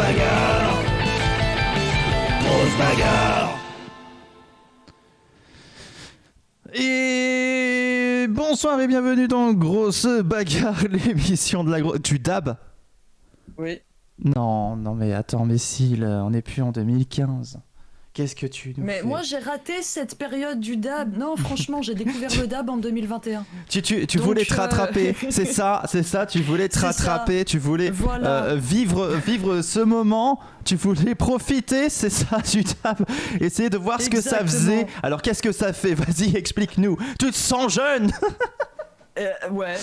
bagarre. Grosse bagarre. Et bonsoir et bienvenue dans Grosse Bagarre, l'émission de la grosse... Tu dabs ? Oui. Non, mais attends, mais si, là, on n'est plus en 2015. Qu'est-ce que tu nous Mais fais ? moi j'ai raté cette période du dab. Non, franchement, j'ai découvert le dab en 2021. Tu Donc, voulais te rattraper, c'est ça, tu voulais te C'est rattraper, ça. tu voulais Voilà. vivre ce moment, tu voulais profiter, c'est ça, du dab, essayer de voir ce que ça faisait. Exactement. Alors qu'est-ce que ça fait ? Vas-y, explique-nous. Tu te sens jeune ? Ouais.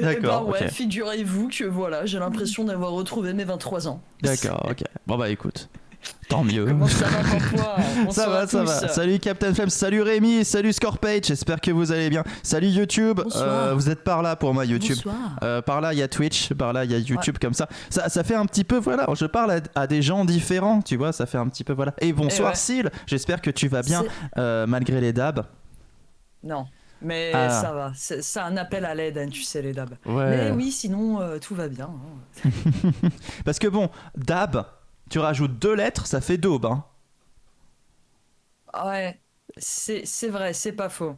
D'accord, Ouais, ok. figurez-vous que voilà, j'ai l'impression d'avoir retrouvé mes 23 ans. D'accord, ok. Bon bah écoute, tant mieux. Comment ça va, Pampois ? Ça Bonsoir va, à ça tous. va. Salut Captain Flemme, salut Rémi, salut Scorpage, j'espère que vous allez bien. Salut YouTube, Bonsoir. vous êtes par là pour moi YouTube. Bonsoir. Par là il y a Twitch, par là il y a YouTube comme ça. Ça fait un petit peu, voilà, je parle à des gens différents, tu vois, ça fait un petit peu, voilà. Et bonsoir ouais. Syl, j'espère que tu vas bien malgré les dabs. Non. Mais Ah. ça va, c'est un appel à l'aide, hein, tu sais, les dabs. Ouais. Mais oui, sinon, tout va bien. Hein. Parce que bon, dab, tu rajoutes 2 lettres, ça fait daube, hein. Ouais, c'est vrai, c'est pas faux.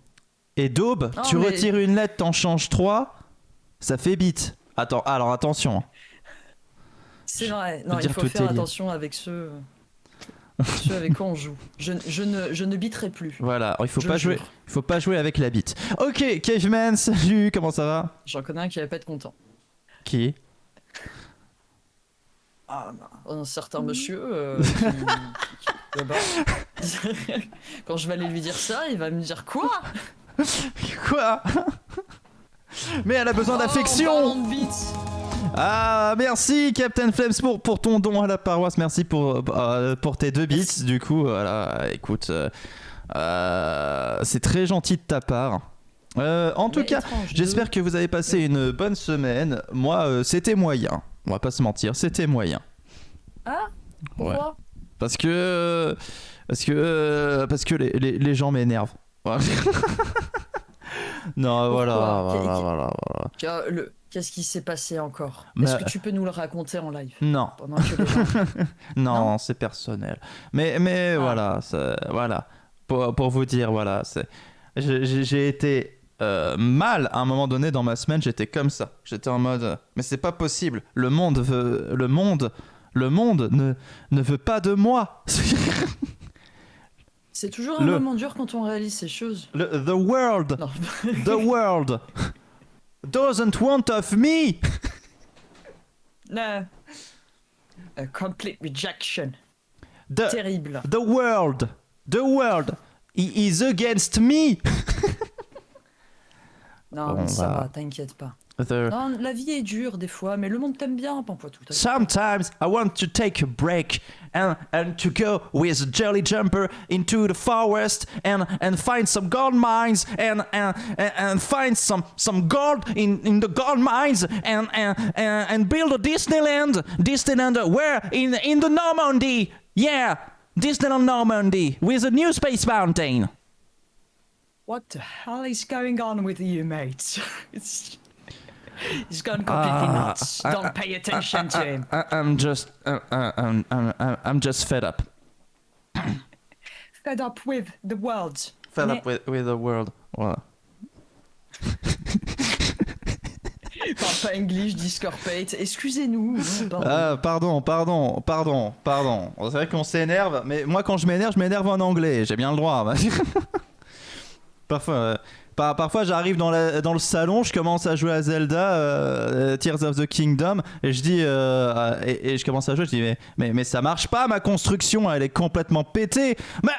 Et daube, Oh, tu mais- retires une lettre, t'en changes 3, ça fait bit. Attends, alors attention. C'est vrai. peux Non, il dire faut tout faire est lié. attention avec ceux avec quoi on joue. Je ne biterai plus. Voilà, alors, Je jure. il faut pas jouer avec la bite. Ok, Caveman, salut, comment ça va ? J'en connais un qui va pas être content. Qui ? Ah, un certain monsieur là-bas. Quand je vais aller lui dire ça, il va me dire quoi ? Quoi ? Mais elle a besoin En d'affection. parlant de bite. Ah, merci Captain Flames pour ton don à la paroisse, merci pour tes 2 bits. Du coup, voilà, écoute, c'est très gentil de ta part. En tout Mais cas, étrange, j'espère que vous avez passé une bonne semaine. Moi, c'était moyen. On va pas se mentir, c'était moyen. Ah, pourquoi ? Parce que les gens m'énervent. Voilà. Non, voilà. Qu'est-ce qui s'est passé encore ? Mais- Est-ce que tu peux nous le raconter en live ? Non, Pendant que les gens... non, Non c'est personnel. Mais voilà, voilà. Pour vous dire, voilà, j'ai été mal à un moment donné dans ma semaine. J'étais comme ça. J'étais en mode, mais c'est pas possible. Le monde ne veut pas de moi. C'est toujours un moment dur quand on réalise ces choses. The world Non. The world doesn't want of me. No. A complete rejection. The Terrible. world is against me. Non, Bon, mais ça bah. va, t'inquiète pas. The... Non, la vie est dure des fois, mais le monde t'aime bien, Pampoitou. Sometimes I want to take a break and to go with a jelly jumper into the forest and find some gold mines and find some gold in the gold mines and build a Disneyland where in the Normandy, yeah, Disneyland Normandy with a new space mountain. What the hell is going on with you, mate? He's gone completely nuts. Don't pay attention to him. I'm just fed up. Fed up with the world. Fed Mais- up with the world. Voilà. Parle pas English, Discorpate. Excusez-nous. Pardon. C'est vrai qu'on s'énerve, mais moi quand je m'énerve en anglais. J'ai bien le droit. Parfois j'arrive dans le salon, je commence à jouer à Zelda, Tears of the Kingdom, et je dis et je commence à jouer, je dis mais ça marche pas, ma construction, elle est complètement pétée. Mais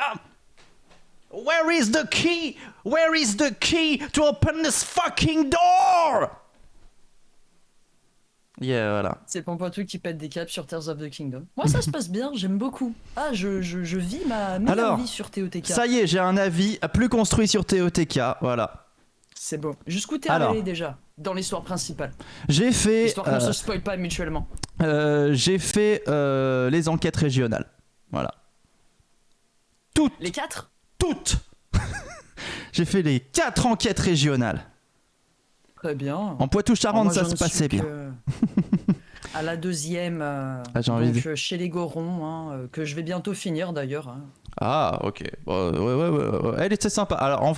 where is the key? Where is the key to open this fucking door? Yeah, voilà. C'est Pampoitou qui pète des câbles sur Tears of the Kingdom. Moi, ça se passe bien, j'aime beaucoup. Ah, je vis ma meilleure Alors, vie sur TOTK. Ça y est, j'ai un avis plus construit sur TOTK, voilà. C'est beau. Jusqu'où t'es Alors. allé déjà dans l'histoire principale? J'ai fait, Histoire qu'on se spoil pas mutuellement. j'ai fait les enquêtes régionales, voilà. Toutes. Les 4? Toutes. J'ai fait les 4 enquêtes régionales. Très bien. En Poitou-Charentes, Moi, ça j'en se passait suis bien. que- à la deuxième, j'ai envie donc chez les Gorons, hein, que je vais bientôt finir d'ailleurs. Hein. Ah, ok. Ouais. Elle était sympa. Alors,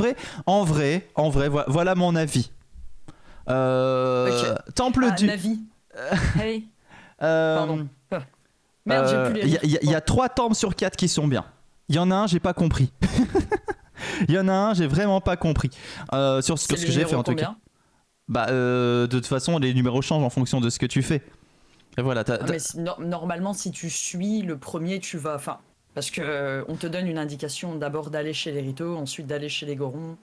voilà mon avis. Temple du... Navi. Hey. Pardon. Merde, j'ai plus les Il y a 3 temples sur 4 qui sont bien. Il y en a un, j'ai pas compris. Il y en a un, j'ai vraiment pas compris. Sur ce que j'ai fait en tout cas. Bah, de toute façon, les numéros changent en fonction de ce que tu fais. Et voilà. Mais normalement, si tu suis le premier, tu vas. Enfin, parce que on te donne une indication d'abord d'aller chez les Ritos, ensuite d'aller chez les Gorons.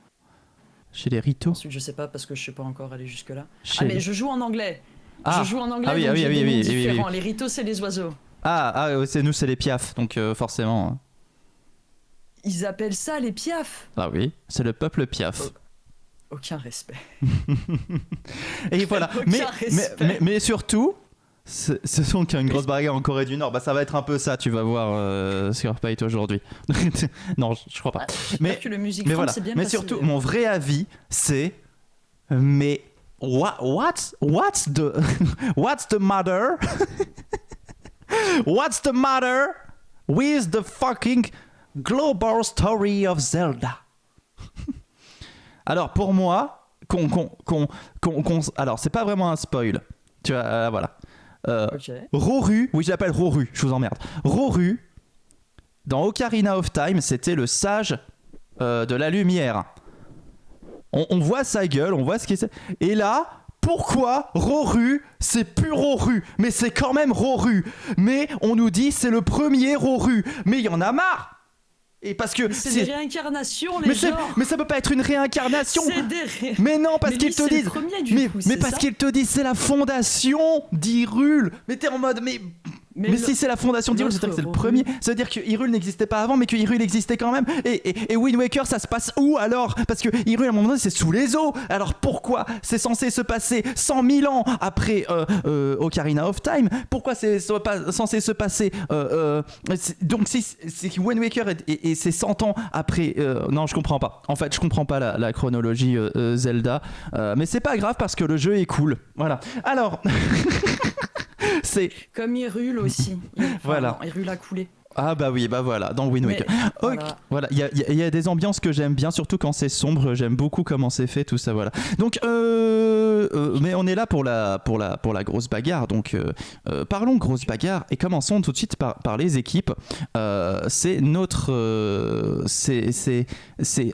Chez les Ritos. Ensuite, je sais pas parce que je sais pas encore aller jusque là. Mais je joue en anglais. Je joue en anglais. Donc j'ai des noms différents. Les Ritos, c'est les oiseaux. C'est nous, c'est les piafs, donc forcément. Ils appellent ça les piafs. Ah oui, c'est le peuple piaf. Aucun respect. Et voilà. mais surtout, ce sont une grosse bagarre en Corée du Nord. Bah ça va être un peu ça, tu vas voir sur Pate aujourd'hui. Non, je crois pas. Mais que le musique mais voilà. bien mais passé, surtout, mon vrai avis, c'est mais what's the matter? What's the matter with the fucking global story of Zelda? Alors pour moi, alors c'est pas vraiment un spoil. Tu vois, voilà. Okay. Roru, oui je l'appelle Roru, je vous emmerde. Roru, dans Ocarina of Time, c'était le sage de la lumière. On voit sa gueule, on voit ce qu'il c'est. Et là, pourquoi Roru, c'est plus Roru, mais c'est quand même Roru. Mais on nous dit c'est le premier Roru. Mais il y en a marre. Et parce que c'est des réincarnations, mais ça peut pas être une réincarnation. C'est Mais non, parce qu'ils te disent. Mais parce qu'ils te disent c'est la fondation d'Hyrule. Mais t'es en mode mais si c'est la fondation d'Hyrule, c'est-à-dire que c'est le premier. Ça veut dire que Hyrule n'existait pas avant, mais que Hyrule existait quand même. Et Wind Waker, ça se passe où alors? Parce que Hyrule, à un moment donné, c'est sous les eaux. Alors pourquoi c'est censé se passer 100 000 ans après Ocarina of Time? Pourquoi c'est pas censé se passer donc si Wind Waker et c'est 100 ans après... non, je comprends pas. En fait, je comprends pas la chronologie Zelda. Mais c'est pas grave parce que le jeu est cool. Voilà. Alors... c'est comme Hyrule aussi. Voilà. Hyrule a coulé. Ah bah oui, bah voilà, dans Wind Waker. Voilà, il y a des ambiances que j'aime bien, surtout quand c'est sombre. J'aime beaucoup comment c'est fait, tout ça, voilà. Donc, mais on est là pour la grosse bagarre. Donc, parlons grosse bagarre et commençons tout de suite par les équipes. C'est notre,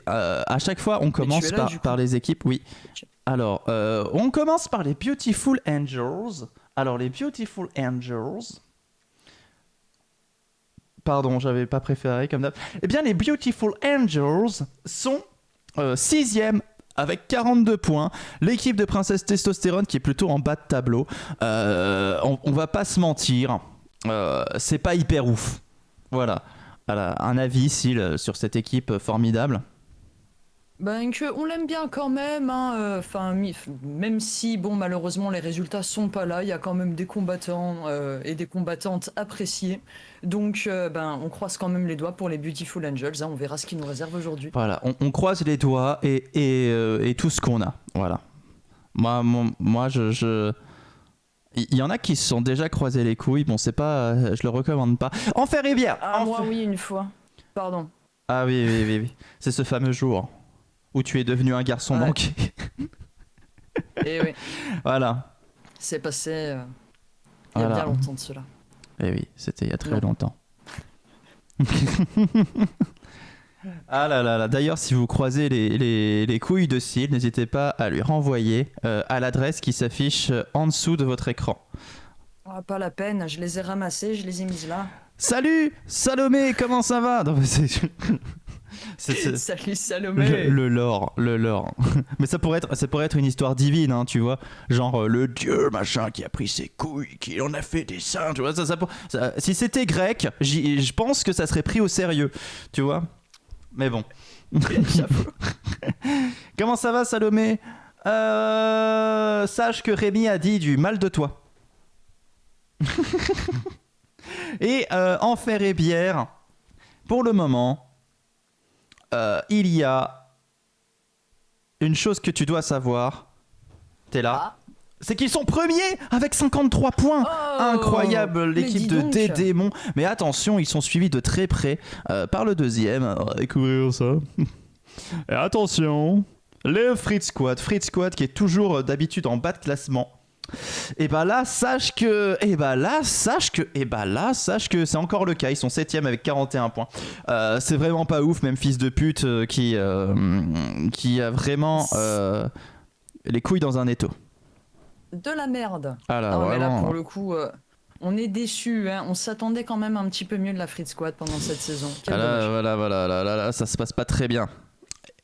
à chaque fois on commence par les équipes. Oui. Alors, on commence par les Beautiful Angels. Alors, les Beautiful Angels... Pardon, j'avais pas préféré comme d'hab. Eh bien, les Beautiful Angels sont 6e avec 42 points. L'équipe de Princesse Testostérone qui est plutôt en bas de tableau. On va pas se mentir, c'est pas hyper ouf. Voilà. Un avis ici sur cette équipe formidable. Ben on l'aime bien quand même, hein. Même si bon malheureusement les résultats sont pas là, il y a quand même des combattants et des combattantes appréciés. Donc on croise quand même les doigts pour les Beautiful Angels, hein. On verra ce qu'ils nous réservent aujourd'hui. Voilà, on croise les doigts et tout ce qu'on a. Voilà. Moi je... Il y en a qui se sont déjà croisés les couilles. Bon, c'est pas, je le recommande pas. Enfer et bière. Moi oui, une fois. Pardon. Ah oui. C'est ce fameux jour où tu es devenu un garçon manqué. Et oui. Voilà. C'est passé il y a bien longtemps de cela. Eh oui, c'était il y a très longtemps. Ah là. D'ailleurs, si vous croisez les couilles de Syl, n'hésitez pas à lui renvoyer à l'adresse qui s'affiche en dessous de votre écran. Pas la peine, je les ai ramassées, je les ai mises là. Salut Salomé, comment ça va? Non, Salut Salomé. Le lore. Mais ça pourrait être une histoire divine, hein, tu vois. Genre le dieu machin qui a pris ses couilles, qui en a fait des saints, tu vois. Ça, si c'était grec, je pense que ça serait pris au sérieux, tu vois. Mais bon. Comment ça va Salomé? Sache que Rémi a dit du mal de toi. Et Enfer et bière, pour le moment, il y a une chose que tu dois savoir. T'es là? c'est qu'ils sont premiers avec 53 points. Oh, Incroyable, mais l'équipe dis de donc. Dédémon. Mais attention, ils sont suivis de très près par le deuxième. On va découvrir ça. Et attention, les Fritz Squad. Fritz Squad qui est toujours d'habitude en bas de classement. Et bah là, sache que c'est encore le cas. Ils sont 7ème avec 41 points. C'est vraiment pas ouf, même fils de pute qui a vraiment les couilles dans un étau. De la merde. Ah là, Non, mais là, vraiment. pour le coup, on est déçus. Hein. On s'attendait quand même un petit peu mieux de la Fritz Squad pendant cette saison. Quel Ah là, dommage. là, ça se passe pas très bien.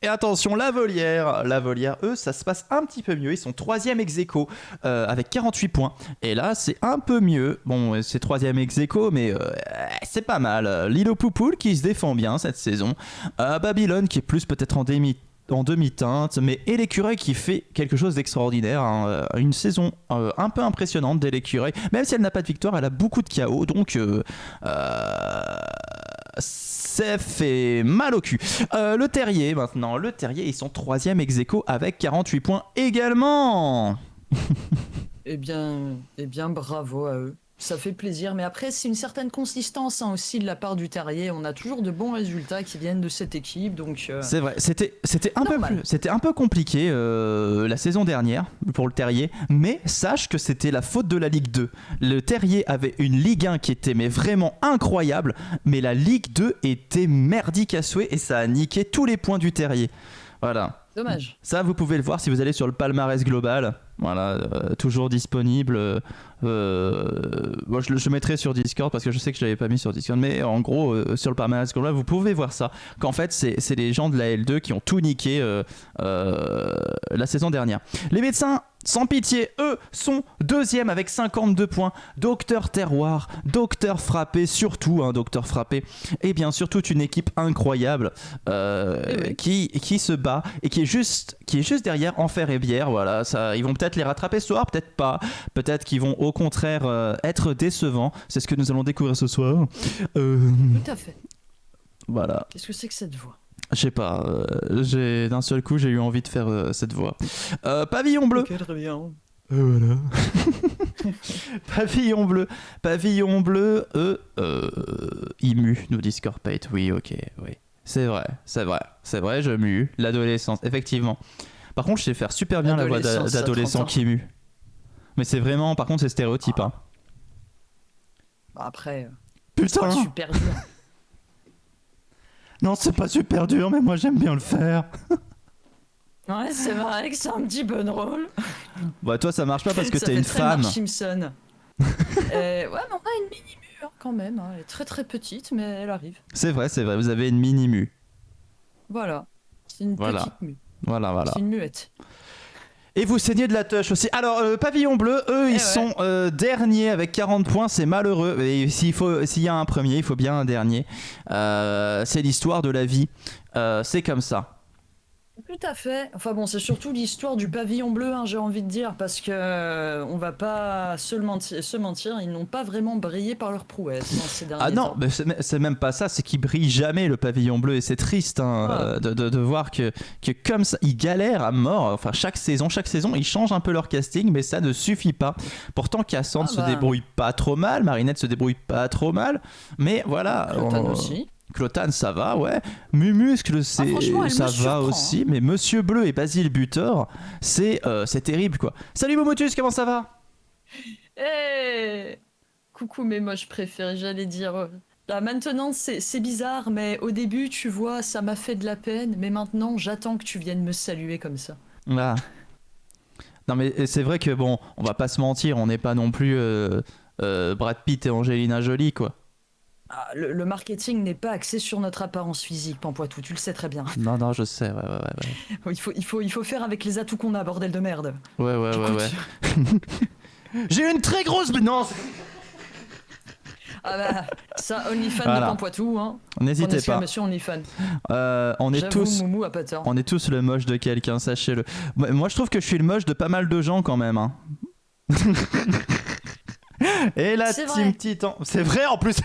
Et attention, la volière, eux, ça se passe un petit peu mieux. Ils sont 3ème ex-aequo avec 48 points. Et là, c'est un peu mieux. Bon, c'est 3ème ex-aequo, mais c'est pas mal. Lilo Poupoule qui se défend bien cette saison. Babylone qui est plus peut-être en demi-teinte, mais et l'écureuil qui fait quelque chose d'extraordinaire, hein. Une saison un peu impressionnante de l'écureuil, même si elle n'a pas de victoire, elle a beaucoup de KO, donc ça fait mal au cul. Le Terrier maintenant, ils sont 3ème ex-aequo avec 48 points également. Eh bien, bravo à eux. Ça fait plaisir, mais après c'est une certaine consistance hein, aussi de la part du Terrier. On a toujours de bons résultats qui viennent de cette équipe, donc. C'est vrai, c'était un peu compliqué la saison dernière pour le Terrier, mais sache que c'était la faute de la Ligue 2. Le Terrier avait une Ligue 1 qui était mais vraiment incroyable, mais la Ligue 2 était merdique à souhait et ça a niqué tous les points du Terrier. Voilà. Dommage. Ça, vous pouvez le voir si vous allez sur le palmarès global. Voilà, toujours disponible. Moi, je le mettrai sur Discord parce que je sais que je l'avais pas mis sur Discord. Mais en gros, sur le palmarès global, vous pouvez voir ça. Qu'en fait, c'est les gens de la L2 qui ont tout niqué la saison dernière. Les médecins, sans pitié, eux sont 2ème avec 52 points. Docteur Terroir, Docteur Frappé, surtout Docteur Frappé. Et bien sûr, toute une équipe incroyable qui se bat et qui est juste derrière Enfer et Bière. Voilà, ça, ils vont peut-être les rattraper ce soir, peut-être pas. Peut-être qu'ils vont au contraire être décevants. C'est ce que nous allons découvrir ce soir. Tout à fait. Voilà. Qu'est-ce que c'est que cette voix? Je sais pas, d'un seul coup j'ai eu envie de faire cette voix. Pavillon bleu. Ok, très bien. Voilà. Pavillon bleu, Imu, nous dit Scorpate. Oui, ok, oui. C'est vrai, je mue. L'adolescence, effectivement. Par contre, je sais faire super bien la voix d'adolescent qui mue. Mais c'est vraiment, par contre, c'est stéréotype. Hein. Bah après, Putain. c'est pas super dur. Non, c'est pas super dur, mais moi j'aime bien le faire. Ouais, c'est vrai que c'est un petit peu drôle. Bah, toi, ça marche pas parce que Ça t'es fait une très femme. Marge Simpson. Ouais, mais on a une mini-mue quand même. Hein. Elle est très très petite, mais elle arrive. C'est vrai, vous avez une mini-mue. Voilà. C'est une petite mue. Voilà. C'est une muette. Et vous saignez de la touche aussi. Alors, Pavillon bleu, eux, ils sont derniers avec 40 points. C'est malheureux. Et s'il y a un premier, il faut bien un dernier. C'est l'histoire de la vie. C'est comme ça. Tout à fait. Enfin bon, c'est surtout l'histoire du pavillon bleu, hein, j'ai envie de dire, parce que on va pas se mentir, ils n'ont pas vraiment brillé par leur prouesse hein, ces derniers temps. Ah non, mais c'est même pas ça, c'est qu'il brille jamais le pavillon bleu et c'est triste de voir que comme ça, ils galèrent à mort. Enfin, chaque saison, ils changent un peu leur casting, mais ça ne suffit pas. Pourtant, Cassandre se débrouille pas trop mal, Marinette se débrouille pas trop mal, mais voilà. Clotan aussi. Clotan, ça va, ouais. Mumuscle, ça va aussi. Mais Monsieur Bleu et Basile Butor, c'est terrible, quoi. Salut Momotus, comment ça va? Coucou mes moches préférés, j'allais dire. Là, maintenant, c'est bizarre, mais au début, tu vois, ça m'a fait de la peine. Mais maintenant, j'attends que tu viennes me saluer comme ça. Ah. Non, mais c'est vrai que, bon, on va pas se mentir, on n'est pas non plus Brad Pitt et Angelina Jolie, quoi. Ah, le marketing n'est pas axé sur notre apparence physique, Pampoitou, tu le sais très bien. Non, je sais, ouais. Il faut faire avec les atouts qu'on a, bordel de merde. Ouais. J'ai une très grosse... Non. Ah bah, ça, OnlyFans Voilà. de Pampoitou, hein. N'hésitez pas. Monsieur OnlyFans. On est J'avoue, tous... Moumou a pas tort. On est tous le moche de quelqu'un, sachez-le. Moi, je trouve que je suis le moche de pas mal de gens quand même. Hein. Et la C'est team vrai. Titan. C'est vrai en plus.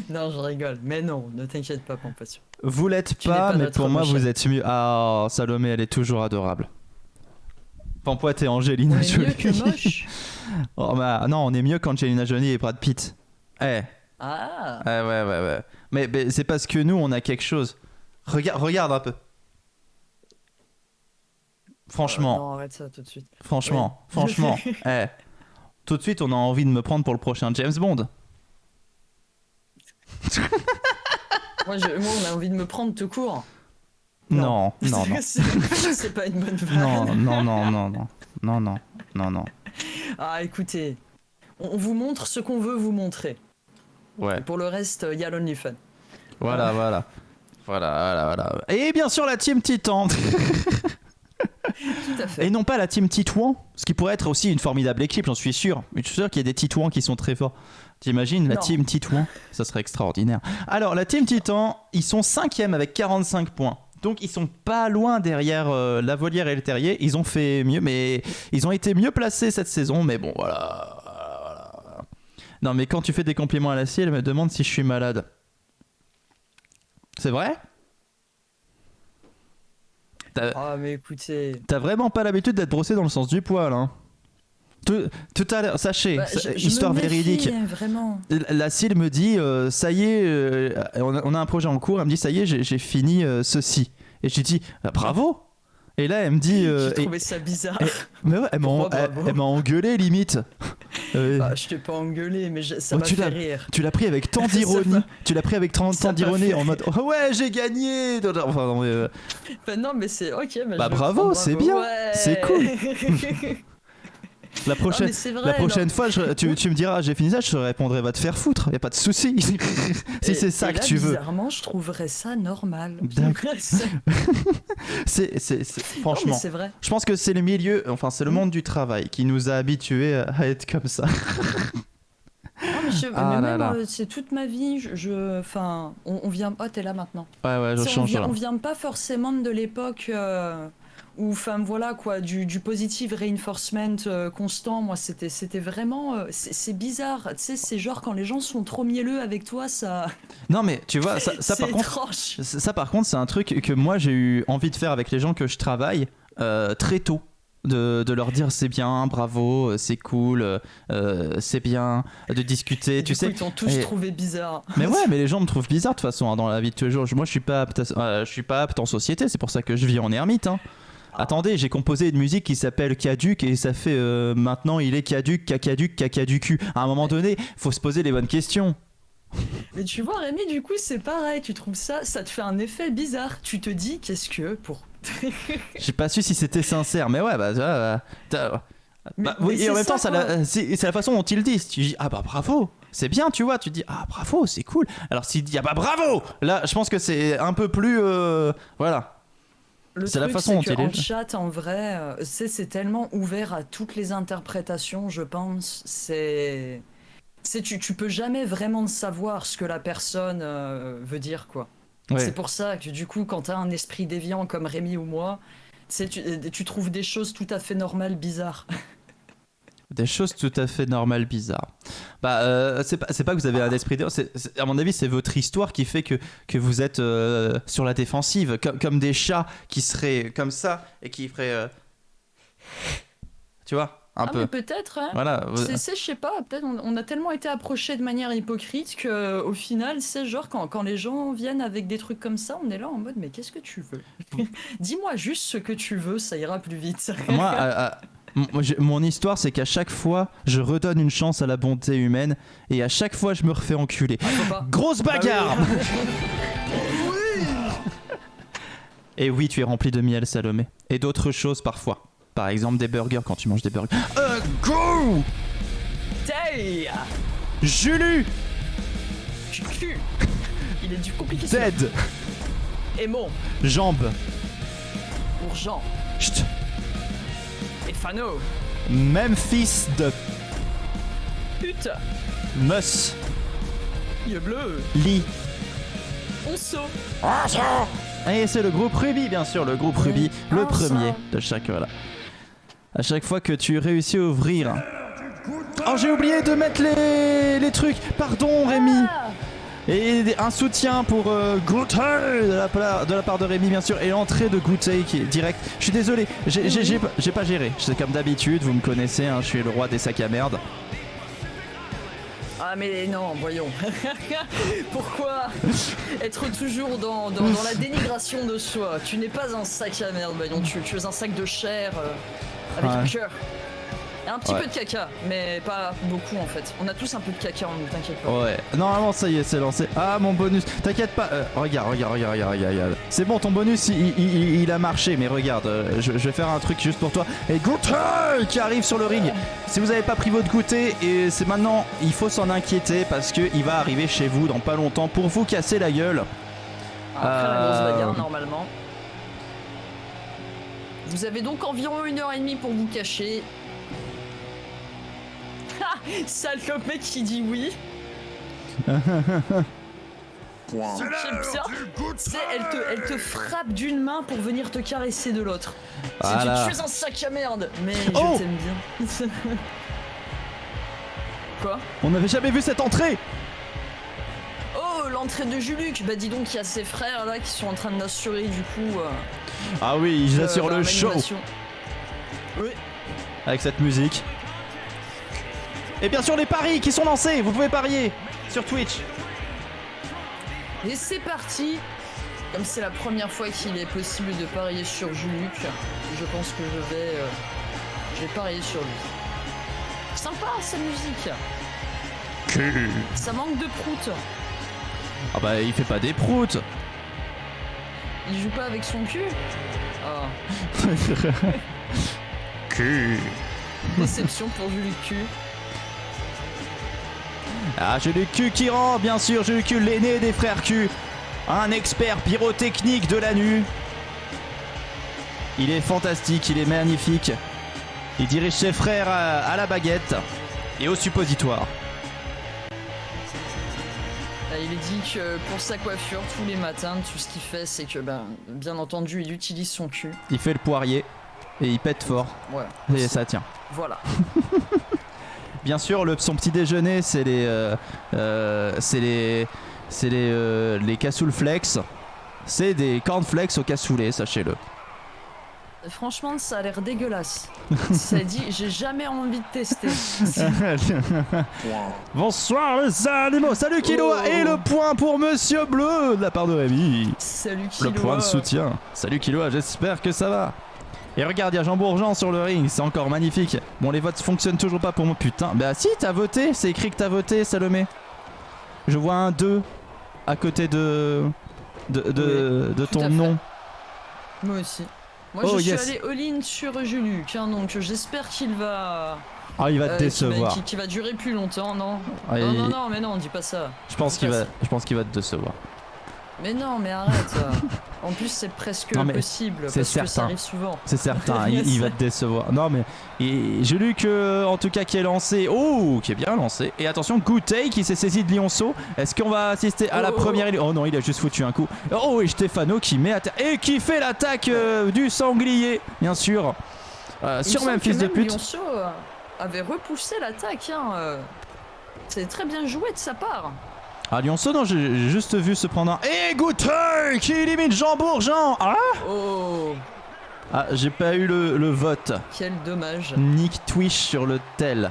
Non, je rigole. Mais non, ne t'inquiète pas, Pampatio. Vous l'êtes Tu n'es pas, pas mais notre pour moi, Michel. vous êtes mieux. Ah, Salomé, elle est toujours adorable. Pampoite et On Angelina est mieux Jolie. que moche. Oh, bah, non, on est mieux qu'Angelina Jolie et Brad Pitt. Eh, Ah. ouais. Mais c'est parce que nous, on a quelque chose. Regarde un peu. Franchement, Non, arrête ça tout de suite. franchement, Oui. franchement. Eh, tout de suite, on a envie de me prendre pour le prochain James Bond. Moi, on a envie de me prendre tout court. Non. C'est pas une bonne vanne. Non. Ah, écoutez, on vous montre ce qu'on veut vous montrer. Ouais. Et pour le reste, y a l'OnlyFans. Voilà. Et bien sûr, la team Titan. Tout à fait. Et non pas la team Titouan, ce qui pourrait être aussi une formidable équipe, j'en suis sûr. Je suis sûr qu'il y a des Titouans qui sont très forts. T'imagines la Non. team Titouan? Ça serait extraordinaire. Alors, la team Titan, ils sont 5e avec 45 points. Donc, ils sont pas loin derrière la Volière et le Terrier. Ils ont fait mieux, mais ils ont été mieux placés cette saison. Mais bon, voilà. Non, mais quand tu fais des compliments à la scie, elle me demande si je suis malade. C'est vrai? Ah, mais écoutez. T'as vraiment pas l'habitude d'être brossé dans le sens du poil, hein. Tout à l'heure, sachez, Bah, je histoire me méfie, véridique. hein, vraiment. La CIL me dit, ça y est, on a un projet en cours. Elle me dit, ça y est, j'ai fini ceci. Et j'ai dit, ah, bravo. Et là, elle me dit, J'ai trouvé ça bizarre. mais ouais, Pourquoi bravo elle m'a engueulé limite. Bah, je t'ai pas engueulé, mais ça m'a fait rire. Tu l'as pris avec tant Ça d'ironie. m'a- Tu l'as pris avec tant ça m'a d'ironie fait en mode, oh, ouais, j'ai gagné. Enfin, non, mais, Bah, non, mais c'est ok. Mais Bah, je bravo, prends, c'est bien, Ouais. c'est cool. La prochaine, mais c'est vrai, la prochaine non. fois, tu me diras, j'ai fini ça, je te répondrai, va te faire foutre, y a pas de souci. Si c'est ça et que là, tu veux. Bizarrement, je trouverais ça normal. D'accord. Non, Franchement, mais c'est vrai. je pense que c'est le milieu, enfin c'est le monde du travail qui nous a habitués à être comme ça. Non, mais Ah mais là même, là. c'est toute ma vie. Enfin, on vient. Oh, t'es là maintenant. Ouais, je Tu sais, change. on vient pas forcément de l'époque où, enfin voilà quoi, du positive reinforcement constant. Moi, c'était vraiment, c'est bizarre. Tu sais, c'est genre quand les gens sont trop mielleux avec toi, ça. Non mais tu vois, ça c'est par contre, étrange. ça par contre, c'est un truc que moi j'ai eu envie de faire avec les gens que je travaille très tôt. De leur dire c'est bien, bravo, c'est cool, c'est bien, de discuter, Et tu du coup, sais. ils t'ont tous et- trouvé bizarre. Mais ouais, mais les gens me trouvent bizarre de toute façon hein, dans la vie de tous les jours. Moi, je suis pas apte, je suis pas apte en société. C'est pour ça que je vis en ermite. Hein. Attendez, j'ai composé une musique qui s'appelle Caduc et ça fait maintenant il est caduc, caca du cul. À un moment donné, faut se poser les bonnes questions. Mais tu vois, Rémi, du coup, c'est pareil. Tu trouves ça te fait un effet bizarre. Tu te dis, qu'est-ce que pour. J'ai pas su si c'était sincère, mais ouais, bah, Mais oui, et en c'est même temps, ça, quoi. c'est la façon dont ils le disent. Tu dis ah bah bravo, c'est bien, tu vois. Tu dis ah bravo, c'est cool. Alors s'il dit ah bah bravo, là, je pense que c'est un peu plus voilà. Le C'est la truc, façon dont c'est il qu'en est. chat, en vrai, c'est tellement ouvert à toutes les interprétations, je pense. Tu peux jamais vraiment savoir ce que la personne veut dire, quoi. Ouais. C'est pour ça que du coup, quand t'as un esprit déviant comme Rémi ou moi, tu trouves des choses tout à fait normales, bizarres. Des choses tout à fait normales, bizarres. Bah, c'est pas que vous avez un esprit de... à mon avis, c'est votre histoire qui fait que vous êtes sur la défensive, comme des chats qui seraient comme ça et qui feraient... Tu vois, un peu. Mais peut-être, hein. Voilà. Je sais pas, peut-être on a tellement été approchés de manière hypocrite que au final, c'est genre quand les gens viennent avec des trucs comme ça, on est là en mode mais qu'est-ce que tu veux? Dis-moi juste ce que tu veux, ça ira plus vite. Moi, mon histoire, c'est qu'à chaque fois, je redonne une chance à la bonté humaine et à chaque fois, je me refais enculer. Faut pas. Grosse bagarre. Bah oui. Et oui, tu es rempli de miel, Salomé. Et d'autres choses parfois. Par exemple, des burgers quand tu manges des burgers. Go Tay Julu Cucu. Il est du compliqué. Z Aimon, Jambes Urgent, Chut. Efano, Memphis de Pute, Mus Yeux Bleu, Lee. Onceau. Et c'est le groupe Ruby, bien sûr, le groupe Ruby, le Ah, ça. premier de chaque... Voilà. À chaque fois que tu réussis à ouvrir... Oh, j'ai oublié de mettre les trucs. Pardon Rémi. Ah, Et un soutien pour Goûter de la part de Rémi bien sûr. Et l'entrée de Goûter qui est direct. Je suis désolé, j'ai pas géré. C'est comme d'habitude, vous me connaissez, hein, je suis le roi des sacs à merde. ah mais non, voyons. Pourquoi être toujours dans la dénigration de soi? Tu n'es pas un sac à merde, voyons. Tu es un sac de chair avec un cœur. Et un petit peu de caca, mais pas beaucoup en fait. On a tous un peu de caca en nous, t'inquiète pas. Ouais, normalement ça y est, c'est lancé. Ah mon bonus, t'inquiète pas, regarde. C'est bon, ton bonus il a marché, mais regarde, je vais faire un truc juste pour toi. Et Goûter qui arrive sur le ring. Si vous n'avez pas pris votre goûter, et c'est maintenant, il faut s'en inquiéter parce que il va arriver chez vous dans pas longtemps pour vous casser la gueule. Après la grosse bagarre normalement. Vous avez donc environ 1h30 pour vous cacher. Sale le mec qui dit oui. J'aime bien. C'est, elle te frappe d'une main pour venir te caresser de l'autre. Voilà. Tu es un sac à merde, mais Oh, je t'aime bien. Quoi? on n'avait jamais vu cette entrée. Oh, l'entrée de Juluc. Bah dis donc, il y a ses frères là qui sont en train d'assurer du coup. Ah oui, ils assurent le show l'animation. Oui. avec cette musique. Et bien sûr les paris qui sont lancés, vous pouvez parier sur Twitch. Et c'est parti. Comme c'est la première fois qu'il est possible de parier sur Juluc, je pense que je vais parier sur lui. Sympa sa musique. Ça manque de prout. Ah bah il fait pas des proutes. Il joue pas avec son cul. Ah, déception pour Juluc Q. Ah, j'ai le Q qui rend, bien sûr, j'ai le Q, l'aîné des frères Q. Un expert pyrotechnique de la nu. Il est fantastique, il est magnifique. Il dirige ses frères à la baguette et au suppositoire. Il est dit que pour sa coiffure, tous les matins, tout ce qu'il fait, c'est que, bien entendu, il utilise son cul. Il fait le poirier et il pète fort. Voilà. Et ça tient. Voilà. Bien sûr, son petit déjeuner, c'est les cassoul flex. C'est des cornflakes au cassoulet, sachez-le. Franchement, ça a l'air dégueulasse. Ça dit, j'ai jamais envie de tester. Bonsoir les animaux. Salut Kilo Oh. et le point pour Monsieur Bleu de la part de Rémi. Salut Le Kilo. point de soutien. Salut Kilo, j'espère que ça va. Et regarde, il y a Jean Bourgeon sur le ring, c'est encore magnifique. Bon, les votes fonctionnent toujours pas pour moi. Putain, bah si, t'as voté, c'est écrit que t'as voté, Salomé. Je vois un 2 à côté de tout ton à fait. nom. Moi aussi. Moi, Oh, je suis yes. allé all-in sur Juluc, hein, donc j'espère qu'il va... Ah, il va te décevoir. Qui va durer plus longtemps, non? Ah, Non, mais non, dis pas ça. Je pense qu'il va te décevoir. Mais non, mais arrête. En plus, c'est presque Non, mais possible, c'est parce que ça certain. arrive souvent. C'est certain, il va te décevoir. Non mais j'ai lu que en tout cas qui est lancé, qui est bien lancé. Et attention, Goûter qui s'est saisi de Lionceau. Est-ce qu'on va assister à la première? Oh non, il a juste foutu un coup. Oh, et Stefano qui met à terre et qui fait l'attaque du sanglier, bien sûr. Sur même fils de pute. Lionceau avait repoussé l'attaque. Hein. C'est très bien joué de sa part. Ah, Lionceau, non, j'ai juste vu se prendre un. Et Goûter qui élimine Jean Bourgeon. Oh, Ah, j'ai pas eu le vote. quel dommage. Nick Twitch sur le tel.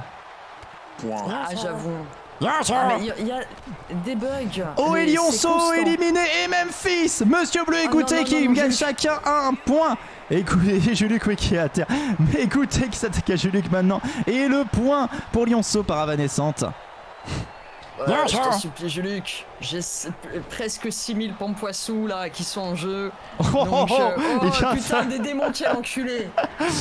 Ah, j'avoue. Ah, mais il y a des bugs. Oh, et Mais c'est Lionceau constant. éliminé et Memphis. Monsieur Bleu et Ah, Goûter non, qui non, gagnent Juluc. chacun un point. Et Juluc oui, qui est à terre. Mais Goûter qui s'attaque à Juluc maintenant. Et le point pour Lionceau par Avanescente. Je t'en supplie, Juluc. J'ai presque 6000 pampoissous là qui sont en jeu. Donc, il vient putain, ça. des démons, quel enculé.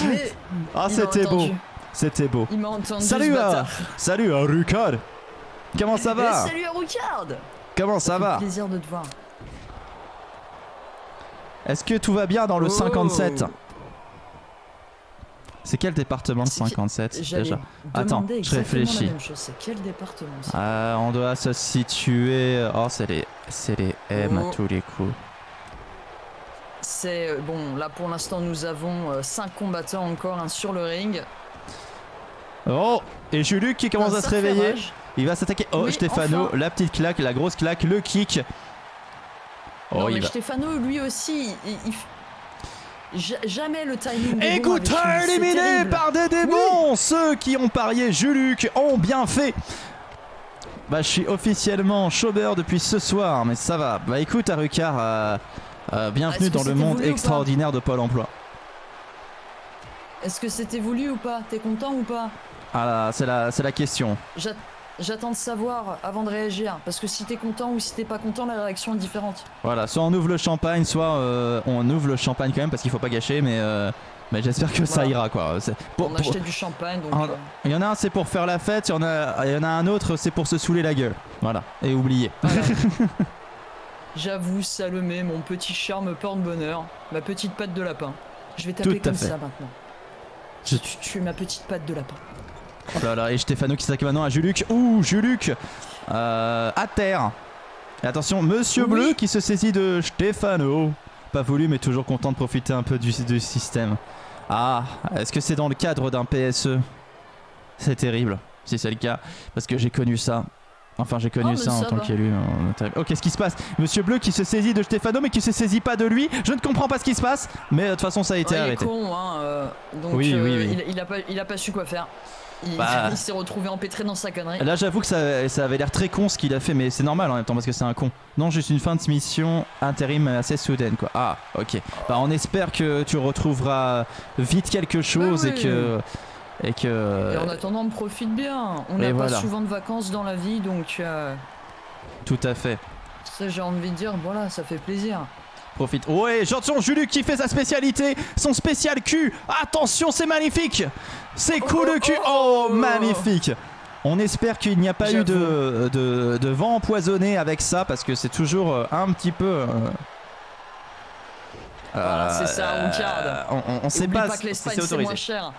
Mais Ah, il m'a c'était beau. entendu. C'était beau. Il m'a entendu. Salut ce à bâtard. Rucard. Comment ça va? Salut à Roucard. Comment ça va? Plaisir de te voir. Est-ce que tout va bien dans le Oh. 57? C'est quel département le C'est qui- 57 J'allais déjà? demander Attends, je exactement réfléchis. la même chose. C'est quel département ça? On doit se situer. Oh, c'est les M Oh. à tous les coups. C'est bon, là pour l'instant nous avons 5 combattants encore sur le ring. Oh, et Juluc qui commence à se Ça fait réveiller. rage. Il va s'attaquer. Oh, Oui, Stefano, enfin. la petite claque, la grosse claque, le kick. Oh, Non, il mais va. Stefano, lui aussi, jamais le timing est bon avec Écoute, lui, c'est éliminé terrible. par des démons. Ceux qui ont parié Juluc ont bien fait. Bah, je suis officiellement chômeur depuis ce soir, mais ça va. Bah, écoute, Harucar, bienvenue Est-ce que dans le c'était monde voulu ou pas extraordinaire de Pôle emploi. Est-ce que c'était voulu ou pas? T'es content ou pas? Ah, c'est la question. J'attends de savoir avant de réagir, parce que si t'es content ou si t'es pas content, la réaction est différente. Voilà, soit on ouvre le champagne, soit on ouvre le champagne quand même parce qu'il faut pas gâcher, mais j'espère que ça Voilà. ira quoi. On a acheté du champagne, donc... Il y en a un c'est pour faire la fête, il y en a un autre c'est pour se saouler la gueule. Voilà, et oublier. voilà. J'avoue, Salomé, mon petit charme porte-bonheur, ma petite patte de lapin. Je vais t'appeler Tout à comme fait. ça maintenant. Je- Tu es ma petite patte de lapin. Oh là là, et Stefano qui s'attaque maintenant à Juluc. Ouh, Juluc à terre. Et attention, Monsieur Oui. Bleu qui se saisit de Stefano. Pas voulu, mais toujours content de profiter un peu du système. Ah, est-ce que c'est dans le cadre d'un PSE? C'est terrible, si c'est le cas, parce que j'ai connu ça. Enfin, j'ai connu Oh, mais ça en ça tant va. qu'élu. Oh, qu'est-ce qui se passe? Monsieur Bleu qui se saisit de Stefano, mais qui se saisit pas de lui. Je ne comprends pas ce qui se passe, mais de toute façon, ça a été Ouais, il est arrêté. con, hein, donc Oui, oui. il a pas su quoi faire. Bah. Il s'est retrouvé empêtré dans sa connerie. Là j'avoue que ça avait l'air très con ce qu'il a fait, mais c'est normal en même temps parce que c'est un con. Non, juste une fin de mission intérim assez soudaine quoi. Ah ok. Bah on espère que tu retrouveras vite quelque chose oui. et que Et en attendant, on profite bien. On et n'a voilà. pas souvent de vacances dans la vie, donc tout à fait. ça, j'ai envie de dire, voilà, ça fait plaisir. Profite. Ouais, attention, Juluc qui fait sa spécialité, son spécial cul. Attention, c'est magnifique. C'est coup de cul. Oh, magnifique. On espère qu'il n'y a pas eu de vent empoisonné avec ça parce que c'est toujours un petit peu. Voilà, c'est ça, on garde. On sait Oublie pas, pas que si l'Espagne c'est c'est autorisé. moins cher.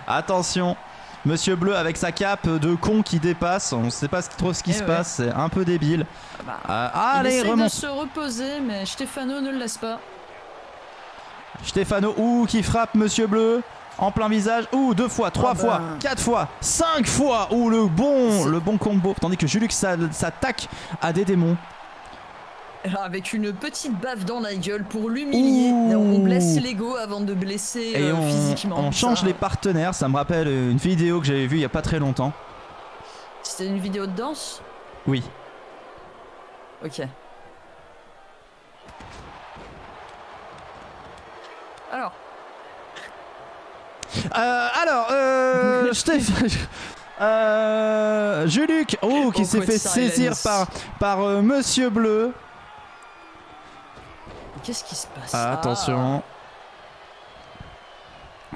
Attention, Monsieur Bleu avec sa cape de con qui dépasse. On sait pas trop ce qui Eh se ouais. passe. C'est un peu débile. Bah, il Allez, essaie de remonte. se reposer, mais Stefano ne le laisse pas. Stefano, qui frappe Monsieur Bleu en plein visage. 2 fois, 3 Ah fois, bah. 4 fois, 5 fois. Le bon combo. Tandis que Juluc s'attaque à des démons. Avec une petite baffe dans la gueule pour l'humilier. Ouh. On blesse l'ego avant de blesser Et physiquement. on change Ça, les partenaires. Ça me rappelle une vidéo que j'avais vue il y a pas très longtemps. C'était une vidéo de danse? Oui. Ok. Alors, Stéphane. Juluc, qui Awkward s'est fait saisir silence. par Monsieur Bleu. qu'est-ce qui se passe? Attention.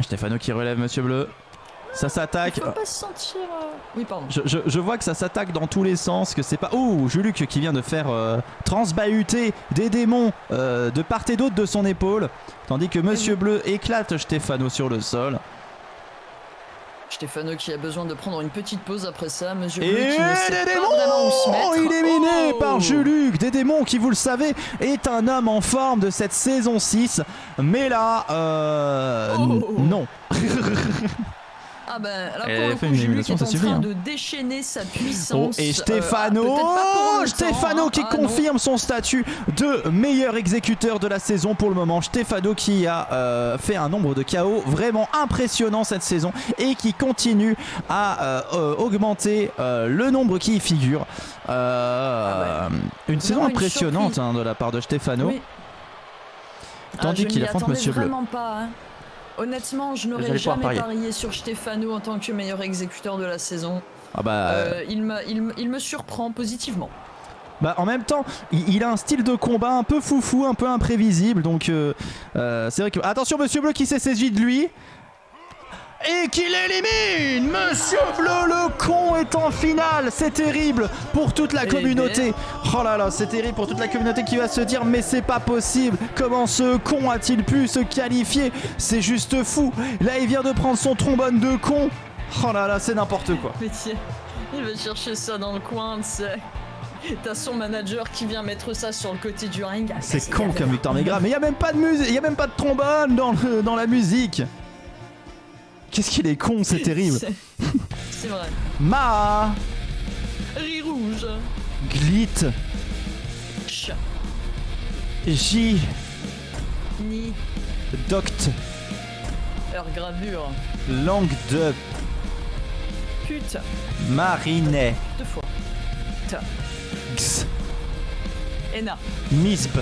Stefano qui relève Monsieur Bleu. Ça s'attaque. Il faut pas se sentir... Oui, pardon. Je vois que ça s'attaque dans tous les sens, que c'est pas... Juluc qui vient de faire transbahuter des démons de part et d'autre de son épaule. Tandis que Monsieur Bleu éclate Stefano sur le sol. Stefano qui a besoin de prendre une petite pause après ça. Monsieur Et Bleu qui ne sait des pas vraiment où se démons mettre. éliminés Oh par Juluc. Des démons qui, vous le savez, est un homme en forme de cette saison 6. Mais là, non. Ah ben là Elle pour a le fait coup, une Juluc élimination, est ça en suffit, train hein. de déchaîner sa puissance. Et Stefano, peut-être pas pour longtemps, Stefano hein. qui Ah, non. confirme son statut de meilleur exécuteur de la saison pour le moment. Stefano qui a fait un nombre de KO vraiment impressionnant cette saison et qui continue à augmenter le nombre qui y figure. Une saison Vraiment une impressionnante surprise. de la part de Stefano. Oui. Tandis qu'il affronte Monsieur Bleu. Vraiment pas. Hein. Honnêtement, je n'aurais J'allais pouvoir jamais parier. parié sur Stefano en tant que meilleur exécuteur de la saison. Ah bah, Il me surprend positivement. Bah en même temps, il a un style de combat un peu foufou, un peu imprévisible. Donc c'est vrai que... Attention Monsieur Bleu qui s'est saisi de lui. Et qu'il élimine Monsieur Bleu, le con est en finale. C'est terrible pour toute la Eh communauté. Oh là là, c'est terrible pour toute la communauté qui va se dire mais c'est pas possible. Comment ce con a-t-il pu se qualifier? C'est juste fou. Là il vient de prendre son trombone de con. Oh là là, c'est n'importe quoi. Mais tiens, il va chercher ça dans le coin, tu sais. T'as son manager qui vient mettre ça sur le côté du ring. C'est con comme Victor Megra, mais il y a même pas de musique, il y a même pas de trombone dans la musique. Qu'est-ce qu'il est con, c'est terrible. C'est vrai. Ma, Riz rouge. Glit, Ch. J, Ni. Doct, Heure gravure. Langue de Pute. Marinet, 2 fois. Ta. X, Ena. Misb.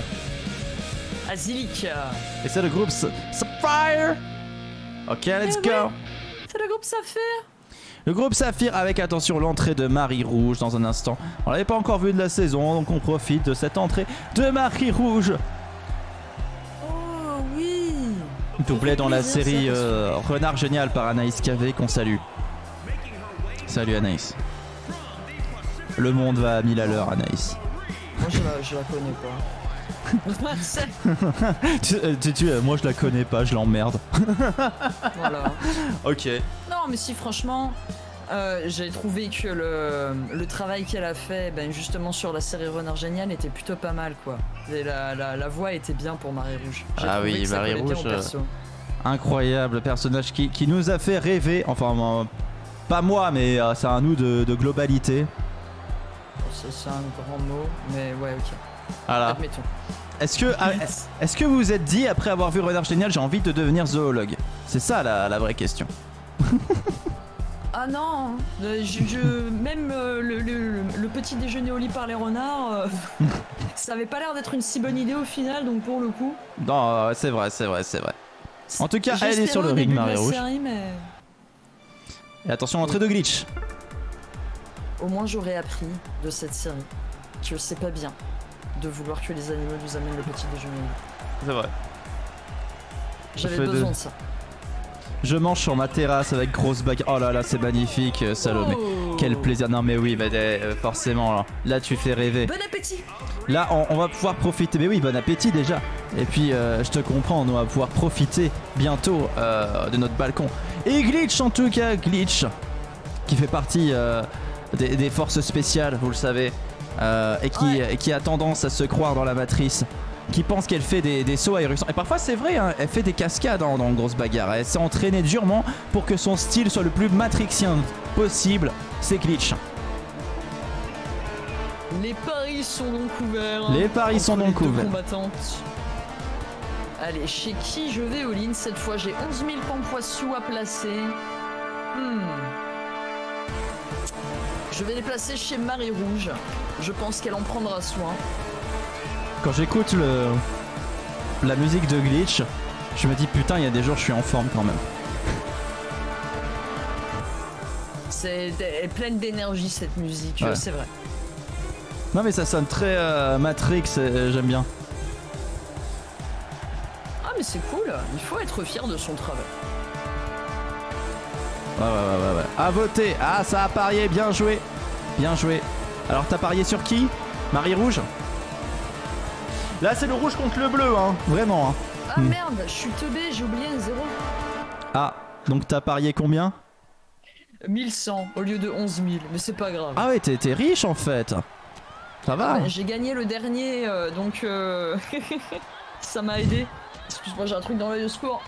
Azilic. Et c'est le groupe Sapphire. Ok, let's Eh go. ouais. C'est le groupe Saphir. Le groupe Saphir avec, attention, l'entrée de Marie Rouge dans un instant. On l'avait pas encore vu de la saison, donc on profite de cette entrée de Marie Rouge. Oh oui. Doublé dans la série Renard Génial par Anaïs Cavé qu'on salue. Salut Anaïs. Le monde va à 1000 à l'heure, Anaïs. Moi je la connais pas. Moi je la connais pas, je l'emmerde. Voilà. Ok. Non mais si franchement, j'ai trouvé que le travail qu'elle a fait justement sur la série Renard Génial était plutôt pas mal quoi. Et la voix était bien pour Marie Rouge. J'ai Ah trouvé oui, que ça Marie collait bien Rouge, au perso. Incroyable personnage qui nous a fait rêver, enfin pas moi mais c'est un nous de globalité. C'est un grand mot, mais ouais ok. Voilà. Admettons. Est-ce que vous vous êtes dit après avoir vu Renard Génial j'ai envie de devenir zoologue? C'est ça la vraie question. Ah non, même le petit déjeuner au lit par les renards, ça avait pas l'air d'être une si bonne idée au final, donc pour le coup. Non, c'est vrai. En tout cas, J'ai elle est espéré sur le au ring, début de Marie la Rouge. série, mais Et attention, entrée de glitch. au moins j'aurais appris de cette série que c'est pas bien de vouloir que les animaux nous amènent le petit déjeuner au lit. C'est vrai. J'avais fais besoin de- de ça. Je mange sur ma terrasse avec grosse bagarre. Oh là là, c'est magnifique, Salomé. Oh. Quel plaisir. Non mais oui, forcément. Là, tu fais rêver. Bon appétit. Là, on va pouvoir profiter. Mais oui, bon appétit déjà. Et puis, je te comprends, on va pouvoir profiter bientôt de notre balcon. Et Glitch, en tout cas, Glitch, qui fait partie des forces spéciales, vous le savez, et qui a tendance à se croire dans la matrice. Qui pense qu'elle fait des sauts ahurissants. Et parfois c'est vrai, hein, elle fait des cascades dans une grosse bagarre. Elle s'est entraînée durement pour que son style soit le plus matrixien possible. C'est Glitch. Les paris sont donc ouverts. Les paris sont entre donc les deux ouverts. combattantes. Allez, chez qui je vais, all-in? Cette fois, j'ai 11 000 pampoissous à placer. Je vais les placer chez Marie Rouge. Je pense qu'elle en prendra soin. Quand j'écoute la musique de Glitch, je me dis putain, il y a des jours je suis en forme quand même. Elle est pleine d'énergie cette musique, Ouais. c'est vrai. Non mais ça sonne très Matrix, j'aime bien. Ah mais c'est cool, il faut être fier de son travail. Ouais. À voter. Ah, ça a parié, bien joué. Bien joué. Alors t'as parié sur qui? Marie Rouge? Là c'est le rouge contre le bleu, hein. Vraiment. Hein. Ah merde, je suis teubé, j'ai oublié un 0. Ah, donc t'as parié combien? 1100 au lieu de 11 000, mais c'est pas grave. Ah ouais, t'es riche en fait. Ça va. Ouais, j'ai gagné le dernier, donc ça m'a aidé. Excuse-moi, j'ai un truc dans l'œil au secours.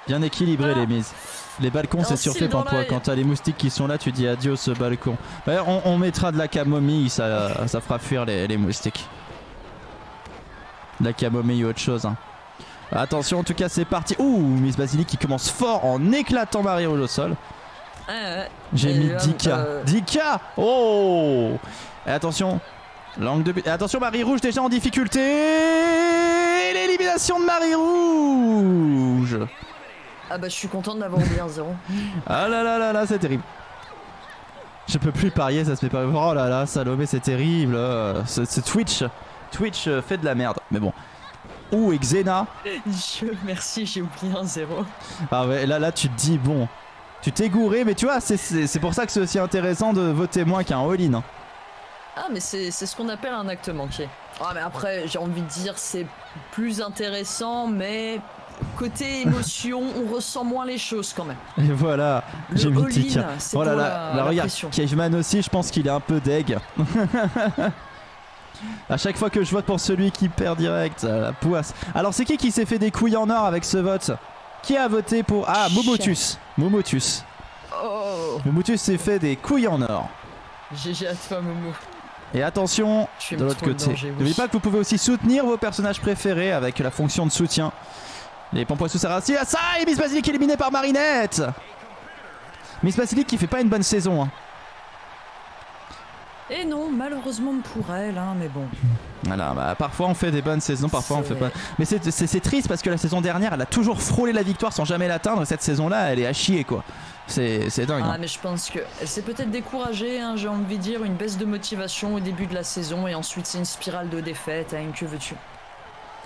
Bien équilibré Ah. les mises. Les balcons Un c'est cil surfait dans pour toi. l'œil. Quand t'as les moustiques qui sont là, tu dis adieu ce balcon. Ouais, on mettra de la camomille, ça fera fuir les moustiques. De la camomille ou autre chose. Hein. Attention, en tout cas c'est parti. Ouh, Miss Basilic qui commence fort en éclatant Marie Rouge au sol. J'ai Et mis là, 10K. 10K. Oh. Et attention. Langue de but. Et attention, Marie Rouge déjà en difficulté. L'élimination de Marie Rouge. Ah bah je suis contente d'avoir oublié un 0. Ah là, c'est terrible. Je peux plus parier, ça se fait pas. Oh là là, Salomé, c'est terrible. C'est Twitch. Twitch fait de la merde. Mais bon. Ouh, et Xena. Merci, j'ai oublié un 0. Ah ouais, là, tu te dis, bon. Tu t'es gouré, mais tu vois, c'est pour ça que c'est aussi intéressant de voter moins qu'un all-in. Hein. Ah mais c'est ce qu'on appelle un acte manqué. Ah mais après j'ai envie de dire c'est plus intéressant mais côté émotion on ressent moins les choses quand même. Et voilà, Le j'ai mis all-in, 10K. c'est Oh là pour là, la regarde, pression. Caveman aussi, je pense qu'il est un peu deg. À chaque fois que je vote pour celui qui perd direct, la poisse. Alors c'est qui s'est fait des couilles en or avec ce vote? Qui a voté pour... Ah, Momotus. Momotus. Oh. Momotus s'est fait des couilles en or. GG à toi, Momo. Et attention, Tu de me l'autre trouves côté. danger, oui. N'oubliez pas que vous pouvez aussi soutenir vos personnages préférés avec la fonction de soutien. Les Pompoissous Sarassi. Ah ça, et Miss Basilic éliminée par Marinette. Miss Basilic qui fait pas une bonne saison. Hein. Et non, malheureusement pour elle, hein, mais bon. Voilà, bah, parfois on fait des bonnes saisons, parfois on fait pas. Mais c'est triste parce que la saison dernière, elle a toujours frôlé la victoire sans jamais l'atteindre. Cette saison-là, elle est à chier quoi. C'est dingue. Ah, Hein. mais je pense que elle s'est peut-être découragée, hein, j'ai envie de dire, une baisse de motivation au début de la saison, et ensuite c'est une spirale de défaite, hein, que veux-tu?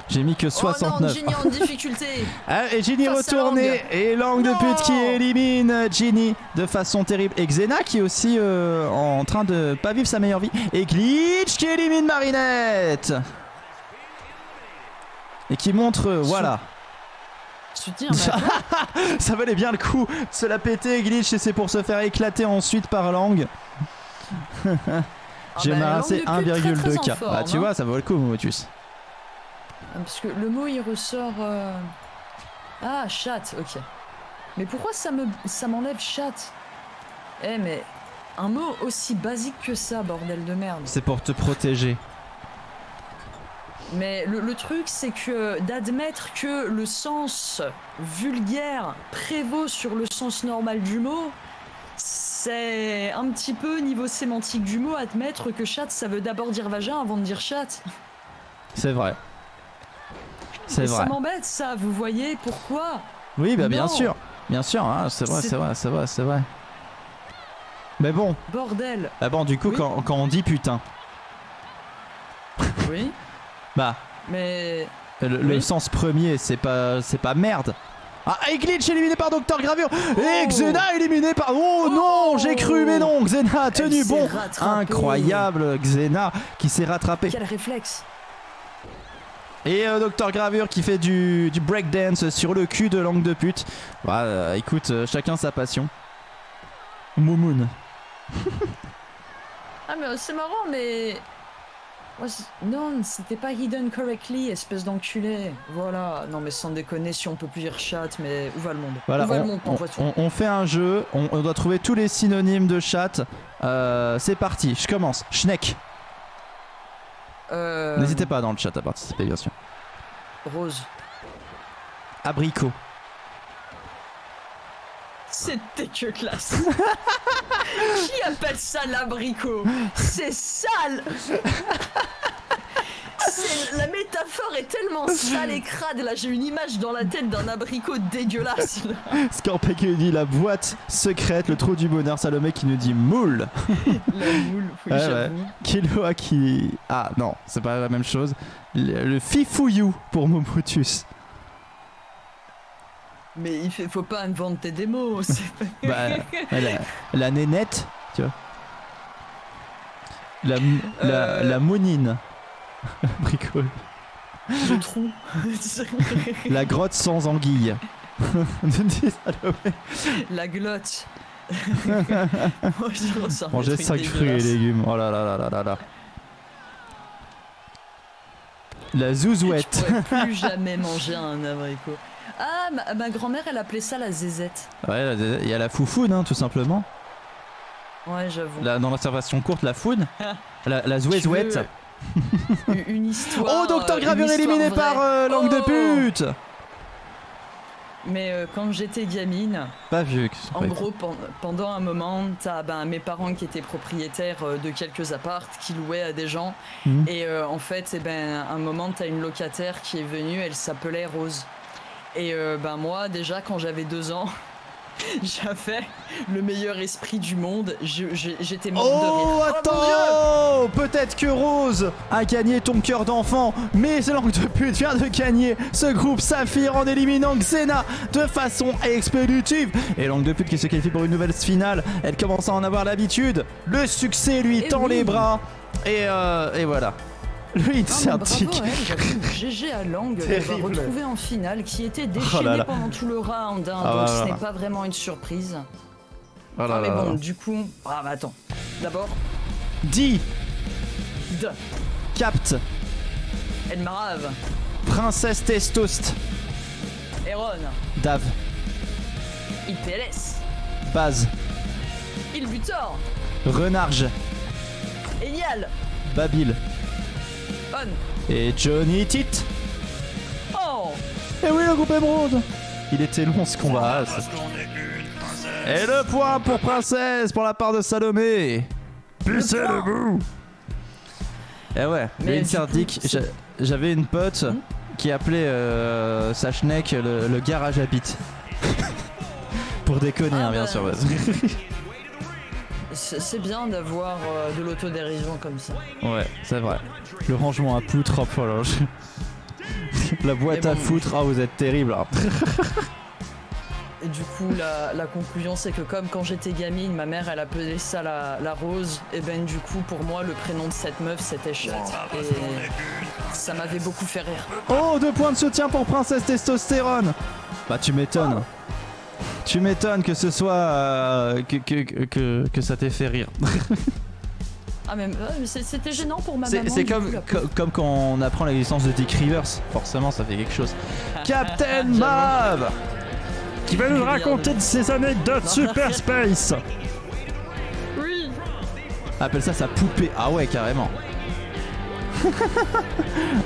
J'ai mis que 69. Oh non, Ginny en difficulté. Ah, et Ginny Face à retournée Lang. et Langue de Non. pute qui élimine Ginny de façon terrible. Et Xena qui est aussi en train de pas vivre sa meilleure vie. Et Glitch qui élimine Marinette. Et qui montre, voilà. Soutien, mais attends. Ça valait bien le coup de se la péter Glitch et c'est pour se faire éclater ensuite par Lang. J'ai bah, ramassé Langue de pute, très, 1,2K. très en forme, Bah tu hein. vois, ça vaut le coup Momotus. Parce que le mot il ressort. Ah, chat, ok. Mais pourquoi ça m'enlève chat? Eh, mais un mot aussi basique que ça, bordel de merde. C'est pour te protéger. Mais le truc, c'est que d'admettre que le sens vulgaire prévaut sur le sens normal du mot, c'est un petit peu niveau sémantique du mot, admettre que chat ça veut d'abord dire vagin avant de dire chat. C'est vrai. C'est Et vrai. ça m'embête ça, vous voyez pourquoi? Oui, bah bien Non. sûr. Bien sûr, hein, c'est vrai, C'est- c'est vrai. Mais bon, Bordel. bah bon, du coup, Oui. quand on dit putain, Oui, bah, mais le Oui. sens premier, c'est pas merde. Ah, et Glitch éliminé par Dr Gravure. Et Oh. Xena éliminé par... Oh non, j'ai cru, mais non, Xena a tenu Elle s'est bon. rattrapée. Incroyable, Xena qui s'est rattrapé. quel réflexe. Et Dr Gravure qui fait du breakdance sur le cul de Langue de pute. Bah, écoute, chacun sa passion. Moumoun. Ah mais c'est marrant mais... Non, c'était pas hidden correctly, espèce d'enculé. Voilà, non mais sans déconner, si on peut plus dire chat, mais où va le monde? Voilà, Où va le monde, t'en vois-tu? on fait un jeu, on doit trouver tous les synonymes de chat. C'est parti, je commence. Schneck. N'hésitez pas dans le chat à participer, bien sûr. Rose. Abricot. C'est dégueulasse. Qui appelle ça l'abricot? C'est sale. La métaphore est tellement sale et crade. Là, j'ai une image dans la tête d'un abricot dégueulasse. là. Scorpé qui nous dit la boîte secrète, le trou du bonheur. Salomé qui nous dit moule. La moule, oui, Ouais, j'avoue. Kiloa qui... Ah non, c'est pas la même chose. Le fifouillou pour Momotus. Mais faut pas inventer des mots. c'est pas- Bah, la nénette, tu vois. La mounine. Abricot. Le trou. La grotte sans anguille. Dit Salomé. La glotte. Moi, je ressens Manger des trucs 5 fruits et dégueulasses. légumes. Oh là là là là là là. La zouzouette. Je pourrais plus jamais manger un abricot. Ah, ma grand-mère, elle appelait ça la zézette. Ouais, il y a la foufoune, hein, tout simplement. Ouais, j'avoue. Dans l'observation courte, la foune. La zouezouette. Une histoire. Oh, Docteur Gravure une histoire éliminé vraie. par Langue de Oh. pute. Mais quand j'étais gamine, Pas vu. en gros, pendant un moment, t'as mes parents qui étaient propriétaires de quelques appartes qui louaient à des gens. Mhm. Et en fait, un moment, t'as une locataire qui est venue, elle s'appelait Rose. Et moi, déjà, quand j'avais 2 ans, j'avais le meilleur esprit du monde. J'étais morte de rire. Oh, mon Dieu. attends. Peut-être que Rose a gagné ton cœur d'enfant, mais Langue de pute vient de gagner ce groupe Saphir en éliminant Xena de façon expéditive. Et Langue de pute qui se qualifie pour une nouvelle finale, elle commence à en avoir l'habitude. Le succès lui Eh tend oui. les bras. Et voilà. Lui, c'est Ah, un mais tic. bravo, j'avoue, GG à Lang de l'avoir Terrible. retrouvé en finale, qui était Oh déchaîné là là. pendant tout le round, hein, Ah, donc ce voilà. n'est pas vraiment une surprise. Oh là Ah, mais là bon, là. du coup, attends. D'abord, Di, de Capt, Elmarave, Princesse Testost, Eron, Dave, IPLS, Baz, Il butor. Renarge, Elial. Babil On. et Johnny Tit. Oh. Et oui, le groupe émeraude. Il était long ce combat. Et le point pour Princesse pour la part de Salomé. Poussez le bout. Et ouais, Mais mais du coup, Dick, c'est- j'avais une pote qui appelait sa schneck le garage à bite. Pour déconner, Ah hein, bien bah. sûr. C'est bien d'avoir de l'autodérision comme ça. Ouais, c'est vrai. Le rangement à poutre, oh, voilà. La boîte Mais à bon. foutre, ah vous êtes terrible. Hein. Et du coup, la conclusion, c'est que comme quand j'étais gamine, ma mère, elle appelait ça la rose. Et ben du coup, pour moi, le prénom de cette meuf, c'était Chat. Et ça m'avait beaucoup fait rire. Oh, 2 points de soutien pour Princesse Testostérone. Bah tu m'étonnes. Tu m'étonnes que ce soit que ça t'ait fait rire. Ah mais c'était gênant pour ma C'est maman. c'est du comme, coup, la pauvre. comme quand on apprend l'existence de Dick Rivers. Forcément, ça fait quelque chose. Captain J'avoue. Mav qui va nous Regarde. raconter de ses anecdotes Non. Super Space. Oui. Appelle ça sa poupée. Ah ouais, carrément.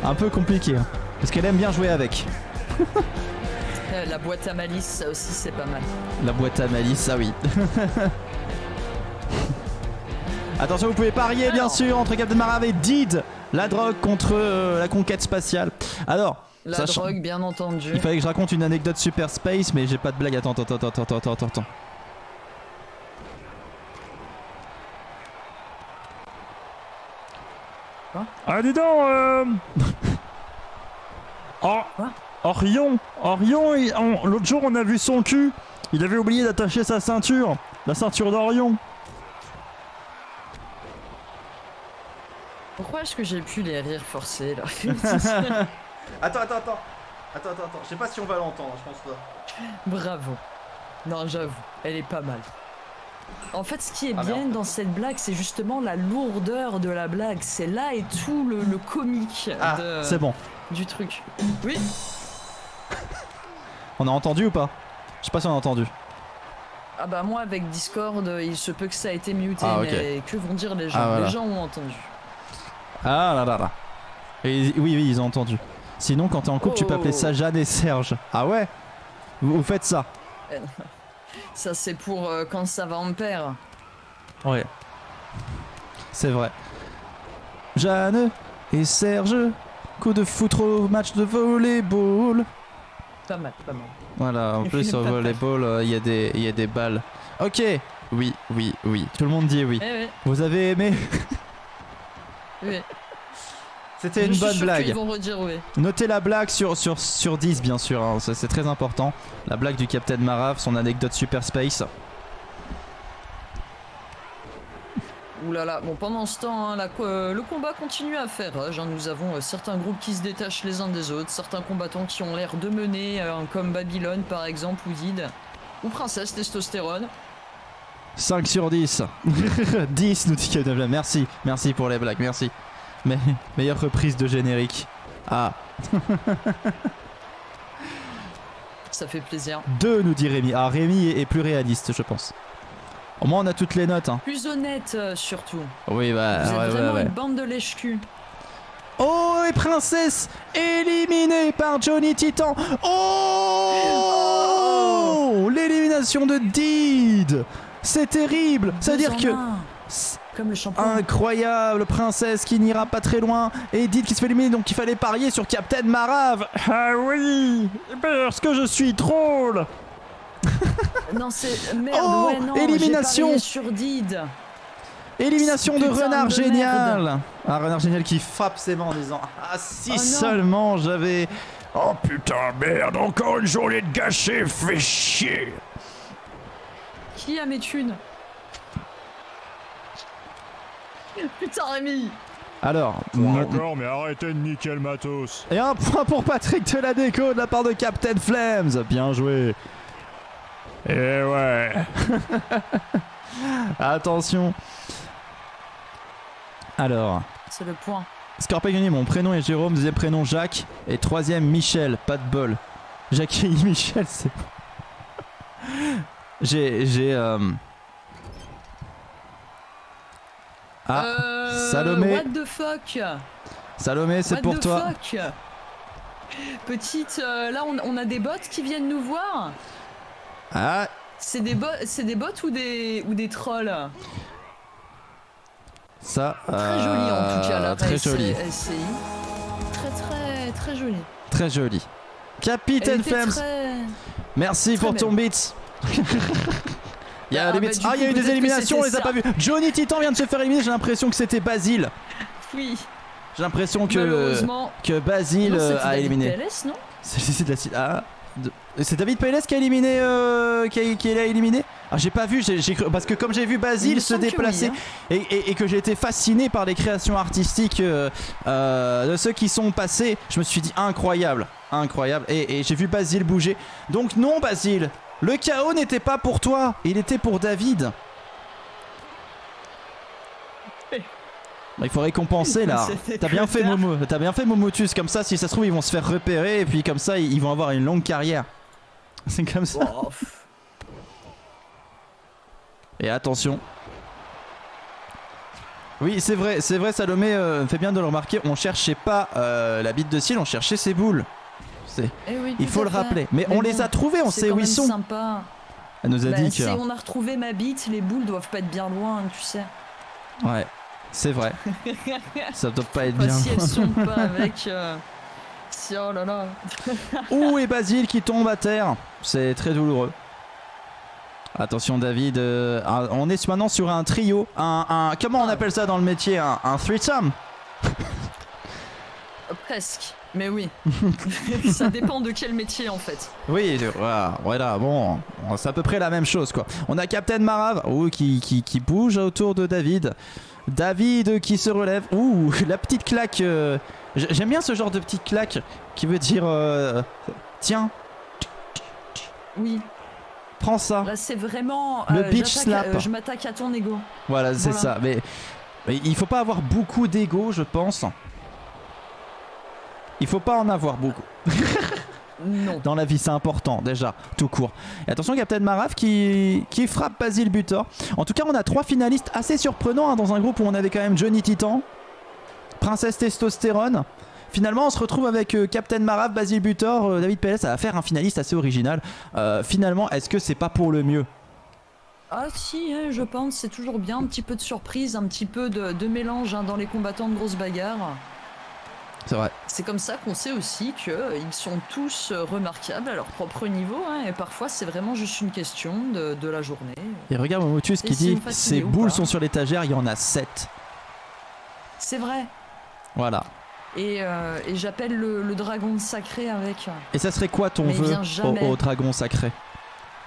Un peu compliqué. Hein. Parce qu'elle aime bien jouer avec. La boîte à malice, ça aussi, c'est pas mal. La boîte à malice, ah oui. Attention, vous pouvez parier bien Alors. sûr entre Captain Marave et Did. La drogue contre la conquête spatiale. Alors, La sachant- drogue, bien entendu. il fallait que je raconte une anecdote Super Space, mais j'ai pas de blague. Attends. Quoi Ah dis donc Quoi Orion, l'autre jour on a vu son cul. Il avait oublié d'attacher sa ceinture. La ceinture d'Orion. Pourquoi est-ce que j'ai pu les rires forcés là? Attends. Je sais pas si on va l'entendre, je pense pas. Bravo. Non, j'avoue, elle est pas mal. En fait, ce qui est Ah, bien merde. dans cette blague, c'est justement la lourdeur de la blague. C'est là et tout le comique Ah, c'est bon. du truc. Oui. On a entendu ou pas? Je sais pas si on a entendu. Ah bah moi avec Discord, il se peut que ça a été muté, Ah, ok. mais que vont dire les gens? Ah, voilà. Les gens ont entendu. Ah là là là. Et, oui, ils ont entendu. Sinon, quand t'es en couple, tu peux appeler ça Jeanne et Serge. Ah ouais? Vous faites ça? Ça c'est pour quand ça va en paire. Ouais. C'est vrai. Jeanne et Serge, coup de foutre au match de volleyball. Pas mal, pas mal. Voilà, en plus au Pas volleyball, il y a des balles. Ok. Oui. Tout le monde dit oui. Eh oui, Vous avez aimé? oui. C'était Je une suis bonne sûr blague. qu'ils vont redire oui. Notez la blague sur 10 bien sûr, hein, c'est très important. La blague du Captain Marave, son anecdote Super Space. Ouh là là, bon pendant ce temps, hein, le combat continue à faire rage, hein. Nous avons certains groupes qui se détachent les uns des autres, certains combattants qui ont l'air de mener, comme Babylone par exemple, ou Did, ou Princesse Testostérone. 5 sur 10. 10 nous dit Captain. Merci pour les blagues, merci. Mais meilleure reprise de générique. Ah, Ça fait plaisir. 2 nous dit Rémi. Ah, Rémi est plus réaliste, je pense. Au moins on a toutes les notes. Hein. Plus honnête surtout. Oui, bah, Vous êtes vraiment ouais. une bande de lèche-cul. Oh, et Princesse éliminée par Johnny Titan. Oh, l'élimination de Did. C'est terrible. C'est-à-dire Deux en que... un, comme le shampoing. Incroyable, Princesse qui n'ira pas très loin et Edith qui se fait éliminer, donc il fallait parier sur Captain Marave. Ah oui, parce que je suis drôle. Non, c'est merde, Oh, ouais, non, élimination. j'ai parié sur Did. Élimination de Putain Renard de Génial. merde. Un Renard Génial qui frappe ses mains en disant ah si Oh non. seulement j'avais... Oh putain merde, encore une journée de gâchée, fait chier. Qui a mes thunes? Putain, Rémi. Alors, D'accord, mais arrêtez de niquer le matos. et un point pour Patrick de la déco de la part de Captain Flames. Bien joué. Et ouais. Attention. Alors, C'est le point. Scorpion, mon prénom est Jérôme, deuxième prénom Jacques et troisième Michel. Pas de bol. Jacques et Michel, c'est bon. J'ai Salomé. What the fuck? Salomé, c'est What pour the toi. fuck? Petite, là on a des bots qui viennent nous voir. Ah, C'est des bots ou des trolls? ça. Très joli en tout cas là. Très joli. LCI. Très joli. Très joli. Elle Capitaine était Flames, très- merci très pour ton belle. beat. Il y a Ah, des bah, beats. du Ah, il y a coup, eu des peut-être que éliminations, on les a c'était pas vues. Johnny Titan vient de se faire éliminer, j'ai l'impression que c'était Basile. Oui. J'ai l'impression Malheureusement. que Basile Non, c'était a David éliminé. PLS, non? C'est de la c'est David PLS qui a éliminé qui l'a éliminé. Ah, j'ai pas vu, j'ai cru parce que comme j'ai vu Il me Basile se semble que déplacer oui, et que j'ai été fasciné par les créations artistiques de ceux qui sont passés, je me suis dit incroyable, incroyable et j'ai vu Basile bouger. Donc non Basile, le chaos n'était pas pour toi, il était pour David. Il faut récompenser là. C'était T'as bien que fait faire. Momo, t'as bien fait Momotus, comme ça si ça se trouve ils vont se faire repérer et puis comme ça ils vont avoir une longue carrière. C'est comme ça. Oh, Et attention. Oui c'est vrai Salomé fait bien de le remarquer, on cherchait pas la bite de cils, on cherchait ses boules. eh oui, Il tout faut à le fait. rappeler. Mais on bon, les a trouvés, on c'est sait quand où ils même sont. Sympa. Elle nous a Bah, dit si que... on a retrouvé ma bite, les boules doivent pas être bien loin, tu sais. Ouais, c'est vrai. Ça doit pas être Pas bien. si elles sont pas avec. Si, oh là là. Ouh, et Basile qui tombe à terre. C'est très douloureux. Attention David, on est maintenant sur un trio, comment on appelle ça dans le métier, un threesome. Presque. Mais oui. Ça dépend de quel métier en fait. Oui, voilà, bon, c'est à peu près la même chose quoi. On a Captain Marave, qui bouge autour de David. David qui se relève. Ouh, la petite claque. J'aime bien ce genre de petite claque qui veut dire tiens, Oui. prends ça. Là c'est vraiment. Le beach slap. Je m'attaque à ton ego. Voilà, c'est Voilà. ça. Mais il faut pas avoir beaucoup d'ego, je pense. Il faut pas en avoir beaucoup. Non. Dans la vie, c'est important, déjà, tout court. Et attention, Captain Marave qui frappe Basile Butor. En tout cas, on a 3 finalistes assez surprenants hein, dans un groupe où on avait quand même Johnny Titan, Princesse Testostérone. Finalement, on se retrouve avec Captain Marave, Basile Butor, David PLS. Ça va faire un finaliste assez original. Finalement, est-ce que c'est pas pour le mieux? Ah si, hein, je pense, c'est toujours bien. Un petit peu de surprise, un petit peu de mélange hein, dans les combattants de grosses bagarres. C'est vrai. C'est comme ça qu'on sait aussi qu'ils sont tous remarquables à leur propre niveau. Hein, et parfois, c'est vraiment juste une question de la journée. Et regarde Momotus qui Et si dit on fatigué ces ou boules pas. sont sur l'étagère, il y en a 7. C'est vrai. Voilà. Et j'appelle le dragon sacré avec. Et ça serait quoi ton Mais il vœu vient jamais. au dragon sacré?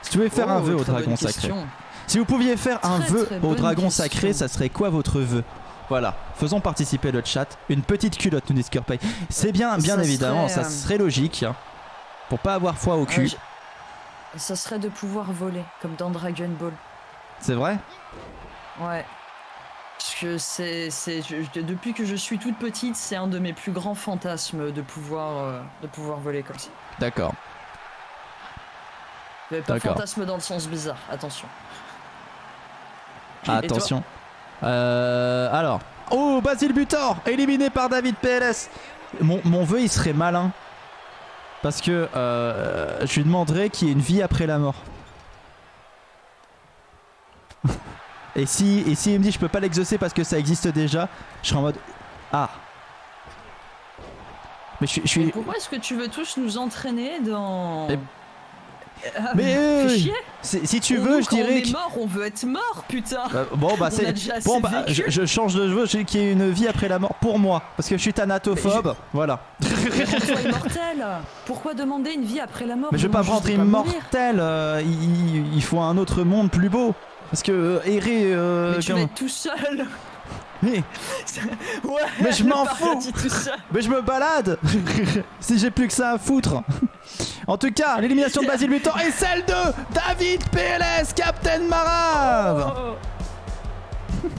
Si tu pouvais faire un Oh, vœu au très bonne dragon sacré. question. Si vous pouviez faire un Très, vœu très au bonne dragon question. sacré, ça serait quoi votre vœu? Voilà, faisons participer le chat. Une petite culotte, nous dit Scorpay. C'est bien Ça évidemment, serait, ça serait logique. Hein, pour pas avoir foi au cul. Ça serait de pouvoir voler, comme dans Dragon Ball. C'est vrai? Ouais. Parce que depuis que je suis toute petite, c'est un de mes plus grands fantasmes de pouvoir voler comme ça. D'accord. Mais pas D'accord. fantasme dans le sens bizarre, attention. Attention. Alors. Oh, Basile Butor, éliminé par David PLS. Mon vœu, il serait malin. Parce que je lui demanderais qu'il y ait une vie après la mort. Et si il me dit je peux pas l'exaucer parce que ça existe déjà, je serai en mode ah. Mais je Mais suis. pourquoi est-ce que tu veux tous nous entraîner dans... Mais- Ah, Mais fais chier. si tu Nous, veux, je quand dirais on est que. mort, on veut être mort, putain. Bon bah On a c'est déjà bon assez bah vécu. je change de jeu, je dis qu'il y ait une vie après la mort pour moi parce que je suis thanatophobe, voilà. Mais rends-toi immortel. Pourquoi demander une vie après la mort? Mais je veux pas Demande rendre juste de pas mourir. immortel, il faut un autre monde plus beau parce que errer Mais tu vas être tout seul. mais, Ouais. Mais je m'en le fous. paradis tout seul. mais je me balade si j'ai plus que ça à foutre. En tout cas, l'élimination de Basile Butor est celle de David PLS, Captain Marave. Oh.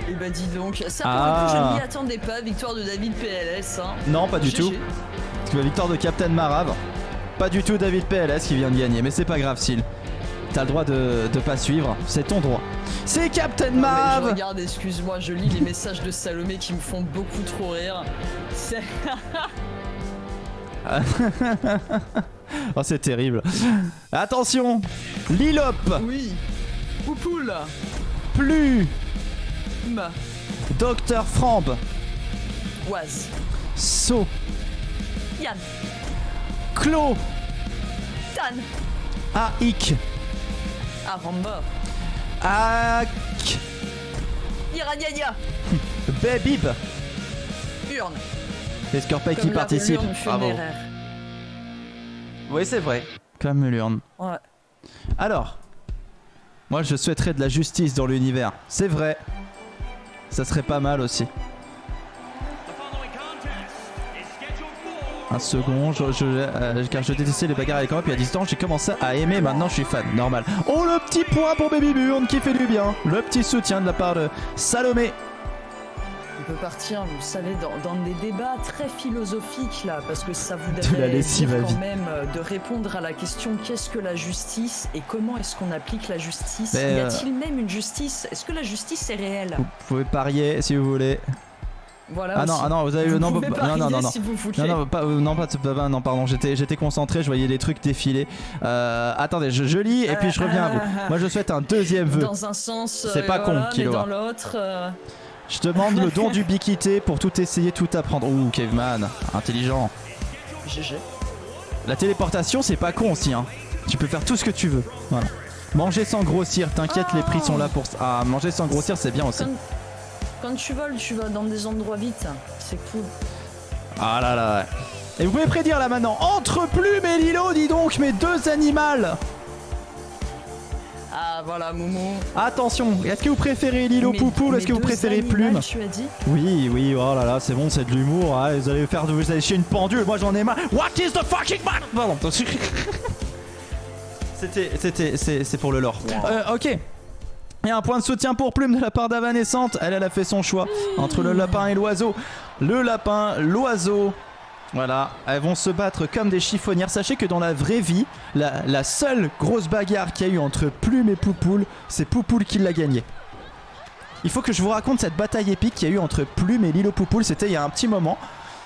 Et bah dis donc, ça pour Ah. le coup je ne m'y attendais pas, victoire de David PLS. Hein. Non, pas du GG. tout. Parce que la victoire de Captain Marave, pas du tout David PLS qui vient de gagner, mais c'est pas grave, Syl. t'as le droit de pas suivre, c'est ton droit. C'est Captain Non, mais je Marv. regarde, excuse-moi, je lis les messages de Salomé qui me font beaucoup trop rire. C'est... Oh, c'est terrible. Attention, Lilop, Oui. Poupoule. Plume, Ma. Docteur Frambe, Oise. So, Yann. Clo, Tan. Aik, Aramba. Ak, Iraniania. Babib. Urne. Les Scorpions qui Comme la participent. urne Bravo. funéraire. Oui, c'est vrai. Comme l'urne. Ouais. Alors, moi je souhaiterais de la justice dans l'univers. C'est vrai. Ça serait pas mal aussi. Un second, car je détestais les bagarres avec moi, puis à distance j'ai commencé à aimer, maintenant je suis fan, normal. Oh, le petit point pour Baby Burn qui fait du bien. Le petit soutien de la part de Salomé. On peut partir, vous savez, dans des débats très philosophiques là, parce que ça vous De la devrait lessive à dire vie. quand même de répondre à la question qu'est-ce que la justice et comment est-ce qu'on applique la justice. Mais, Y a-t-il même une justice? Est-ce que la justice est réelle? Vous pouvez parier si vous voulez. Voilà. Ah non, aussi. ah non, vous avez Vous non, pouvez non, parier non, non, non. si vous voulez. Non, non, non, pardon, j'étais concentré, je voyais les trucs défiler. Attendez, je lis et puis je reviens à vous. Moi je souhaite un deuxième vœu. Dans un sens, C'est pas con, voilà, mais Kilo. dans l'autre. Je demande le don d'ubiquité pour tout essayer, tout apprendre. Ouh, Caveman, intelligent. GG. La téléportation, c'est pas con aussi, hein. Tu peux faire tout ce que tu veux. Voilà. Manger sans grossir, t'inquiète, les prix sont là pour ça. Ah, manger sans grossir, c'est bien aussi. Quand tu voles, tu vas dans des endroits vite. C'est cool. Ah là là, ouais. Et vous pouvez prédire là maintenant, entre Plume et Lilo, dis donc, mes deux animaux. Ah voilà, Moumou. Attention, est-ce que vous préférez Lilo Mais- Poupoule, mais est-ce que vous deux préférez animaux, Plume? Tu as dit. Oui, oui, oh là là, c'est bon, c'est de l'humour, hein, vous allez chier une pendule, moi j'en ai marre. What is the fucking man? Pardon. C'est pour le lore. Ok. Il y a un point de soutien pour Plume de la part d'Avanescente. Elle a fait son choix entre le lapin et l'oiseau. Le lapin, l'oiseau. Voilà, elles vont se battre comme des chiffonnières. Sachez que dans la vraie vie, la seule grosse bagarre qu'il y a eu entre Plume et Poupoule, c'est Poupoule qui l'a gagnée. Il faut que je vous raconte cette bataille épique qu'il y a eu entre Plume et Lilo Poupoule. C'était il y a un petit moment.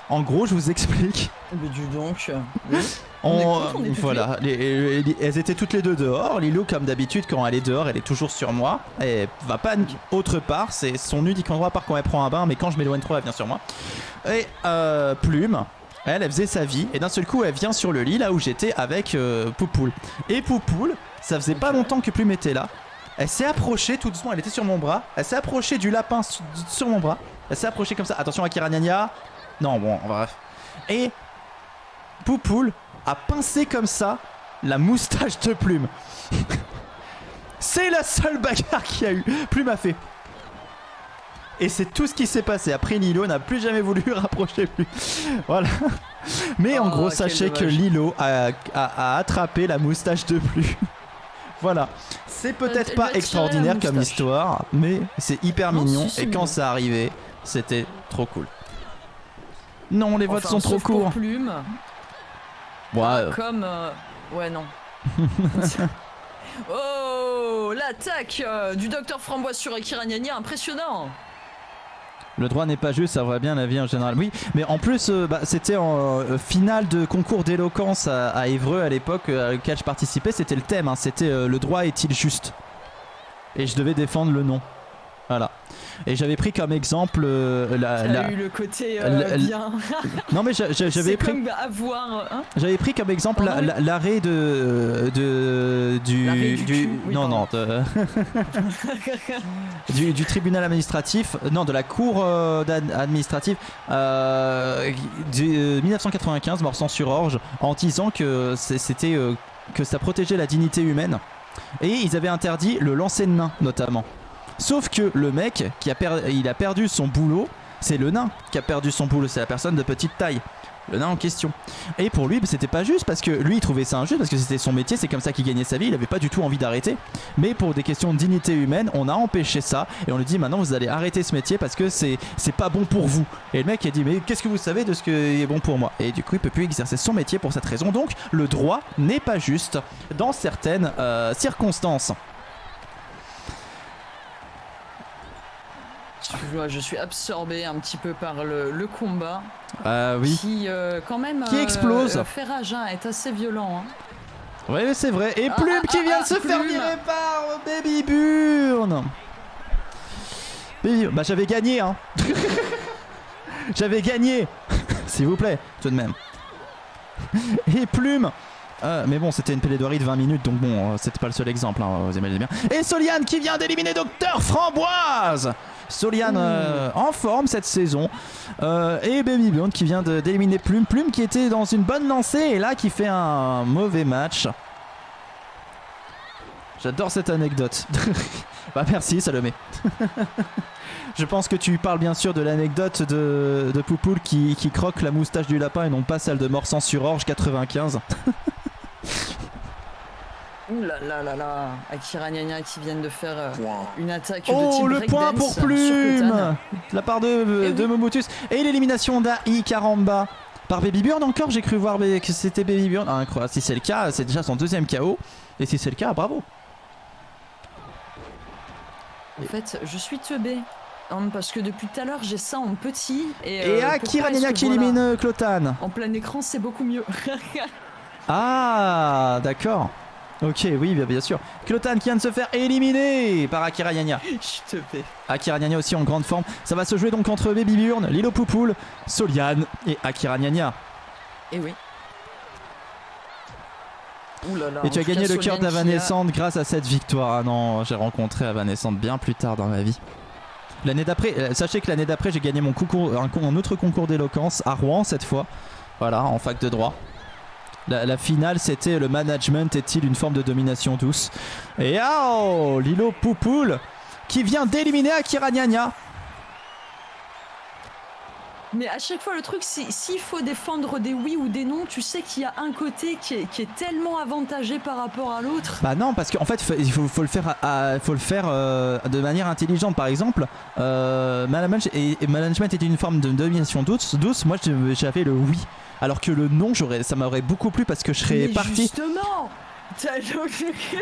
En gros, je vous explique. Mais dis donc. Oui. On est toutes Voilà, elles étaient toutes les deux dehors. Lilo, comme d'habitude, quand elle est dehors, elle est toujours sur moi. Elle va pas autre part. C'est son unique endroit, à part quand elle prend un bain. Mais quand je m'éloigne trop, elle vient sur moi. Et Plume, elle faisait sa vie. Et d'un seul coup, elle vient sur le lit là où j'étais avec Poupoule. Et Poupoule, ça faisait pas longtemps que Plume était là. Elle s'est approchée tout doucement. Elle était sur mon bras. Elle s'est approchée du lapin sur mon bras. Elle s'est approchée comme ça. Attention à Kiranyanya. Non, bon, bref. Et Poupoule a pincé comme ça la moustache de Plume. C'est la seule bagarre qu'il y a eu. Plume a fait. Et c'est tout ce qui s'est passé. Après, Lilo n'a plus jamais voulu rapprocher Plume. Voilà. Mais en Oh, gros, quel sachez que dommage. Lilo a attrapé la moustache de Plume. Voilà. C'est peut-être Elle pas lui a tiré extraordinaire la comme moustache. histoire, mais c'est hyper Non, mignon. si, c'est Et quand mignon. ça arrivait, c'était trop cool. Non, les votes Enfin, sont trop sauf pour courts. Plume, Ouais, comme. Ouais, non. Oh, l'attaque du docteur Framboise sur Akira Gnagna, impressionnant. le droit n'est pas juste, ça va bien la vie en général. Oui, mais en plus, c'était en finale de concours d'éloquence à Évreux à l'époque auquel je participais. C'était le thème, hein, c'était le droit est-il juste? Et je devais défendre le non. Voilà. Et j'avais pris comme exemple T'as eu le côté bien. Non mais j'avais C'est pris. comme avoir. Hein, J'avais pris comme exemple Pardon, oui. l'arrêt du L'arrêt du cul, oui, non pardon. du tribunal administratif, non, de la cour administrative du 1995 Morsan-sur-Orge, en disant que c'était que ça protégeait la dignité humaine, et ils avaient interdit le lancer de nain notamment. Sauf que le mec il a perdu son boulot, c'est le nain qui a perdu son boulot, c'est la personne de petite taille. le nain en question. Et pour lui, c'était pas juste parce que lui il trouvait ça injuste parce que c'était son métier, c'est comme ça qu'il gagnait sa vie, il avait pas du tout envie d'arrêter. Mais pour des questions de dignité humaine, on a empêché ça et on lui dit maintenant vous allez arrêter ce métier parce que c'est pas bon pour vous. Et le mec a dit mais qu'est-ce que vous savez de ce qui est bon pour moi? Et du coup il peut plus exercer son métier pour cette raison. Donc le droit n'est pas juste dans certaines circonstances. Excuse-moi, je suis absorbé un petit peu par le combat. Oui. Qui, quand même. Qui explose. Fait rage, hein, est assez violent. Hein. Oui, c'est vrai. Et Plume qui vient de se faire virer par Baby Burn. Bah, j'avais gagné, hein. J'avais gagné. S'il vous plaît, tout de même. Et Plume. Mais bon, c'était une plaidoirie de 20 minutes, donc bon, c'était pas le seul exemple, hein, vous imaginez bien. Et Soliane qui vient d'éliminer Docteur Framboise. Soliane en forme cette saison. Et Baby Burn qui vient d'éliminer Plume. Plume qui était dans une bonne lancée et là qui fait un mauvais match. J'adore cette anecdote. Bah merci Salomé. Je pense que tu parles bien sûr de l'anecdote de Poupoule qui croque la moustache du lapin et non pas celle de Morsan-sur-Orge 95. Ouh là là là là, Akira Nyanya qui viennent de faire une attaque de oh type le point pour breakdance Plume sur Cotane. de la part de Momotus. Et l'élimination d'Ai Karamba par Baby Burn encore. J'ai cru voir que c'était Baby Burn. Ah, incroyable. Si c'est le cas, c'est déjà son deuxième KO. Et si c'est le cas, bravo. En fait, je suis teubé. Parce que depuis tout à l'heure, j'ai ça en petit. Et Akira Nyanya qui élimine Clotan. En plein écran, c'est beaucoup mieux. Ah, d'accord. Ok, oui, bien sûr. Clotan qui vient de se faire éliminer par Akira Nyanya. Je te fais. Akira Nyanya aussi en grande forme. Ça va se jouer donc entre Baby Burn, Lilo Poupoule, Soliane et Akira Nyanya. Et oui. Ouh là là, et tu as gagné le cœur d'Avanescente grâce à cette victoire. Ah non, j'ai rencontré Avanescente bien plus tard dans ma vie. L'année d'après, sachez que l'année d'après, j'ai gagné mon concours, un autre concours d'éloquence à Rouen cette fois. Voilà, en fac de droit. La finale, c'était le management est-il une forme de domination douce? Et oh, Lilo Poupoule qui vient d'éliminer Akira Nyanya. Mais à chaque fois, le truc, s'il faut défendre des oui ou des non, tu sais qu'il y a un côté qui est tellement avantagé par rapport à l'autre. Bah non, parce qu'en fait, il faut le faire, de manière intelligente. Par exemple, management est une forme de domination douce. Moi, j'avais le oui. Alors que le non, ça m'aurait beaucoup plu parce que je serais parti. Justement.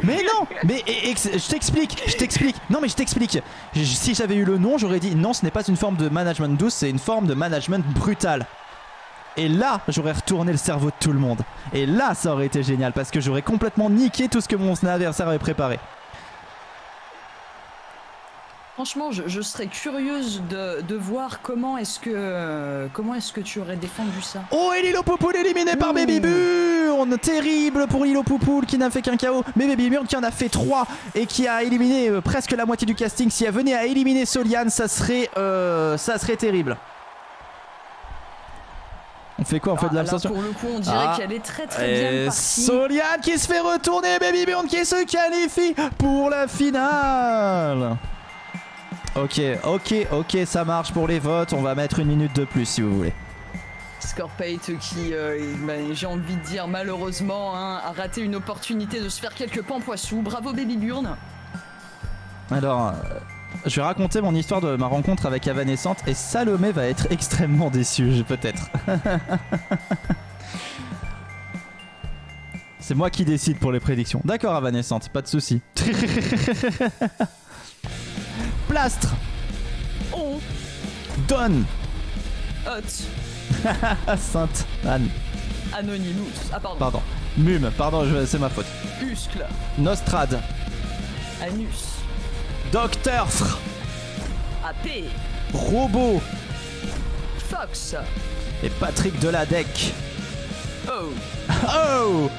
Mais non, mais je t'explique. Non, mais je t'explique. Si j'avais eu le non, j'aurais dit non, ce n'est pas une forme de management douce, c'est une forme de management brutal. Et là, j'aurais retourné le cerveau de tout le monde. Et là, ça aurait été génial parce que j'aurais complètement niqué tout ce que mon adversaire avait préparé. Franchement, je serais curieuse de voir comment est-ce que tu aurais défendu ça. Oh, et Lilo Poupoule éliminé par Baby Burn. Terrible pour Lilo Poupoule qui n'a fait qu'un KO. Mais Baby Burn qui en a fait 3 et qui a éliminé presque la moitié du casting. Si elle venait à éliminer Soliane, ça serait terrible. On fait quoi? On fait de l'abstention? Pour le coup, on dirait qu'elle est très bien partie. Soliane qui se fait retourner. Baby Burn qui se qualifie pour la finale. Ok, ça marche pour les votes. On va mettre 1 minute de plus si vous voulez. Scorpate qui, j'ai envie de dire malheureusement, hein, a raté une opportunité de se faire quelques pampoissous. Bravo Baby Burn. Alors, je vais raconter mon histoire de ma rencontre avec Avanescente et Salomé va être extrêmement déçu, peut-être. C'est moi qui décide pour les prédictions. D'accord Avanescente, pas de soucis. Plastre. Oh. Donne. Hot. Sainte Anne. Anonymous. Ah pardon. Pardon. Mume, pardon, c'est ma faute. Uscle. Nostrad. Anus. Docteur Fr. AP. Robot. Fox. Et Patrick Deladec. Oh.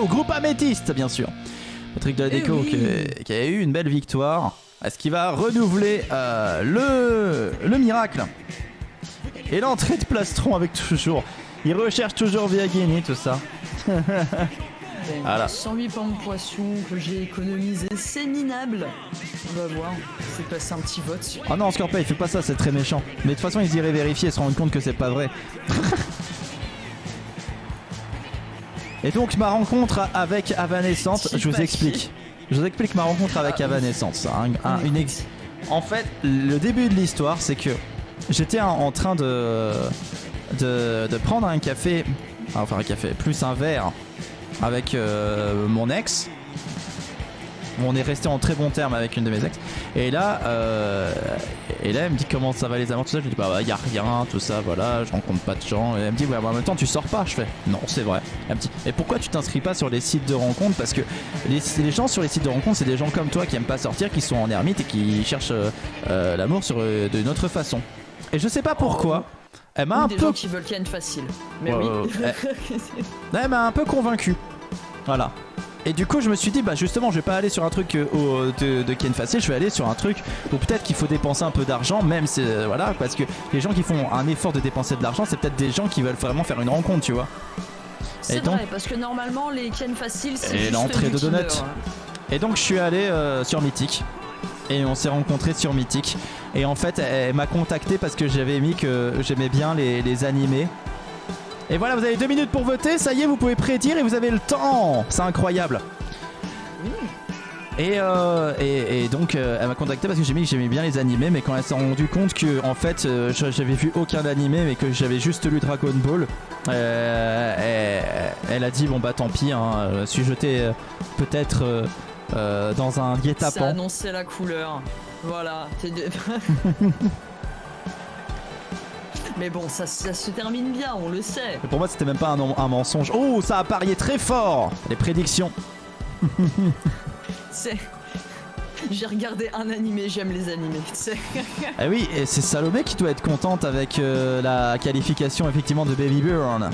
Groupe Améthyste, bien sûr. Patrick Deladeco qui a eu une belle victoire. Est-ce qu'il va renouveler le miracle? Et l'entrée de Plastron avec toujours. Il recherche toujours Viagini, tout ça. Voilà. 108 pommes de poisson que j'ai économisé, c'est minable. On va voir, c'est passé un petit vote. Oh non, Scorpia, il fait pas ça, c'est très méchant. Mais de toute façon, ils iraient vérifier et se rendre compte que c'est pas vrai. Et donc ma rencontre avec Evanescence, je vous explique. Je vous explique ma rencontre avec Evanescence. En fait, le début de l'histoire, c'est que j'étais en train de prendre un café, enfin un café, plus un verre avec mon ex. On est resté en très bon terme avec une de mes ex. Et là, elle me dit comment ça va les amours, tout ça. Je lui dis bah y a rien, tout ça, voilà, je rencontre pas de gens. Et elle me dit ouais, bah, en même temps tu sors pas. Je fais non, c'est vrai. Elle me dit et pourquoi tu t'inscris pas sur les sites de rencontres? Parce que les gens sur les sites de rencontres, c'est des gens comme toi qui aiment pas sortir, qui sont en ermite et qui cherchent l'amour d'une autre façon. Et je sais pas pourquoi. Elle m'a un des peu. gens qui veulent Ken facile. Mais oui. Elle m'a un peu convaincu. Voilà. Et du coup je me suis dit bah justement je vais pas aller sur un truc de Ken facile, je vais aller sur un truc où peut-être qu'il faut dépenser un peu d'argent, même si voilà, parce que les gens qui font un effort de dépenser de l'argent, c'est peut-être des gens qui veulent vraiment faire une rencontre, tu vois. C'est vrai, parce que normalement les Ken faciles c'est juste l'entrée de donuts. Tinder. Et donc je suis allé sur Mythique. Et on s'est rencontrés sur Mythique. Et en fait elle m'a contacté parce que j'avais mis que j'aimais bien les animés. Et voilà, vous avez 2 minutes pour voter, ça y est, vous pouvez prédire et vous avez le temps. C'est incroyable. Et donc elle m'a contacté parce que j'ai mis que j'aimais bien les animés, mais quand elle s'est rendue compte que en fait j'avais vu aucun animé mais que j'avais juste lu Dragon Ball, elle a dit bon bah tant pis, hein, je suis jeté peut-être dans un guet-apens. Ça annonçait la couleur. Voilà. Mais bon, ça se termine bien, on le sait. Et pour moi c'était même pas un mensonge. Oh, ça a parié très fort. Les prédictions. J'ai regardé un animé, j'aime les animés. Eh oui, et c'est Salomé qui doit être contente avec la qualification effectivement de Baby Burn.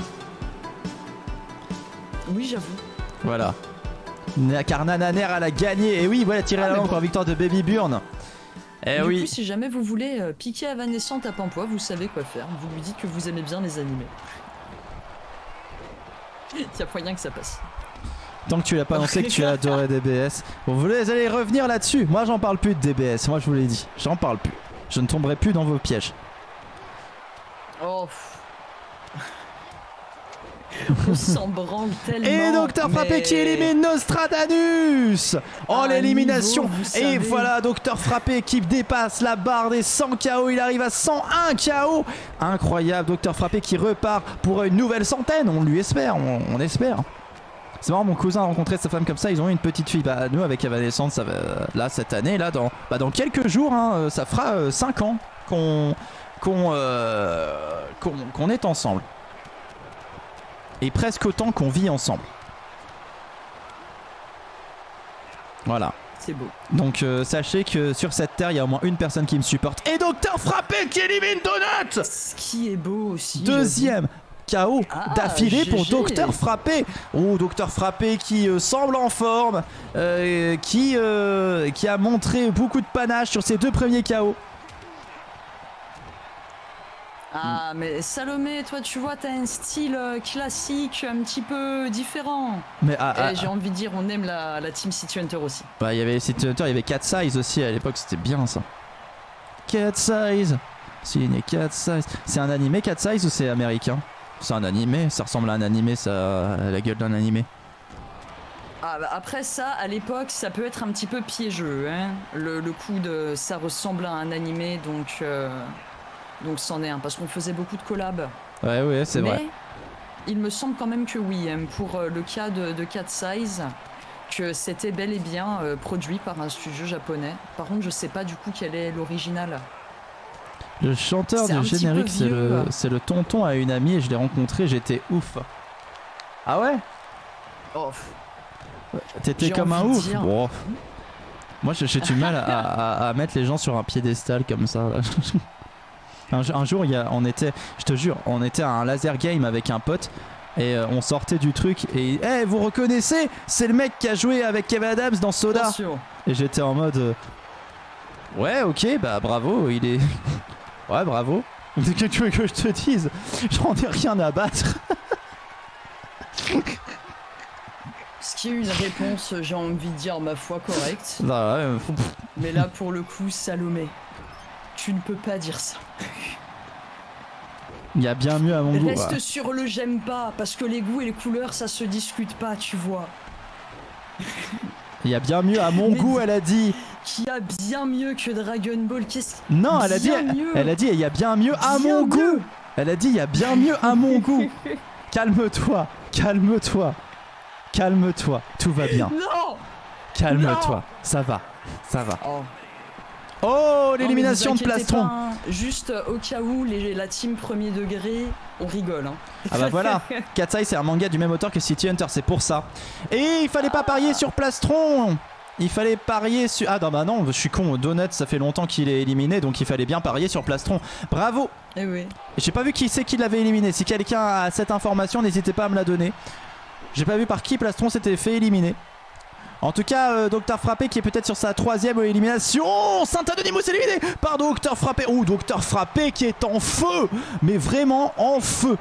Oui, j'avoue. Voilà. Car Nananer elle a gagné. Et oui, voilà, tirer la langue pour la victoire de Baby Burn. Eh du oui. coup, si jamais vous voulez piquer Evanescence à Pampois, vous savez quoi faire. Vous lui dites que vous aimez bien les animés. Il y a moyen que ça passe. Tant que tu l'as pas annoncé que tu as adoré DBS. Bon, vous allez revenir là-dessus. Moi, j'en parle plus de DBS. Moi, je vous l'ai dit. J'en parle plus. Je ne tomberai plus dans vos pièges. Oh. On s'en branle tellement. Et Docteur Frappé qui élimine Nostradamus. Oh, l'élimination. Et voilà, Docteur Frappé qui dépasse la barre des 100 KO. Il arrive à 101 KO. Incroyable. Docteur Frappé qui repart pour une nouvelle centaine. On lui espère. On espère. C'est marrant, mon cousin a rencontré sa femme comme ça, ils ont eu une petite fille. Bah, nous, avec Evanescence, là, cette année, là, dans quelques jours, hein, ça fera 5 ans qu'on est ensemble. Et presque autant qu'on vit ensemble. Voilà. C'est beau. Donc, sachez que sur cette terre, il y a au moins une personne qui me supporte. Et Docteur Frappé qui élimine Donut. Ce qui est beau aussi. Deuxième KO d'affilée pour GG. Docteur Frappé. Oh, Docteur Frappé qui semble en forme, qui a montré beaucoup de panache sur ses 2 premiers KO. Ah, mais Salomé, toi, tu vois, t'as un style classique, un petit peu différent. Mais j'ai envie de dire, on aime la Team City Hunter aussi. Bah, il y avait City Hunter, il y avait Cat Size aussi à l'époque, c'était bien ça. Cat Size. Signé Cat Size. C'est un animé Cat Size ou c'est américain? C'est un animé, ça ressemble à un animé, ça a la gueule d'un animé. Ah, bah après ça, à l'époque, ça peut être un petit peu piégeux, hein. Le coup de ça ressemble à un animé, donc c'en est un, parce qu'on faisait beaucoup de collabs. Ouais, c'est vrai. Mais il me semble quand même que oui, hein, pour le cas de Cat Size, que c'était bel et bien produit par un studio japonais. Par contre, je sais pas du coup quel est l'original. Le chanteur du générique, c'est le tonton à une amie et je l'ai rencontré, j'étais ouf. Ah ouais? Oh. T'étais comme un ouf. Bon. Moi, j'ai du mal à mettre les gens sur un piédestal comme ça. Un jour, on était, je te jure, on était à un laser game avec un pote et on sortait du truc et hey, vous reconnaissez? C'est le mec qui a joué avec Kevin Adams dans Soda. Attention. Et j'étais en mode ouais, ok, bah bravo, il est. Ouais, bravo. Qu'est-ce que tu veux que je te dise? J'en ai rien à battre. Ce qui est une réponse, j'ai envie de dire, ma foi, correcte. Bah ouais, mais là, pour le coup, Salomé, tu ne peux pas dire ça. Il y a bien mieux à mon goût. Reste Ouais. sur le j'aime pas, parce que les goûts et les couleurs, ça se discute pas, tu vois. Il y a bien mieux à mon Mais goût, elle a dit. Qui a bien mieux que Dragon Ball, qu'est-ce Non, elle a dit, bien mieux. elle a dit, il y a bien mieux à Bien mon mieux. goût. Elle a dit, il y a bien mieux à mon goût. Calme-toi, calme-toi, calme-toi. Tout va bien. Non. Calme-toi. Ça va, ça va. Oh. Oh, l'élimination Non, de mais vous inquiétez Plastron. pas, hein. Juste au cas où, la team premier degré, on rigole. Hein. Ah bah voilà, Katsai c'est un manga du même auteur que City Hunter, c'est pour ça. Et il fallait pas parier sur Plastron. Il fallait parier sur... Ah non bah non, je suis con, Donut ça fait longtemps qu'il est éliminé, donc il fallait bien parier sur Plastron. Bravo. Eh oui. J'ai pas vu qui c'est qui l'avait éliminé, si quelqu'un a cette information n'hésitez pas à me la donner. J'ai pas vu par qui Plastron s'était fait éliminer. En tout cas, Docteur Frappé qui est peut-être sur sa 3e élimination. Saint-Anonymous éliminé par Docteur Frappé. Ouh, Docteur Frappé qui est en feu, mais vraiment en feu.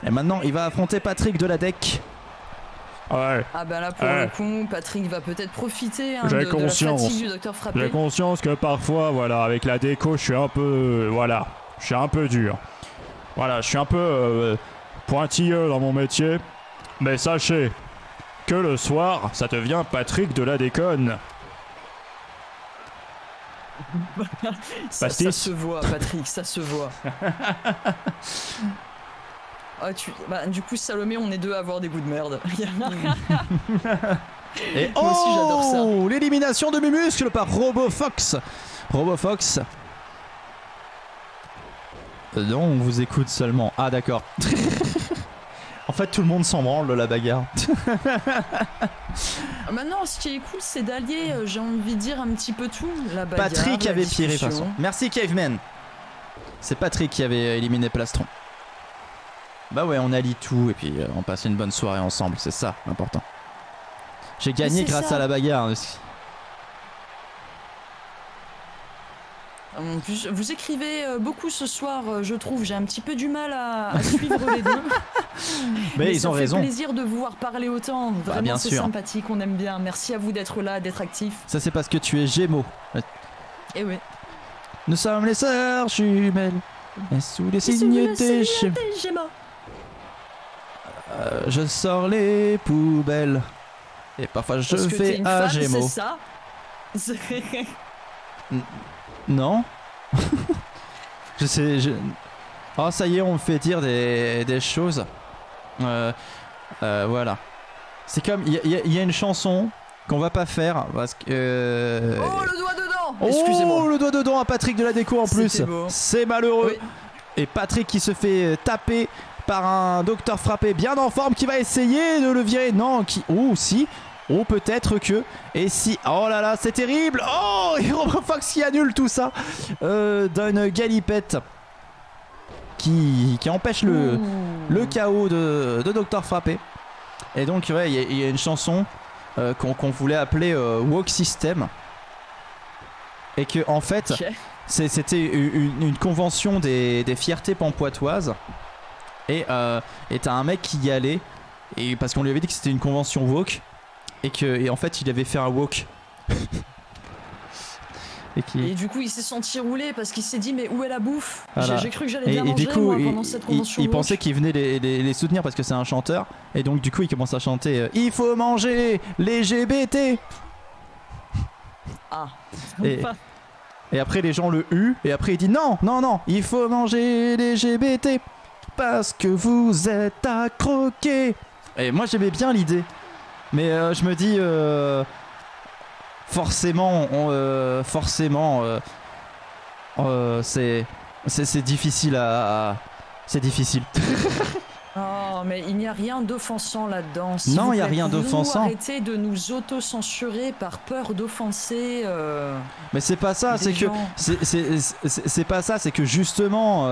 Et maintenant, il va affronter Patrick de la deck. Ouais, Ah bah là pour le coup, Patrick va peut-être profiter hein, J'ai de la conscience. fatigue du docteur j'ai Frappé. conscience que parfois, voilà, avec la déco, je suis un peu... Voilà, je suis un peu dur. Voilà, je suis un peu pointilleux dans mon métier. Mais sachez que le soir, ça devient Patrick de la déconne. Ça Pastis. se voit, Patrick, ça se voit. Ah, du coup, Salomé, on est deux à avoir des goûts de merde. Et Moi aussi, j'adore ça. l'élimination de Mumuscle par RoboFox. RoboFox. Non, on vous écoute seulement. Ah d'accord. En fait, tout le monde s'en branle de la bagarre. Maintenant, ce qui est cool, c'est d'allier, j'ai envie de dire, un petit peu tout. La bagarre, Patrick la avait piré de toute discussion. façon. Merci Caveman. C'est Patrick qui avait éliminé Plastron. Bah ouais, on allie tout et puis on passe une bonne soirée ensemble, c'est ça l'important. J'ai gagné c'est grâce ça. à la bagarre aussi. En plus, vous écrivez beaucoup ce soir, je trouve. J'ai un petit peu du mal à suivre les deux. Mais ils ont raison. Ça fait plaisir de vous voir parler autant. Vraiment, bien c'est sûr. sympathique, on aime bien. Merci à vous d'être là, d'être actif. Ça c'est parce que tu es Gémeaux. Et oui. Nous sommes les sœurs jumelles. Et sous les signes des Gémeaux. Je sors les poubelles. Et parfois je Parce que t'es fais une un femme, Gémeaux. c'est ça. Non. Je sais. Oh ça y est, on me fait dire des choses. Voilà. C'est comme il y a une chanson qu'on va pas faire parce que. Oh, le doigt dedans. Oh, Excusez-moi. le doigt dedans à Patrick de la déco en plus. C'était beau. C'est malheureux. Oui. Et Patrick qui se fait taper par un docteur frappé bien en forme qui va essayer de le virer. Non, qui. Oh, si. Oh, peut-être que. Et si. Oh là là, c'est terrible. Oh, et RoboFox qui annule tout ça d'une galipette qui empêche le chaos de Docteur Frappé. Et donc, ouais, il y a une chanson qu'on voulait appeler Walk System. Et que, en fait, Ok. c'était une convention des fiertés pampoitoises. Et t'as un mec qui y allait. Et parce qu'on lui avait dit que c'était une convention woke. Et en fait, il avait fait un woke. Et du coup, il s'est senti rouler parce qu'il s'est dit, mais où est la bouffe? Voilà. J'ai cru que j'allais bien Et manger du coup, moi, pendant cette convention. il woke. pensait qu'il venait les soutenir parce que c'est un chanteur. Et donc, du coup, il commence à chanter Il faut manger les LGBT. Ah. Et- Et après, les gens le huent. Et après, il dit non, non, non, il faut manger les LGBT parce que vous êtes à croquer. Et moi, j'aimais bien l'idée. Mais je me dis, forcément, c'est difficile à. C'est difficile. Oh, mais il n'y a rien d'offensant là-dedans. Non, il y a plaît. rien Pouvons-nous d'offensant. Arrêtez de nous auto-censurer par peur d'offenser. Mais c'est pas ça, Des c'est que. gens. C'est pas ça, c'est que justement.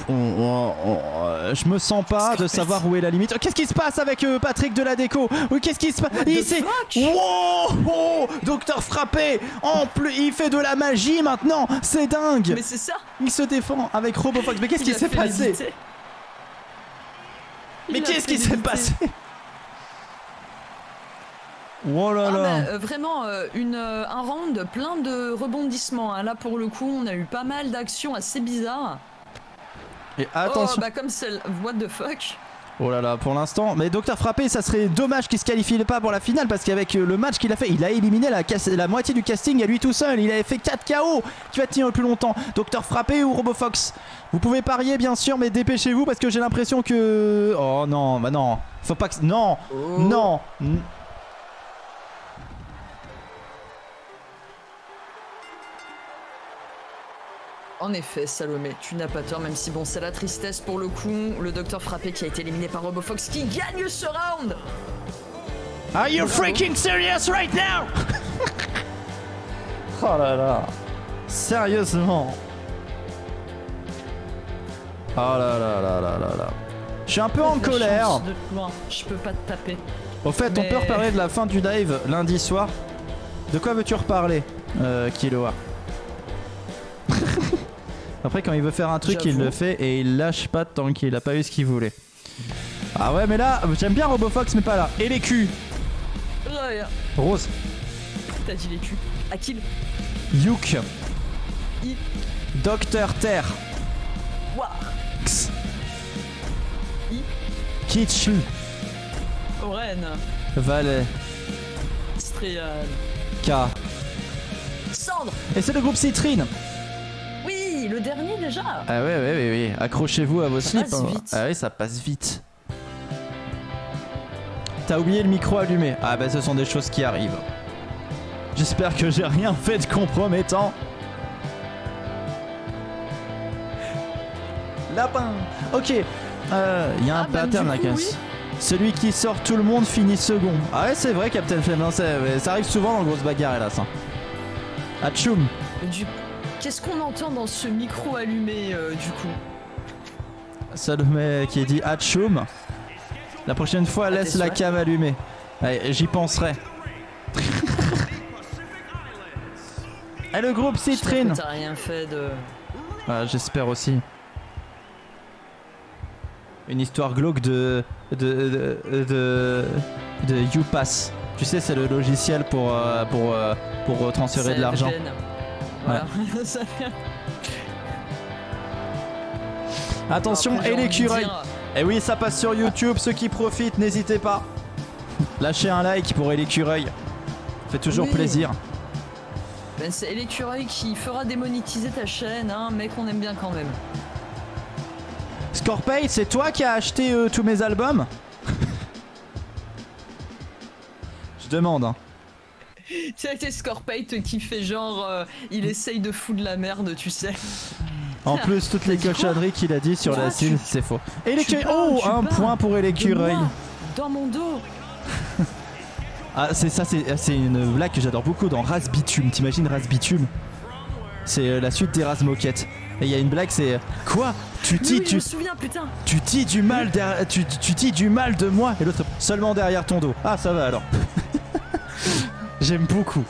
Je me sens pas de savoir où est la limite. Oh, qu'est-ce qui se passe avec Patrick de la déco? Qu'est-ce qui se passe? What the Il s'est. fuck? Wow, oh, Docteur Frappé. En plus, il fait de la magie maintenant. C'est dingue. Mais c'est ça. Il se défend avec RoboFox. Mais qu'est-ce Il qui a s'est fait passé? léviter. Mais Il a qu'est-ce fait qui s'est léviter. passé? Oh là Ah là. bah, vraiment un round plein de rebondissements. Hein. Là pour le coup, on a eu pas mal d'actions assez bizarres. Et attention. Oh, bah comme celle. What the fuck? Oh là là, pour l'instant. Mais Docteur Frappé, ça serait dommage qu'il se qualifie pas pour la finale parce qu'avec le match qu'il a fait, il a éliminé la moitié du casting à lui tout seul. Il avait fait 4 KO. Qui va tenir le plus longtemps, Docteur Frappé ou Robofox? Vous pouvez parier bien sûr, mais dépêchez-vous parce que j'ai l'impression que... Oh non, bah non. Faut pas que... Non, Oh. non. En effet, Salomé, tu n'as pas tort, même si bon, c'est la tristesse pour le coup. Le Docteur Frappé qui a été éliminé par Robofox qui gagne ce round. Are you freaking serious right now? Oh là là. Sérieusement. Oh là là là là là là. Je suis un peu en La colère. chance de te loin, je peux pas te taper. Au fait, on Mais- peut reparler de la fin du dive lundi soir. De quoi veux-tu reparler, Killua? Après, quand il veut faire un truc, il J'avoue. le fait et il lâche pas tant qu'il a pas eu ce qu'il voulait. Ah ouais, mais là, j'aime bien Robofox, mais pas là. Et les culs. Ouais, Rose. t'as dit les culs. Akil. Yuk. I. Docteur Terre. Ouah. X. I. Kitschl. Oren. Valet. Strian. K. Cendre. Et c'est le groupe Citrine. Oui, le dernier déjà. Ah ouais, ouais, ouais, ouais. Accrochez-vous à vos Ça slips. passe hein. vite. Ah oui, ça passe vite. T'as oublié le micro allumé. Ah bah ce sont des choses qui arrivent. J'espère que j'ai rien fait de compromettant. Lapin. Ok. Il y a un Ah, bah, pattern du là, coup, Cass. oui. Celui qui sort tout le monde finit second. Ah ouais, c'est vrai, Captain Flame. Non, ça arrive souvent dans le grosse bagarre, hélas. Hein. Atchoum. Qu'est-ce qu'on entend dans ce micro allumé du coup? Salomé qui dit Atchoum. La prochaine fois, laisse tes la souhaits. cam allumée. Allez, j'y penserai. Et le groupe Citrine. T'as rien fait de. Ah, j'espère aussi. Une histoire glauque de YouPass. Tu sais, c'est le logiciel pour transférer C'est de l'argent. VPN. Voilà. Ça vient. Attention, Après, et j'ai envie de l'écureuil. dire, Et oui, ça passe sur YouTube. Ceux qui profitent, n'hésitez pas. Lâchez un like pour l'écureuil. Fait toujours Oui. plaisir. Ben, c'est l'écureuil qui fera démonétiser ta chaîne, hein, mais qu'on aime bien quand même. Scorpay, c'est toi qui as acheté tous mes albums? Je demande. Hein. Tu sais, c'est Scorpate qui fait genre. Il essaye de foutre de la merde, tu sais. En plus, toutes les T'as dit quoi? cochonneries qu'il a dit sur Quoi, la cible, tu- c'est faux. Et l'écureuil. parles, Oh, tu un parles point pour De l'écureuil. moi, dans mon dos. Ah, c'est une blague que j'adore beaucoup dans Ras Bitume. T'imagines Ras Bitume? C'est la suite des Ras Moquette. Et il y a une blague, c'est quoi? Tu Oui, dis oui, je me souviens, putain. tu dis du mal tu dis du mal de moi et l'autre seulement derrière ton dos. Ah, ça va alors. J'aime beaucoup.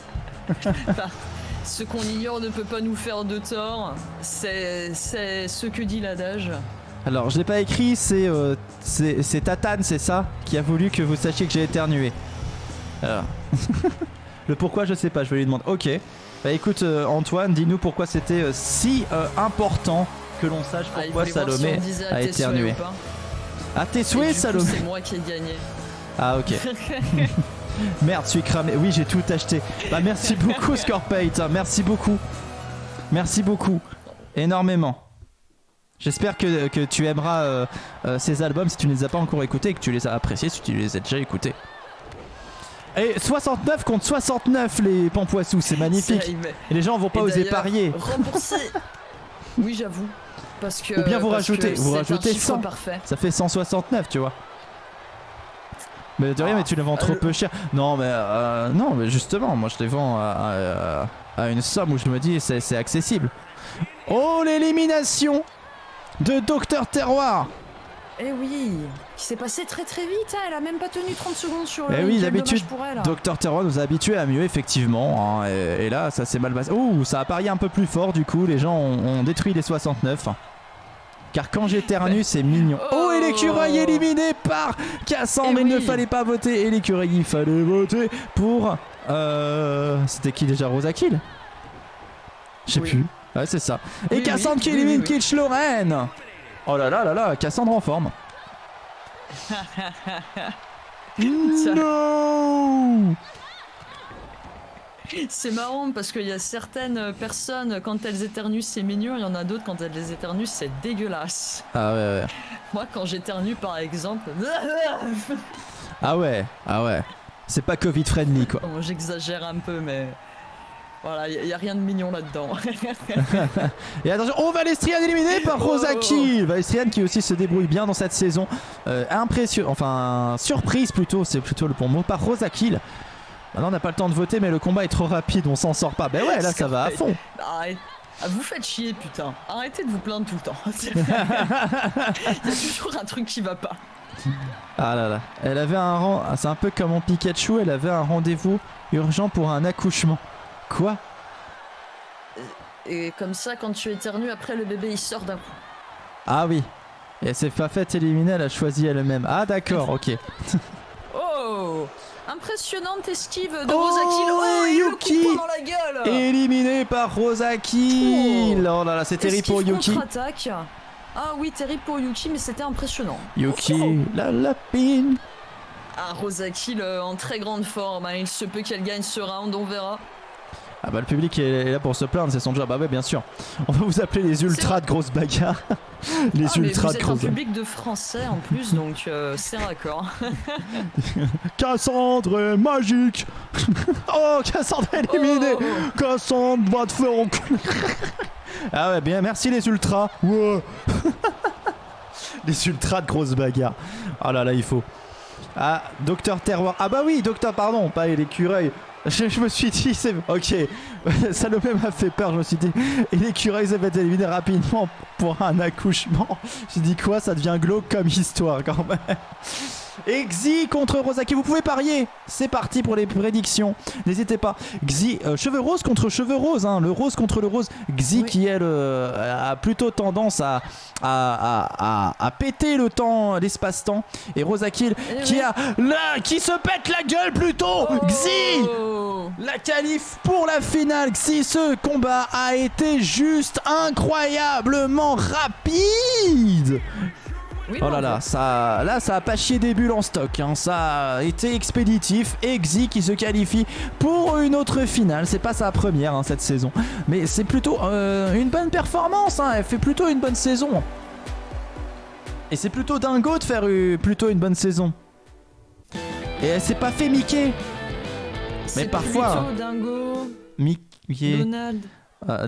Ce qu'on ignore ne peut pas nous faire de tort. C'est ce que dit l'adage. Alors, je l'ai pas écrit, c'est Tatane, c'est ça, qui a voulu que vous sachiez que j'ai éternué. Alors. Le pourquoi, je sais pas, je vais lui demander. Ok. Bah écoute, Antoine, dis-nous pourquoi c'était si important que l'on sache Ah, il pourquoi voulait voir si Salomé on disait a à tes souhaits éternué. ou pas. À tes Et souhaits, du coup, Salomé. c'est moi qui ai gagné. Ah, ok. Merde, je suis cramé. Oui, j'ai tout acheté. Bah merci beaucoup, Scorpate. Merci beaucoup. Merci beaucoup. Énormément. J'espère que tu aimeras ces albums si tu ne les as pas encore écoutés et que tu les as appréciés si tu les as déjà écoutés. Et 69 contre 69 les Pampoissous, c'est magnifique. C'est arrivé. Et les gens vont pas Et oser d'ailleurs, parier. Rembourser. Oui, j'avoue. Parce que. Ou bien vous parce rajoutez- que vous c'est rajoutez un chiffre 100. parfait. Ça fait 169, tu vois. Mais de rien, Ah, mais tu les vends trop peu cher. Non, mais justement, moi je les vends à une somme où je me dis c'est accessible. Oh, l'élimination de Docteur Terroir. Eh oui, qui s'est passé très très vite, hein, elle a même pas tenu 30 secondes sur le Eh oui, ring, quel d'habitude, dommage pour elle. Docteur Terroir nous a habitués à mieux, effectivement. Hein, et là, ça s'est mal passé. Ouh, ça a parié un peu plus fort, du coup, les gens ont détruit les 69. Car quand j'éternue, c'est mignon. Oh, et l'écureuil éliminé par Cassandre. Eh Il ne oui. fallait pas voter. Et l'écureuil, il fallait voter pour. C'était qui déjà, Rosa Kill? Je sais Oui. plus. Ouais, c'est ça. Et Oui, Cassandre oui, qui oui, élimine oui, oui. Kitsch Lorraine. Oh là là là là, Cassandre en forme. Non. C'est marrant parce qu'il y a certaines personnes, quand elles éternuent, c'est mignon. Il y en a d'autres, quand elles les éternuent, c'est dégueulasse. Ah ouais, ouais. Moi, quand j'éternue, par exemple... Ah ouais, ah ouais. C'est pas Covid friendly quoi. Bon, j'exagère un peu, mais... Voilà, il n'y a rien de mignon là-dedans. Et attention, oh Valestrian éliminé par Rosaki. Valestrian qui aussi se débrouille bien dans cette saison. Enfin, surprise plutôt, c'est plutôt le bon mot, par Rosaki. Maintenant on n'a pas le temps de voter mais le combat est trop rapide, on s'en sort pas. Ben ouais, là ça va à fond. Arrête. Ah, vous faites chier, putain. Arrêtez de vous plaindre tout le temps. Il y a toujours un truc qui va pas. Ah là là, elle avait c'est un peu comme en Pikachu, elle avait un rendez-vous urgent pour un accouchement. Quoi? Et comme ça, quand tu éternues, après le bébé il sort d'un coup. Ah oui. Et elle s'est pas faite éliminer, elle a choisi elle-même. Ah d'accord, ok. Oh, impressionnante esquive de Oh, Rosaki. Oh, et Yuki. le coup dans la gueule. Éliminé par Rosaki. Oh là là, c'est terrible pour Esquive Yuki. contre-attaque. Ah oui, terrible pour Yuki, mais c'était impressionnant. Yuki, la lapine. Ah, Rosaki en très grande forme. Hein. Il se peut qu'elle gagne ce round, on verra. Ah bah le public est là pour se plaindre, c'est son job. Ah ouais, bien sûr. On va vous appeler les ultras de grosses bagarres. Les ultras de grosses. Vous êtes un public de français en plus, donc c'est raccord. Cassandre est magique. Oh, Cassandre éliminée. Oh. Cassandre va te faire enculer. Ah ouais, bien, merci les ultras. Ouais. Les ultras de grosses bagarres. Oh là là, il faut. Ah, Docteur Terroir. Ah bah oui, Docteur, pardon, pas l'écureuil. Je me suis dit, c'est... Ok, Salomé m'a fait peur, je me suis dit... Et l'écureuil s'est fait éliminer rapidement pour un accouchement. J'ai dit quoi, ça devient glauque comme histoire quand même. Xi contre Rosaki, vous pouvez parier. C'est parti pour les prédictions. N'hésitez pas. Xi, cheveux roses contre cheveux roses, hein, le rose contre le rose. Xi oui. Qui elle a plutôt tendance à péter le temps, l'espace-temps. Et Rosaki qui se pète la gueule plutôt. Oh. Xi, la qualif pour la finale. Xi, ce combat a été juste incroyablement rapide. Oui, oh là là, ça a pas chié des bulles en stock, hein. Ça a été expéditif. Et Xi qui se qualifie pour une autre finale. C'est pas sa première hein, cette saison, mais c'est plutôt une bonne performance, hein. Elle fait plutôt une bonne saison. Et c'est plutôt dingo de faire plutôt une bonne saison. Et elle s'est pas fait Mickey. Mais parfois plutôt dingo. Mickey. Donald.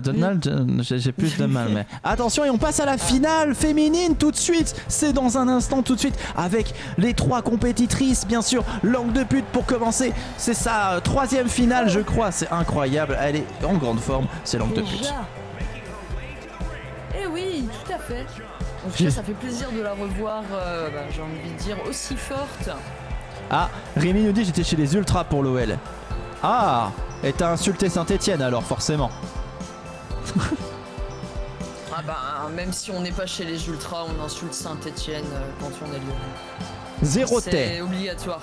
Donald, j'ai plus de mal, mais attention, et on passe à la finale féminine tout de suite. C'est dans un instant tout de suite avec les trois compétitrices, bien sûr. Langue de pute pour commencer. C'est sa troisième finale, je crois. C'est incroyable. Elle est en grande forme. C'est Langue de pute. Eh oui, tout à fait. En tout cas, ça fait plaisir de la revoir. J'ai envie de dire aussi forte. Ah, Rémi nous dit j'étais chez les Ultras pour l'OL. Ah, et t'as insulté Saint-Etienne alors forcément. Ah bah même si on n'est pas chez les Ultras, on insulte Saint-Etienne quand on est lyonnais. Zéro tête. C'est obligatoire.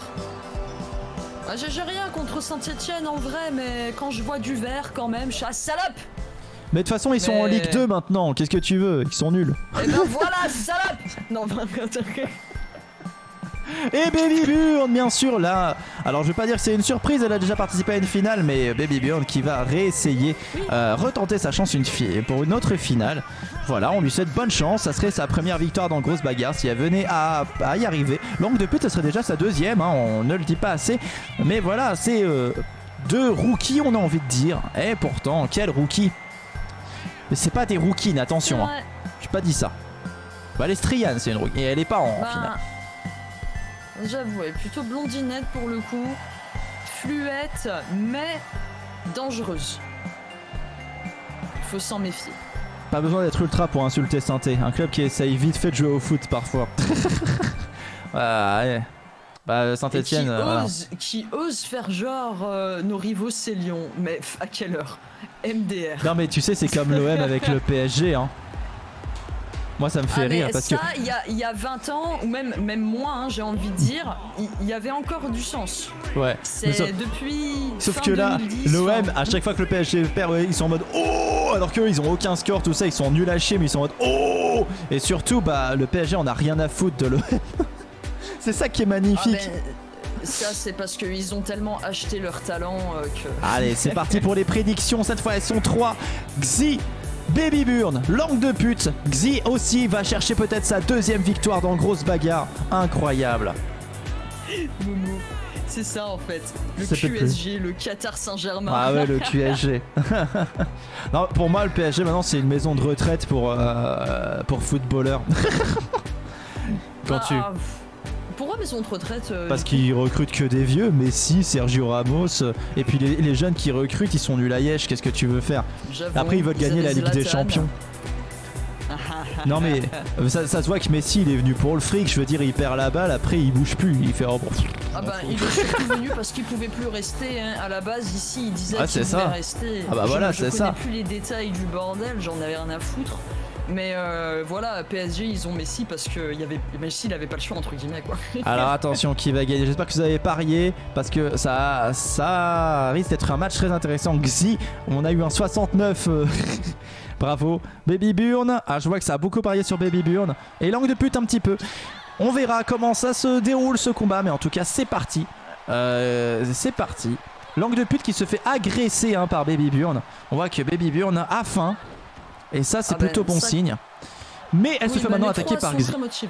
Ah, j'ai rien contre Saint-Etienne en vrai, mais quand je vois du vert quand même, je suis à salope. Mais de toute façon ils sont en Ligue 2 maintenant, qu'est-ce que tu veux? Ils sont nuls. Et ben voilà, salope. Non, et Baby Burn, bien sûr, là. Alors, je vais pas dire que c'est une surprise, elle a déjà participé à une finale, mais Baby Burn qui va réessayer, retenter sa chance pour une autre finale. Voilà, on lui souhaite bonne chance. Ça serait sa première victoire dans Grosse Bagarre si elle venait à y arriver. Langue de pute, ça serait déjà sa deuxième, hein, on ne le dit pas assez. Mais voilà, c'est deux rookies, on a envie de dire. Et pourtant, quel rookie! Mais c'est pas des rookies, attention. Hein. J'ai pas dit ça. Valestrian, c'est une rookie. Et elle est pas en finale. J'avoue, elle est plutôt blondinette pour le coup, fluette, mais dangereuse. Il faut s'en méfier. Pas besoin d'être ultra pour insulter Saint-Étienne, un club qui essaye vite fait de jouer au foot parfois. Ouais. Bah Saint-Étienne. Qui ose faire genre nos rivaux c'est Lyon, mais à quelle heure? MDR. Non mais tu sais c'est comme l'OM avec le PSG hein. Moi ça me fait rire mais parce ça, que il y a 20 ans, ou même moins, hein, j'ai envie de dire, il y avait encore du sens. ouais. C'est Mais sauf, depuis. sauf fin que là, 2010, l'OM, enfin, à chaque fois que le PSG perd, ouais, ils sont en mode oh, alors qu'eux ils ont aucun score, tout ça, ils sont nuls à chier, mais ils sont en mode oh. Et surtout, bah le PSG on a rien à foutre de l'OM. C'est ça qui est magnifique. ça, c'est parce qu'ils ont tellement acheté leur talent que. Allez, c'est parti pour les prédictions. Cette fois, elles sont 3. Xi, Baby Burn, langue de pute. Xi aussi va chercher peut-être sa deuxième victoire dans Grosse Bagarre. Incroyable. Momo. C'est ça en fait. Le Ça fait QSG, le Qatar Saint-Germain. Ah ouais, le QSG. Non, pour moi, le PSG maintenant, c'est une maison de retraite pour footballeurs. Quand tu. Pourquoi maison de retraite Parce qu'ils recrutent que des vieux, Messi, Sergio Ramos, et puis les jeunes qui recrutent, ils sont nuls à Yesh, qu'est-ce que tu veux faire? J'avoue, Après, ils veulent gagner la Ligue des Zlatan. Champions. Non mais ça se voit que Messi il est venu pour le fric, je veux dire il perd la balle, après il bouge plus, il fait oh bon. Ah bah il est surtout venu parce qu'il pouvait plus rester hein. À la base ici il disait Ah, qu'il c'est voulait ça. rester. Ah bah voilà, je c'est connais ça. plus les détails du bordel, j'en avais rien à foutre. Mais voilà, PSG ils ont Messi parce que Messi il avait pas le choix entre guillemets quoi. Alors attention qui va gagner, j'espère que vous avez parié parce que ça risque d'être un match très intéressant. Xi, on a eu un 69. Bravo. Baby Burn, ah je vois que ça a beaucoup parié sur Baby Burn. Et langue de pute un petit peu. On verra comment ça se déroule ce combat, mais en tout cas c'est parti. C'est parti. Langue de pute qui se fait agresser hein, par Baby Burn. On voit que Baby Burn a faim. Et ça c'est plutôt bon signe. Mais elle se fait maintenant attaquer par Xi.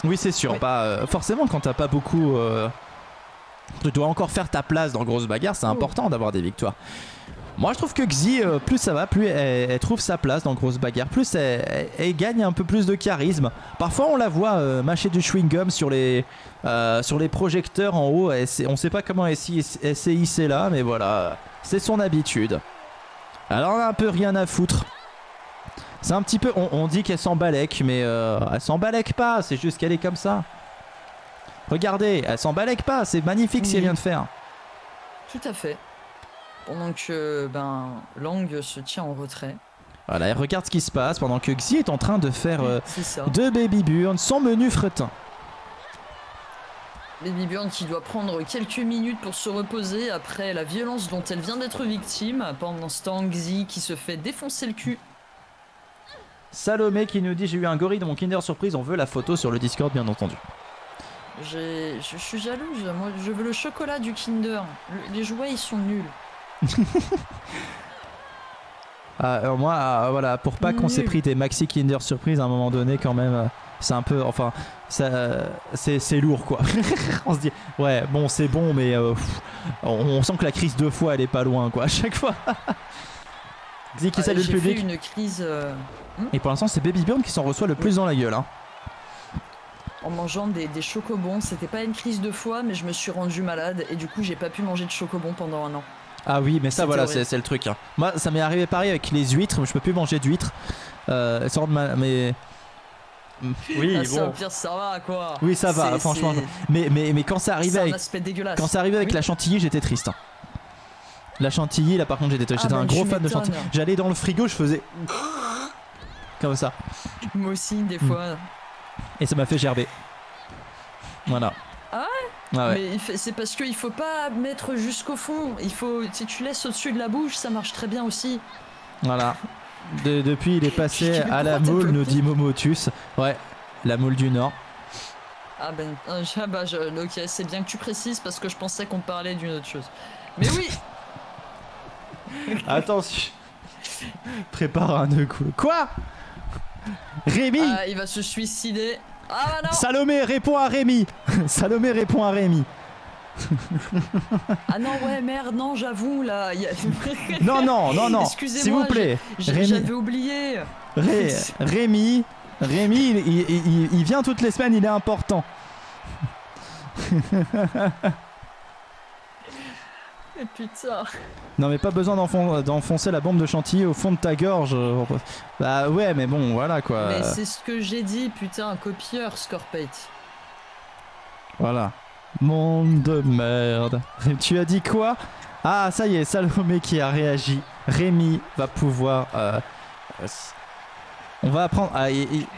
Oui c'est sûr, Oui. Forcément quand t'as pas beaucoup... tu dois encore faire ta place dans Grosse Bagarre, c'est important d'avoir des victoires. Moi je trouve que Xi, plus ça va, plus elle trouve sa place dans Grosse Bagarre, plus elle gagne un peu plus de charisme. Parfois on la voit mâcher du chewing-gum sur les projecteurs en haut, on sait pas comment elle s'est hissée là, mais voilà, c'est son habitude. Alors on a un peu rien à foutre. C'est un petit peu, on dit qu'elle s'embalèque, mais elle s'embalèque pas, c'est juste qu'elle est comme ça. Regardez, elle s'embalèque pas, c'est magnifique ce qu'elle vient de faire. Tout à fait. Pendant que Lang se tient en retrait. Voilà, elle regarde ce qui se passe pendant que Xi est en train de faire C'est ça. de Baby Burn son menu fretin. Baby Burn qui doit prendre quelques minutes pour se reposer après la violence dont elle vient d'être victime. Pendant ce temps, Xi qui se fait défoncer le cul. Salomé qui nous dit j'ai eu un gorille dans mon Kinder Surprise, on veut la photo sur le Discord bien entendu. Je suis jalouse, moi je veux le chocolat du Kinder. Les jouets ils sont nuls. Moi, voilà, pour pas qu'on s'est pris des maxi Kinder Surprise à un moment donné quand même, c'est un peu, enfin, c'est lourd quoi. On se dit, ouais, bon c'est bon, mais on sent que la crise 2 fois elle est pas loin quoi, à chaque fois. Xi qui salue le J'ai public. fait une crise Et pour l'instant c'est Baby Burn qui s'en reçoit le plus dans la gueule. Hein. en mangeant des chocobons. C'était pas une crise de foie, mais je me suis rendu malade et du coup j'ai pas pu manger de chocobons pendant un an. Ah oui, mais ça C'était voilà, horrible. c'est le truc. Hein. Moi ça m'est arrivé pareil avec les huîtres, je peux plus manger d'huîtres. Mais... Oui, Ah, ça, au bon. pire, ça va quoi. Oui, ça va, franchement. Mais quand ça arrivait C'est un avec, aspect dégueulasse. quand ça arrivait avec Oui. la chantilly, j'étais triste. Hein. La chantilly, là par contre, j'étais Ah, un gros tu fan de m'étonnes. chantilly. J'allais dans le frigo, je faisais comme ça. Moi aussi, des fois. Et ça m'a fait gerber. Voilà. Ah ouais Mais c'est parce qu'il faut pas mettre jusqu'au fond. Il faut, si tu laisses au-dessus de la bouche, ça marche très bien aussi. Voilà. Depuis, il est passé Mais à la pourquoi moule, t'as nous pas dit Momotus. Ouais, la moule du Nord. Ah ok, c'est bien que tu précises parce que je pensais qu'on parlait d'une autre chose. Mais oui. Attention. Prépare un nœud coup. Quoi Rémi Ah, il va se suicider. Ah bah non. Salomé répond à Rémi. Salomé répond à Rémi. Ah non ouais merde non j'avoue là. Non. Excusez-moi, S'il vous plaît. Rémi, J'avais oublié. Rémi, il vient toutes les semaines, il est important. Mais putain. Non mais pas besoin d'enfoncer la bombe de chantilly au fond de ta gorge. Bah ouais mais bon voilà quoi. Mais c'est ce que j'ai dit putain, copieur Scorpate. Voilà. Monde de merde. Tu as dit quoi? Ah ça y est, Salomé qui a réagi. Rémi va pouvoir On va apprendre. Ah,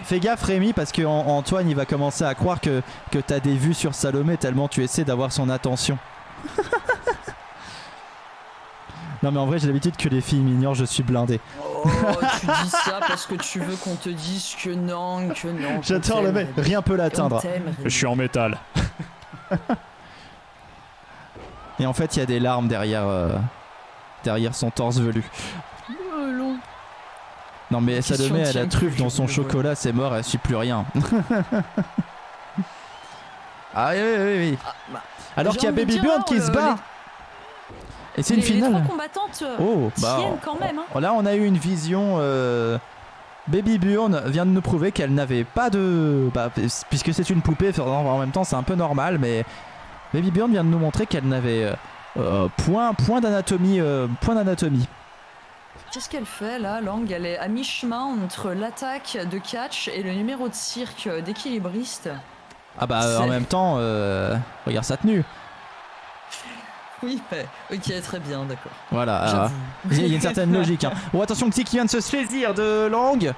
fais gaffe Rémi parce que Antoine il va commencer à croire que t'as des vues sur Salomé tellement tu essaies d'avoir son attention. Non mais en vrai j'ai l'habitude que les filles m'ignorent, je suis blindé. Oh, tu dis ça parce que tu veux qu'on te dise que non, que non. J'adore le mec, rien peut l'atteindre. Je suis en métal. Et en fait il y a des larmes derrière son torse velu. Long. Non mais Question Salomé elle a tient truffe que dans je son le vois. chocolat, c'est mort, elle suit plus rien. Ah oui oui oui. Ah, bah, Alors j'ai qu'il y a envie de Baby dire, Björn là, qui se bat. Et c'est une les finale. trois combattantes Oh bah tiennent quand même. Hein. là on a eu une vision. Baby Björn vient de nous prouver qu'elle n'avait pas de. Bah, puisque c'est une poupée, en même temps c'est un peu normal, mais Baby Björn vient de nous montrer qu'elle n'avait point d'anatomie. Point d'anatomie. Qu'est-ce qu'elle fait là, Lang? Elle est à mi-chemin entre l'attaque de catch et le numéro de cirque d'équilibriste. Ah bah C'est- en même temps, regarde sa tenue. Oui, mais... ok, très bien, d'accord. Voilà. J'avoue. Il y a une certaine logique. Hein. Oh attention Xi qui vient de se saisir de Lang.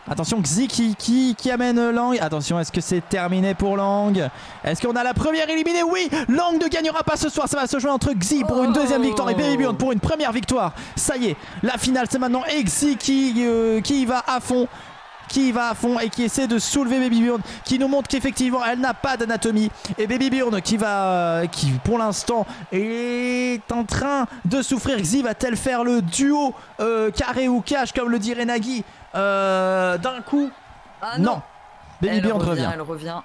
Attention Xi qui amène Lang. Attention, est-ce que c'est terminé pour Lang? Est-ce qu'on a la première éliminée? Oui, Lang ne gagnera pas ce soir. Ça va se jouer entre Xi pour une deuxième victoire et Baby Björn pour une première victoire. Ça y est, la finale c'est maintenant. Et Xi qui y va à fond. Qui va à fond et qui essaie de soulever Baby Björn, qui nous montre qu'effectivement elle n'a pas d'anatomie. Et Baby Björn qui pour l'instant est en train de souffrir. Xi va-t-elle faire le duo carré ou cash comme le dirait Nagui d'un coup? Ah Non. Baby Elle Björn revient. Elle revient.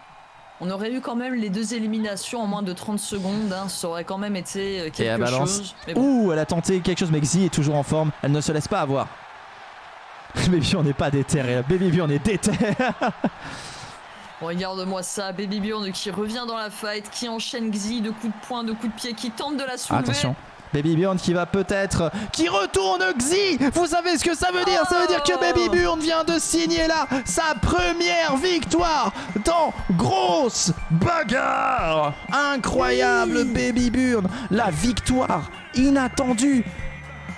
On aurait eu quand même les deux éliminations en moins de 30 secondes, hein. Ça aurait quand même été Et elle quelque balance. chose. Mais bon. Ouh, elle a tenté quelque chose mais Xi est toujours en forme. Elle ne se laisse pas avoir. Baby Björn n'est pas déterré. Baby Björn est déterré. Regarde-moi ça, Baby Björn qui revient dans la fight, qui enchaîne Xi de coups de poing, de coups de pied, qui tente de la soulever. Attention. Baby Björn qui va peut-être... Qui retourne Xi. Vous savez ce que ça veut dire? Ça veut dire que Baby Björn vient de signer là sa première victoire dans Grosse Bagarre. Incroyable Oui. Baby Björn. La victoire inattendue.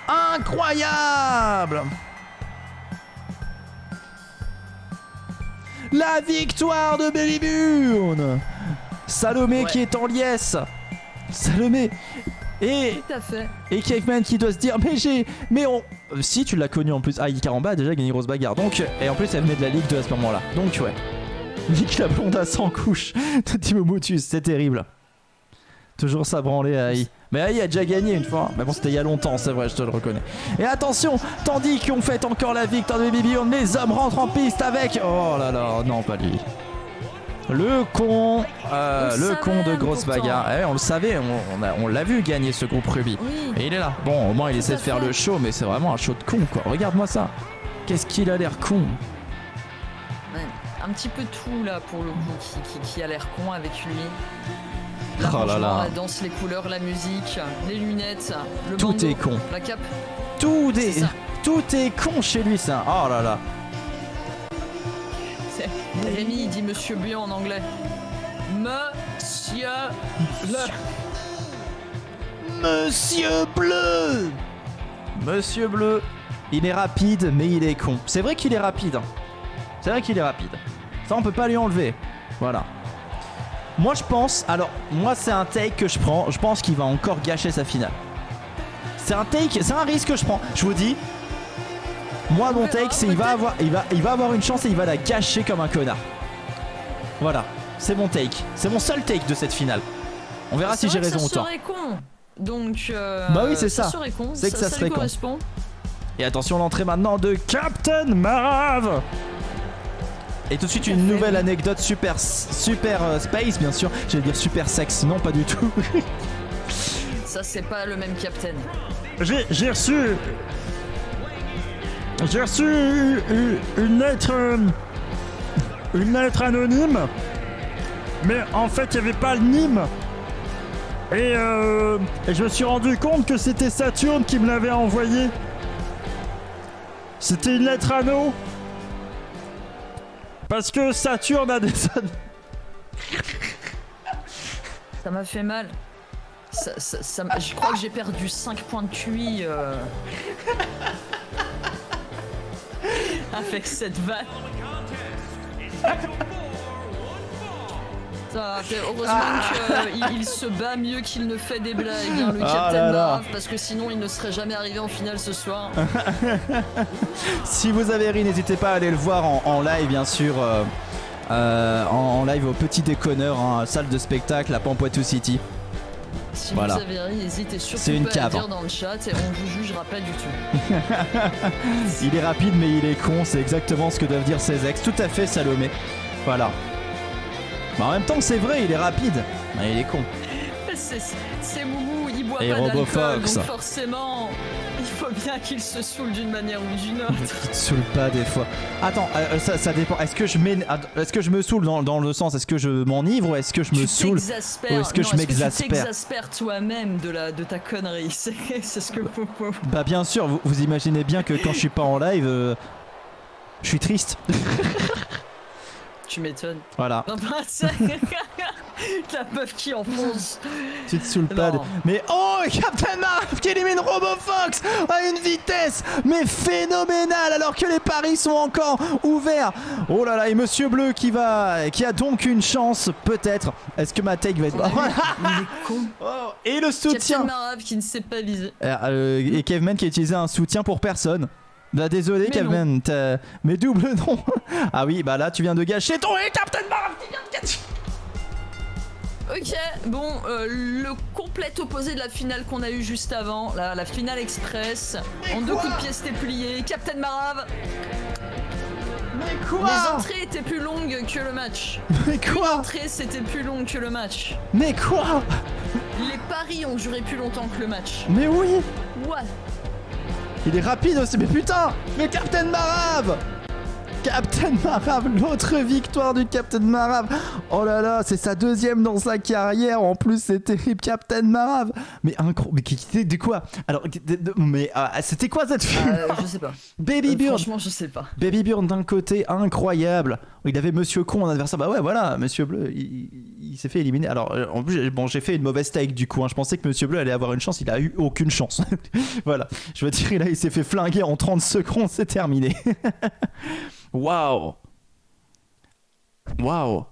Incroyable. La victoire de Baby Björn. Salomé Ouais. qui est en liesse. Salomé. Et Tout à fait. Caveman qui doit se dire mais on si tu l'as connu en plus. Ah, Ikaramba a déjà gagné Grosse Bagarre. Donc et en plus elle venait de la Ligue 2 à ce moment-là. Donc ouais. Nick la blonde à 100 couches de Timo Motus, c'est terrible. Toujours ça branlé à AI. Mais AI a déjà gagné une fois. Mais bon, c'était il y a longtemps, c'est vrai, je te le reconnais. Et attention, tandis qu'on fête encore la victoire de Baby Björn, les hommes rentrent en piste avec. Oh là là, non, pas lui. Le con, le con de Grosse pourtant. Bagarre. Eh, on le savait, on l'a vu gagner ce groupe Ruby. Oui. Et il est là. Bon, au moins il essaie de à faire fait. le show, mais c'est vraiment un show de con, quoi. Regarde-moi ça. Qu'est-ce qu'il a l'air con. Ouais. Un petit peu tout là pour le coup qui a l'air con avec lui. Oh là L'arrangement, là. la danse, les couleurs, la musique, les lunettes, le Tout bandeau, est con. la cape. Tout C'est ça. est con chez lui, ça. Oh là là. Rémi il dit Monsieur Bleu en anglais. Monsieur Bleu. Monsieur Bleu. Monsieur Bleu. Il est rapide, mais il est con. C'est vrai qu'il est rapide. Hein. C'est vrai qu'il est rapide. Ça, on peut pas lui enlever. Voilà. Moi, je pense... Alors, moi, c'est un take que je prends. Je pense qu'il va encore gâcher sa finale. C'est un take... C'est un risque que je prends. Je vous dis... Moi, mon take, c'est il va avoir une chance et il va la gâcher comme un connard. Voilà. C'est mon take. C'est mon seul take de cette finale. On verra si j'ai raison ou Ça tort. serait con. Donc, Bah oui, c'est ça. serait con. C'est que ça serait lui con. correspond. Et attention, l'entrée maintenant de Captain Marave. Et tout de suite une nouvelle anecdote super space, bien sûr. J'allais dire super sexe, non pas du tout. Ça, c'est pas le même capitaine. J'ai reçu une lettre anonyme, mais en fait il n'y avait pas le Nîmes. Et je me suis rendu compte que c'était Saturne qui me l'avait envoyé. C'était une lettre anneau. Parce que Saturne a des... Ça m'a fait mal. Je crois que j'ai perdu 5 points de QI. avec cette vanne. Heureusement qu'il se bat mieux qu'il ne fait des blagues, hein, le Captain Marv, parce que sinon il ne serait jamais arrivé en finale ce soir. Si vous avez ri, n'hésitez pas à aller le voir en live, bien sûr. En live au Petit Déconneur, hein, salle de spectacle à Pampouatou City. Si voilà. vous avez ri, n'hésitez surtout C'est une pas à le cave. dire dans le chat et on vous jugera pas du tout. Il est rapide mais il est con, c'est exactement ce que doivent dire ses ex. Tout à fait, Salomé. Voilà. Mais en même temps, c'est vrai, il est rapide. Mais il est con. C'est Moumou, il boit Et pas d'alcool, Robofox. donc forcément, il faut bien qu'il se saoule d'une manière ou d'une autre. Il te saoule pas des fois. Attends, ça dépend. Est-ce que je me saoule dans le sens, est-ce que je m'enivre ou est-ce que je me saoule ou est-ce que je m'exaspère? Tu t'exaspères toi-même de ta connerie, c'est ce que vous... Bah bien sûr, vous imaginez bien que quand je suis pas en live, je suis triste. Tu m'étonnes. Voilà. Non, bah, la meuf qui enfonce. Tu te saoules pas. Non. Mais oh, Captain Marv qui élimine Robofox à une vitesse mais phénoménale alors que les paris sont encore ouverts. Oh là là, et Monsieur Bleu qui a donc une chance peut-être. Est-ce que ma take va être... Il est con. Oh, et le soutien. Captain Marv qui ne sait pas viser. Et Caveman qui a utilisé un soutien pour personne. Bah désolé Mais Caveman, mais double non. Ah oui, bah là tu viens de gâcher ton... Et Captain Marv qui vient de gâcher... Ok, bon, le complet opposé de la finale qu'on a eu juste avant, la finale express, en 2 coups de pied c'était plié, Captain Marv. Mais Les quoi? entrées étaient plus longues que le match. Mais quoi? L'entrée c'était plus long que le match. Mais quoi? Les paris ont duré plus longtemps que le match. Mais oui. What? Il est rapide aussi, mais putain! Mais Captain Marv! Captain Marv, l'autre victoire du Captain Marv! Oh là là, c'est sa 2e dans sa carrière, en plus c'est terrible, Captain Marv! Mais incroyable, mais de quoi? Alors, mais c'était quoi cette finale? Je sais pas. Baby Burn! Franchement, je sais pas. Baby Burn d'un côté, incroyable. Il avait Monsieur Con en adversaire. Bah ouais, voilà, Monsieur Bleu, il s'est fait éliminer. Alors, en plus, bon, j'ai fait une mauvaise take du coup. Hein. Je pensais que Monsieur Bleu allait avoir une chance. Il a eu aucune chance. Voilà. Je veux dire, il s'est fait flinguer en 30 secondes. C'est terminé. Waouh. Waouh.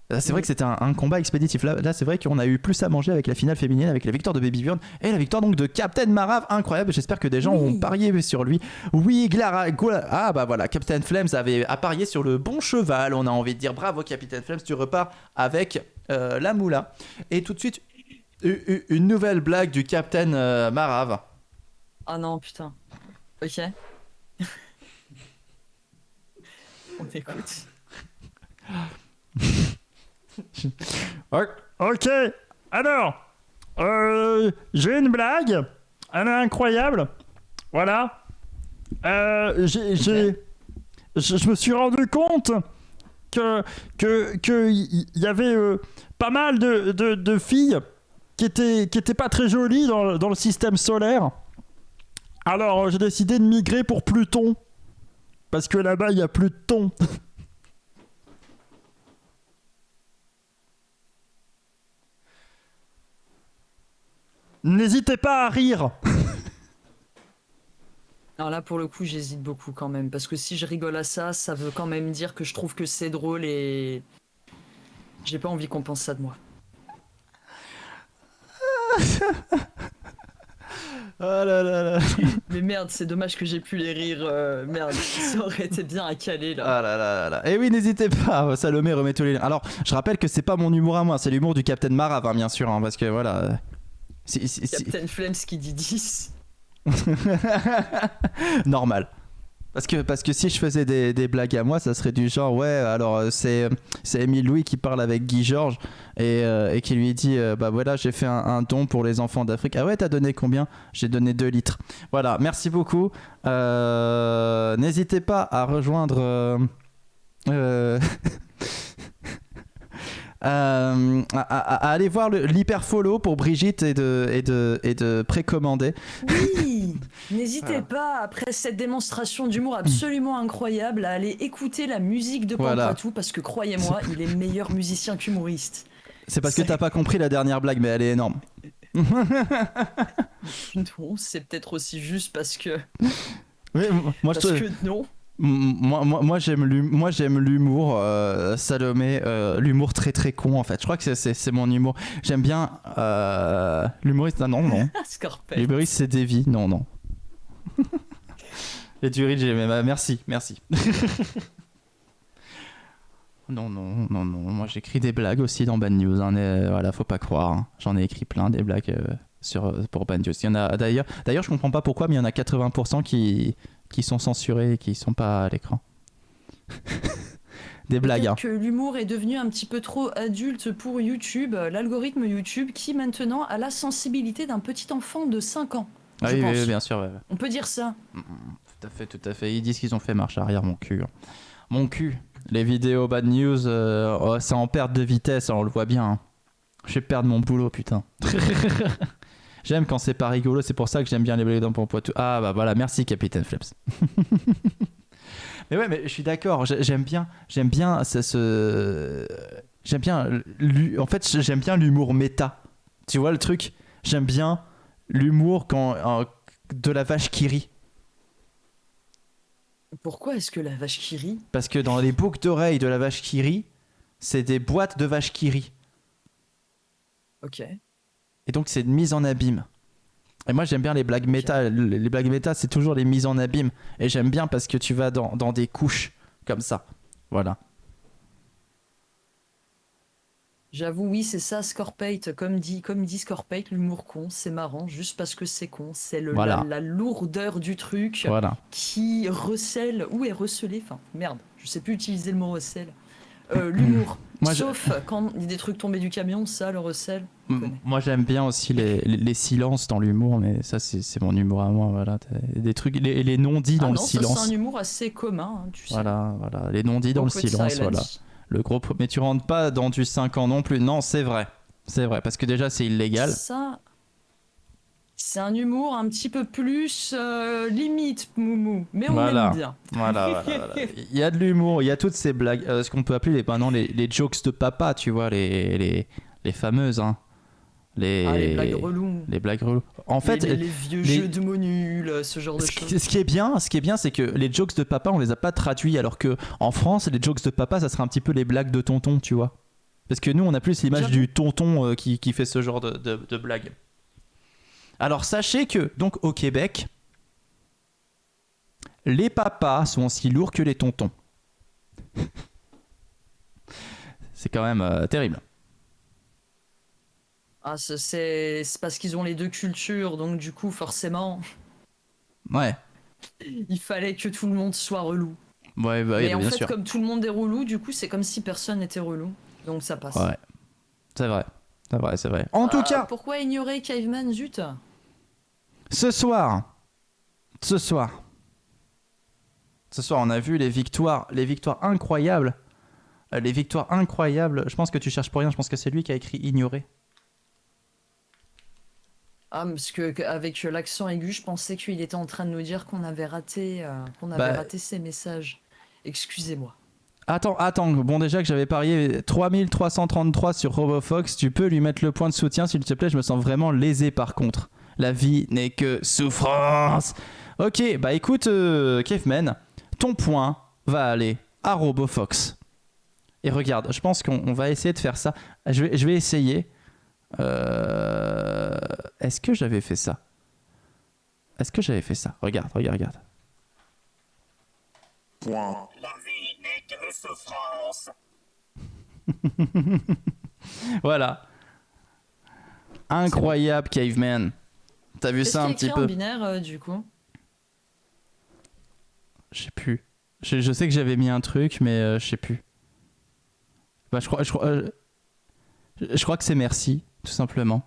Là, c'est vrai que c'était un combat expéditif. Là, c'est vrai qu'on a eu plus à manger avec la finale féminine, avec la victoire de Baby Burn et la victoire donc de Captain Marv. Incroyable. J'espère que des gens ont parié sur lui. Oui, ah bah voilà, Captain Flames a parié sur le bon cheval. On a envie de dire bravo, Captain Flames. Tu repars avec la moula. Et tout de suite, une nouvelle blague du Captain Marv. Ah non, putain. Ok. On t'écoute. Ok, alors, j'ai une blague, elle est incroyable, voilà. Je me suis rendu compte que y avait pas mal de filles qui étaient pas très jolies dans le système solaire. Alors j'ai décidé de migrer pour Pluton, parce que là-bas il y a plus de thon. N'hésitez pas à rire. Alors là, pour le coup, j'hésite beaucoup quand même. Parce que si je rigole à ça, ça veut quand même dire que je trouve que c'est drôle et... J'ai pas envie qu'on pense ça de moi. Oh là là là. Mais merde, c'est dommage que j'ai pu les rire. Merde, ça aurait été bien à caler là. Ah là là là. Et oui, n'hésitez pas, Salomé, remets tous les liens. Alors, je rappelle que c'est pas mon humour à moi, c'est l'humour du Captain Marv, hein, bien sûr, hein, parce que voilà... Captain Flames qui dit 10. Normal. Parce que si je faisais des blagues à moi, ça serait du genre, ouais, alors c'est Émile Louis qui parle avec Guy Georges et qui lui dit, bah voilà, j'ai fait un don pour les enfants d'Afrique. Ah ouais, t'as donné combien? J'ai donné 2 litres. Voilà, merci beaucoup. N'hésitez pas à rejoindre... à aller voir l'hyper follow pour Brigitte et de précommander. Oui, n'hésitez pas, après cette démonstration d'humour absolument incroyable, à aller écouter la musique de Pampouatou, parce que croyez-moi, il est meilleur musicien qu'humoriste. C'est parce que t'as pas compris la dernière blague, mais elle est énorme. Non, c'est peut-être aussi juste parce que... Oui, moi parce que non. Moi j'aime l'humour, Salomé, l'humour très très con en fait. Je crois que c'est mon humour. J'aime bien l'humoriste. Ah, non. Scorpion. L'humoriste c'est Davy. Non. Et du ride, merci. Non. Moi j'écris des blagues aussi dans Bad News. Hein, voilà, faut pas croire. Hein. J'en ai écrit plein des blagues pour Bad News. Il y en a d'ailleurs, je comprends pas pourquoi, mais il y en a 80% qui sont censurés et qui sont pas à l'écran. Des blagues. Peut-être Hein. que l'humour est devenu un petit peu trop adulte pour YouTube, l'algorithme YouTube qui maintenant a la sensibilité d'un petit enfant de 5 ans. Ah je oui, pense. oui, bien sûr. Ouais. On peut dire ça. Tout à fait. Ils disent qu'ils ont fait marche arrière, mon cul. Mon cul. Les vidéos Bad News, c'est en perte de vitesse, on le voit bien. Hein. Je vais perdre mon boulot, putain. J'aime quand c'est pas rigolo, c'est pour ça que j'aime bien les blagues dans Poitou. Ah bah voilà, merci Capitaine Flaps. Mais ouais, mais je suis d'accord, j'aime bien j'aime bien en fait j'aime bien l'humour méta. Tu vois le truc? J'aime bien l'humour de la vache qui rit. Pourquoi est-ce que la vache qui rit? Parce que dans les boucles d'oreilles de la vache qui rit, c'est des boîtes de vache qui rit. Ok. Et donc c'est une mise en abîme. Et moi j'aime bien les blagues méta. Les blagues méta, c'est toujours les mises en abîme. Et j'aime bien parce que tu vas dans des couches comme ça. Voilà. J'avoue, oui, c'est ça, Scorpate. Comme dit Scorpate, l'humour con, c'est marrant, juste parce que c'est con. C'est Voilà. la lourdeur du truc Voilà. qui recèle, ou est recelé, enfin, merde, je sais plus utiliser le mot recèle. L'humour. Moi, Sauf quand il y a des trucs tombés du camion, ça, le recèle. on connaît. Moi j'aime bien aussi les silences dans l'humour, mais ça c'est mon humour à moi. Voilà. Des trucs, les non-dits dans Ah le non, ça, silence. c'est un humour assez commun, hein, tu sais. Voilà. Les non-dits dans le Awkward silence, silence. voilà. Le gros. Mais tu rentres pas dans du 5 ans non plus. Non, c'est vrai. Parce que déjà c'est illégal. Ça, c'est un humour un petit peu plus limite, Moumou, mais on Voilà. aime bien. Voilà. Il y a de l'humour, il y a toutes ces blagues, ce qu'on peut appeler les jokes de papa, tu vois, les fameuses, hein. Les blagues reloues. Les blagues reloues. En fait, les vieux les- jeux de mots nuls, ce genre de choses. ce qui est bien, c'est que les jokes de papa, on les a pas traduits, alors que en France, les jokes de papa, ça serait un petit peu les blagues de tonton, tu vois. Parce que nous, on a plus l'image J'avoue. du tonton qui fait ce genre de blagues. Alors sachez que, donc au Québec, les papas sont aussi lourds que les tontons. C'est quand même terrible. Ah, c'est parce qu'ils ont les deux cultures, donc du coup, forcément, Ouais. il fallait que tout le monde soit relou. Ouais, bah, Mais en bien fait, sûr. comme tout le monde est relou, du coup, c'est comme si personne n'était relou. Donc ça passe. Ouais. C'est vrai. En tout cas, Pourquoi ignorer Caveman, zut? ce soir, on a vu les victoires incroyables. Les victoires incroyables. Je pense que tu cherches pour rien. Je pense que c'est lui qui a écrit ignorer. Ah, parce que avec l'accent aigu, je pensais qu'il était en train de nous dire qu'on avait raté ses messages. Excusez-moi. Attends. Bon, déjà que j'avais parié 3333 sur RoboFox, tu peux lui mettre le point de soutien, s'il te plaît. Je me sens vraiment lésé par contre. La vie n'est que souffrance. Ok, bah écoute, Caveman, ton point va aller à RoboFox. Et regarde, je pense qu'on va essayer de faire ça. Je vais essayer. Est-ce que j'avais fait ça? Regarde. Point. La vie n'est que souffrance. Voilà. Incroyable, Caveman. T'as vu Qu'est-ce ça qui est un petit écrit en peu? binaire, du coup? Je sais plus. Je sais que j'avais mis un truc, mais je sais plus. Bah, je crois que c'est merci, tout simplement.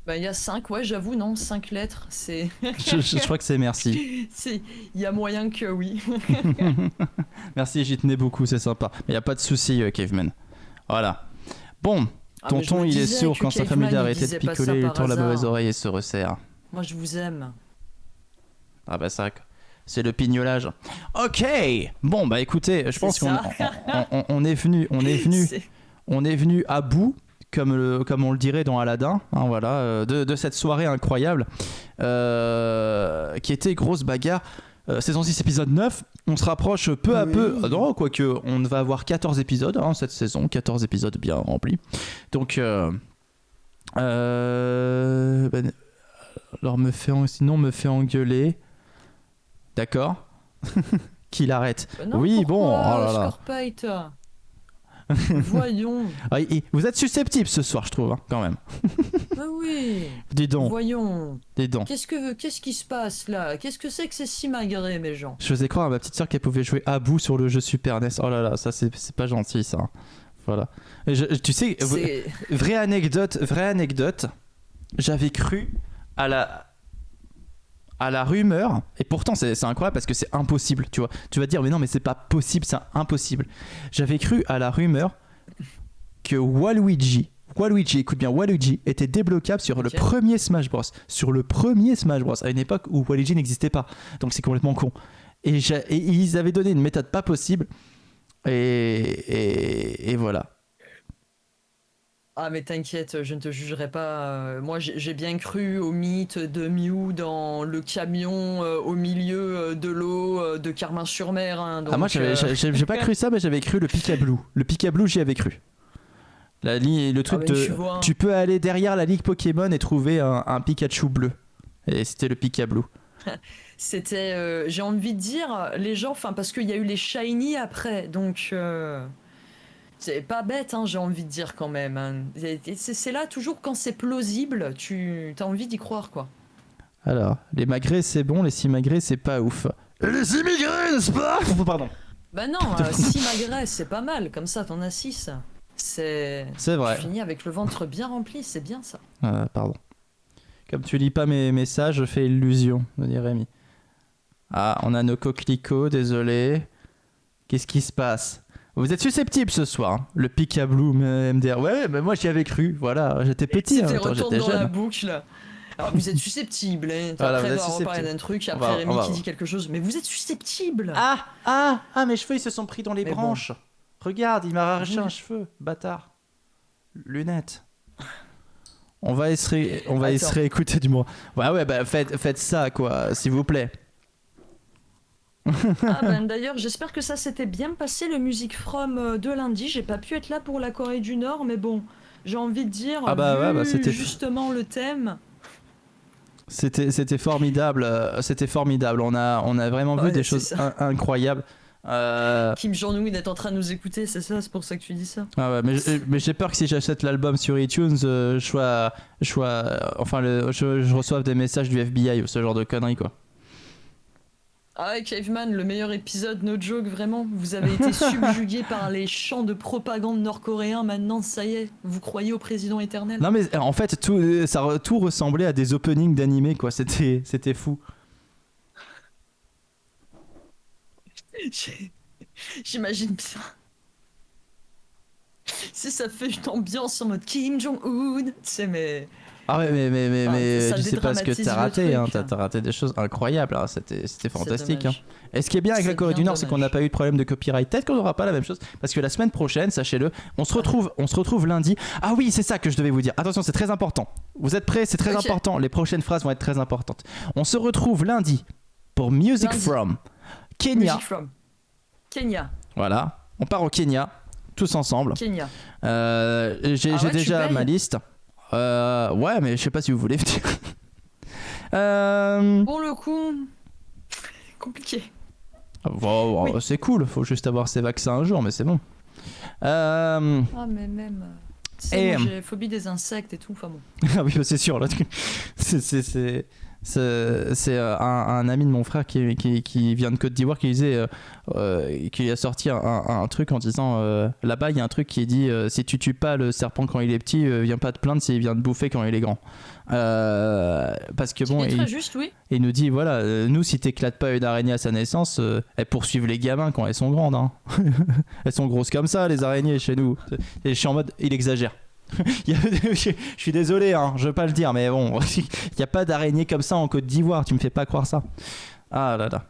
Bah, il y a 5, ouais, j'avoue, non, 5 lettres, c'est... je crois que c'est merci. Il y a moyen que oui. Merci, j'y tenais beaucoup, c'est sympa. Mais y a pas de souci, Caveman. Voilà. Bon, Ah, mais je tonton, me il est disais sourd que quand sa Caveman, famille il d'arrêter de disait pas ça picoler, il par tourne la hasard. mauvaise oreille et se resserre. Moi, je vous aime. Ah bah ça, c'est le pignolage. Ok. Bon bah écoutez, je pense C'est qu'on ça. on est venu C'est- à bout comme on le dirait dans Aladdin, hein, voilà, de cette soirée incroyable qui était grosse bagarre. Saison 6 épisode 9, on se rapproche peu à peu. Non, quoique on va avoir 14 épisodes hein, cette saison, 14 épisodes bien remplis. Donc alors sinon me fait engueuler. D'accord. Qu'il arrête. Non, oui, bon, oh pourquoi, là là. Scorpite Voyons. Ah, vous êtes susceptible ce soir, je trouve, hein, quand même. Ah oui. Dis donc, Voyons. dis donc. Qu'est-ce qui se passe là? Qu'est-ce que c'est que ces simagrées, mes gens? Je faisais croire à ma petite soeur qu'elle pouvait jouer à bout sur le jeu Super NES. Oh là là, ça c'est pas gentil ça. Voilà. Et tu sais, vraie anecdote, j'avais cru à la rumeur, et pourtant c'est incroyable parce que c'est impossible, tu vois. Tu vas te dire, mais non, mais c'est pas possible, c'est impossible. J'avais cru à la rumeur que Waluigi, écoute bien, Waluigi était débloquable sur le premier Smash Bros. Sur le premier Smash Bros. À une époque où Waluigi n'existait pas. Donc c'est complètement con. Et ils avaient donné une méthode pas possible. Et voilà. Ah mais t'inquiète, je ne te jugerai pas. Moi j'ai bien cru au mythe de Mew dans le camion au milieu de l'eau de Carmin-sur-Mer. Hein, donc, moi j'ai pas cru ça, mais j'avais cru le Pikablue. Le Pikablue, j'y avais cru. Le truc tu peux aller derrière la ligue Pokémon et trouver un Pikachu bleu. Et c'était le Pikablue. C'était, j'ai envie de dire, les gens, parce qu'il y a eu les shiny après, donc c'est pas bête, hein, j'ai envie de dire quand même. Hein. C'est là toujours quand c'est plausible, tu as envie d'y croire quoi. Alors, les magrets c'est bon, les simagrées c'est pas ouf. Et les immigrés, n'est-ce pas? Pardon. Bah non, 6 magrets c'est pas mal, comme ça t'en as 6. C'est vrai. Tu finis avec le ventre bien rempli, c'est bien ça. Pardon. Comme tu lis pas mes messages, je fais illusion, me dit Rémi. Ah, on a nos coquelicots, désolé. Qu'est-ce qui se passe? Vous êtes susceptibles ce soir, hein. Le Pikablue, MDR. Ouais, mais moi j'y avais cru, voilà, j'étais petit, hein, j'étais dans jeune. la boucle. Alors vous êtes susceptible, hein. Voilà, Après vous êtes on va reparler susceptible. d'un truc, après Rémi qui dit quelque chose, mais vous êtes susceptible. Ah, mes cheveux ils se sont pris dans les Mais branches. bon. Regarde, il m'a arraché un cheveu, bâtard. Lunettes. On va essayer de réécouter du moins. Ouais, bah faites ça quoi, s'il vous plaît. D'ailleurs, j'espère que ça s'était bien passé le Music From de lundi. J'ai pas pu être là pour la Corée du Nord, mais bon, j'ai envie de dire, c'était justement le thème. C'était formidable, On a vraiment vu des choses incroyables. Kim Jong-un est en train de nous écouter, c'est ça, c'est pour ça que tu dis ça. Ah ouais, mais j'ai peur que si j'achète l'album sur iTunes, je reçoive des messages du FBI ou ce genre de conneries quoi. Ah ouais, Caveman, le meilleur épisode, no joke, vraiment. Vous avez été subjugué par les chants de propagande nord-coréens, maintenant ça y est, vous croyez au président éternel. Non mais en fait, tout ressemblait à des openings d'animés quoi, c'était fou. J'imagine bien. Si ça fait une ambiance en mode Kim Jong-un, tu sais, mais... Ah ouais, mais ça tu sais pas ce que t'as raté, hein. truc. T'as raté des choses incroyables, hein. C'était fantastique. Hein. dommage. Et ce qui est bien avec la Corée du Nord, c'est qu'on n'a dommage. pas eu de problème de copyright. Peut-être qu'on n'aura pas la même chose, parce que la semaine prochaine, sachez-le, on se retrouve lundi. Ah oui, c'est ça que je devais vous dire. Attention, c'est très important. Vous êtes prêts? C'est très important. Les prochaines phrases vont être très importantes. On se retrouve lundi pour Music From Kenya. Music From Kenya. Voilà, on part au Kenya, tous ensemble. Kenya. J'ai déjà ma liste. Ouais, mais je sais pas si vous voulez venir. Pour le coup, compliqué. Oui. C'est cool, faut juste avoir ses vaccins un jour, mais c'est bon. Ah, mais même. Moi, j'ai phobie des insectes et tout, enfin bon. Ah oui, c'est sûr, là. C'est un ami de mon frère qui vient de Côte d'Ivoire qui disait qui a sorti un truc en disant là-bas il y a un truc qui est dit si tu tues pas le serpent quand il est petit, viens pas te plaindre s'il vient te bouffer quand il est grand. Parce que bon, très juste, oui. il nous dit voilà, nous si t'éclates pas une araignée à sa naissance, elles poursuivent les gamins quand elles sont grandes. Hein. Elles sont grosses comme ça les araignées chez nous. Et je suis en mode il exagère. Je suis désolé, hein, je veux pas le dire, mais bon, il n'y a pas d'araignée comme ça en Côte d'Ivoire, tu me fais pas croire ça. Ah là là.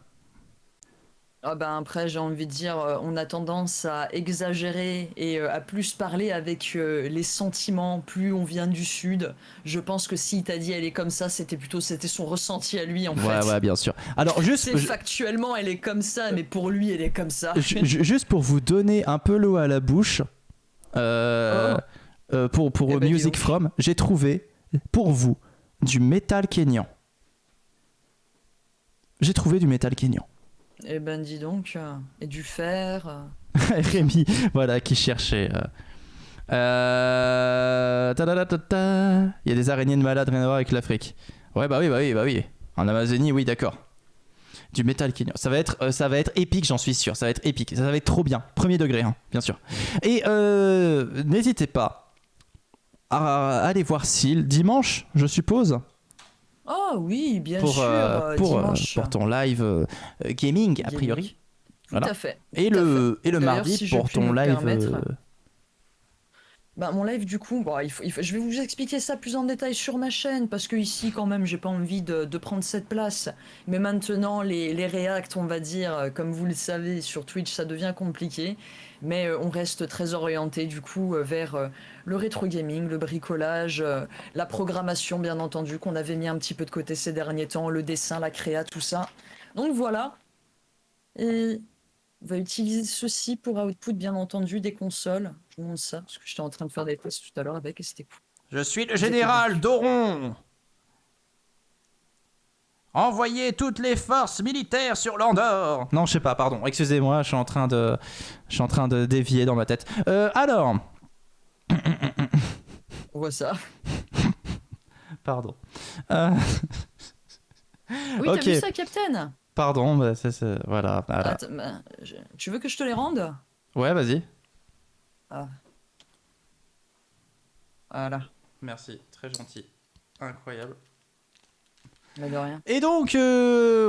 Ah ben après, j'ai envie de dire, on a tendance à exagérer et à plus parler avec les sentiments, plus on vient du sud. Je pense que si t'a dit elle est comme ça, c'était son ressenti à lui en fait. Ouais, bien sûr. Alors, C'est factuellement, elle est comme ça, mais pour lui, elle est comme ça. juste pour vous donner un peu l'eau à la bouche, pour Eh ben, Music dis donc. From, j'ai trouvé pour vous du métal kényan. J'ai trouvé du métal kényan. Eh ben dis donc, et du fer. Rémi, voilà, qui cherchait. Ta-da-da-ta-ta. Il y a des araignées de malade, rien à voir avec l'Afrique. Ouais, bah oui. En Amazonie, oui, d'accord. Du métal kényan. Ça va être épique, j'en suis sûr. Ça va être épique. Ça va être trop bien. Premier degré, hein, bien sûr. Et n'hésitez pas à aller voir Seal dimanche, je suppose. Oh oui, bien Pour, sûr, dimanche. pour ton live gaming, a priori. Tout Voilà. à fait. Et tout à le D'ailleurs, mardi si je pour puis ton me live. permettre. Bah, mon live, du coup, bon, je vais vous expliquer ça plus en détail sur ma chaîne, parce que ici, quand même, j'ai pas envie de prendre cette place. Mais maintenant, les reacts, on va dire, comme vous le savez, sur Twitch, ça devient compliqué. Mais on reste très orienté, du coup, vers le rétro gaming, le bricolage, la programmation, bien entendu, qu'on avait mis un petit peu de côté ces derniers temps, le dessin, la créa, tout ça. Donc voilà. Et on va utiliser ceci pour output, bien entendu, des consoles. Je vous montre ça, parce que j'étais en train de faire des tests tout à l'heure avec et c'était cool. Je suis le général Doron. Envoyez toutes les forces militaires sur l'Andorre. Non, je sais pas, pardon. Excusez-moi, je suis en train de dévier dans ma tête. Alors. On voit ça. Pardon. Oui, Ok. t'as vu ça, Captain? Pardon, bah, voilà. Attends, bah, tu veux que je te les rende? Ouais, vas-y. Ah. Voilà. Merci, très gentil. Incroyable. Mais de rien. Et donc,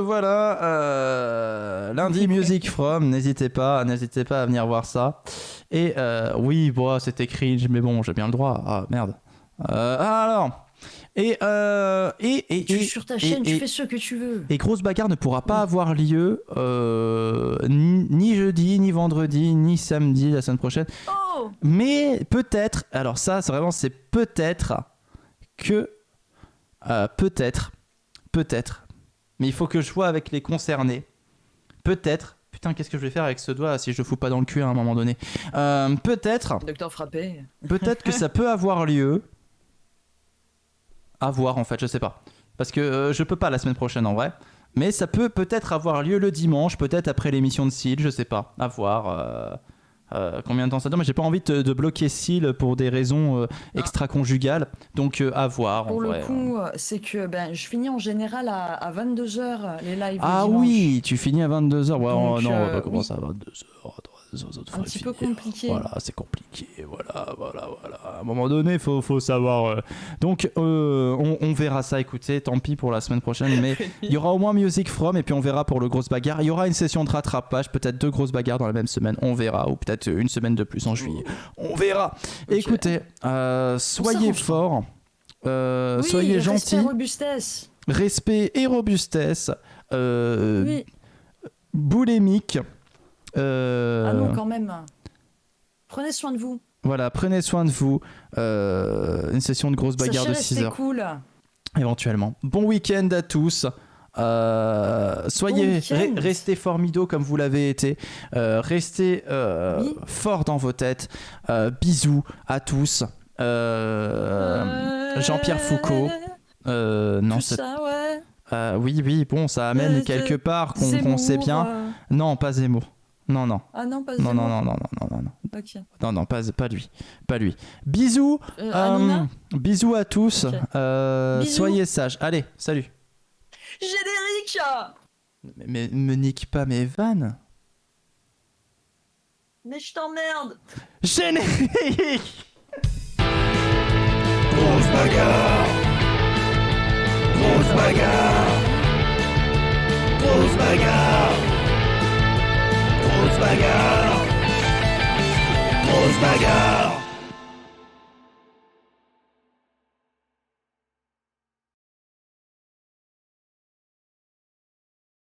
voilà, lundi Music From, n'hésitez pas à venir voir ça. Et oui, bon, c'était cringe, mais bon, j'ai bien le droit. Ah, merde. Alors, Tu es sur ta chaîne, tu fais ce que tu veux. Et Grosse Bagarre ne pourra pas avoir lieu ni jeudi, ni vendredi, ni samedi la semaine prochaine. Oh! Mais peut-être, alors ça, c'est vraiment, c'est peut-être que... peut-être, mais il faut que je vois avec les concernés. Peut-être, putain, qu'est-ce que je vais faire avec ce doigt si je le fous pas dans le cul à un moment donné. Peut-être que ça peut avoir lieu. À voir en fait, je sais pas. Parce que je peux pas la semaine prochaine en vrai. Mais ça peut peut-être avoir lieu le dimanche, peut-être après l'émission de Seal, je sais pas. À voir. Combien de temps ça dure, mais j'ai pas envie de bloquer Seal pour des raisons extra-conjugales, donc à voir. Pour en le vrai. coup, c'est que je finis en général à 22h les lives. Ah le dimanche. oui, tu finis à 22h. Ouais, Donc, non, on va pas oui. commencer à 22h. Un petit peu compliqué. Voilà, c'est compliqué. Voilà. À un moment donné, faut savoir. Donc, on verra ça. Écoutez, tant pis pour la semaine prochaine, mais il y aura au moins Music From, et puis on verra pour le Grosse Bagarre. Il y aura une session de rattrapage, peut-être 2 grosses bagarres dans la même semaine. On verra, ou peut-être une semaine de plus en juillet. On verra. Okay. Écoutez, soyez forts, Oui, soyez gentils. Respect, robustesse. Respect et robustesse. Oui. Boulémique. Ah non, quand même. Prenez soin de vous. Voilà, prenez soin de vous. Une session de grosse bagarre Sachez de 6 rester heures. cool. Éventuellement. Bon week-end à tous. Soyez, Bon week-end. restez formido comme vous l'avez été. Restez Oui. forts dans vos têtes. Bisous à tous. Jean-Pierre Foucault. Non, Tout c'est... ça, ouais. oui, bon, ça amène quelque part qu'on Zemmour, sait bien. Non, pas Zemmour. Non. Ah non, pas Non, Zemmour. non. Ok. Non, pas lui. Pas lui. Bisous. Hanouna Bisous à tous. Ok. Bisous. Soyez sages. Allez, salut. Générique. Mais me nique pas mes vannes. Mais je t'emmerde. Générique. Grosse bagarre. Grosse bagarre. Grosse bagarre. Grosse bagarre. Grosse bagarre.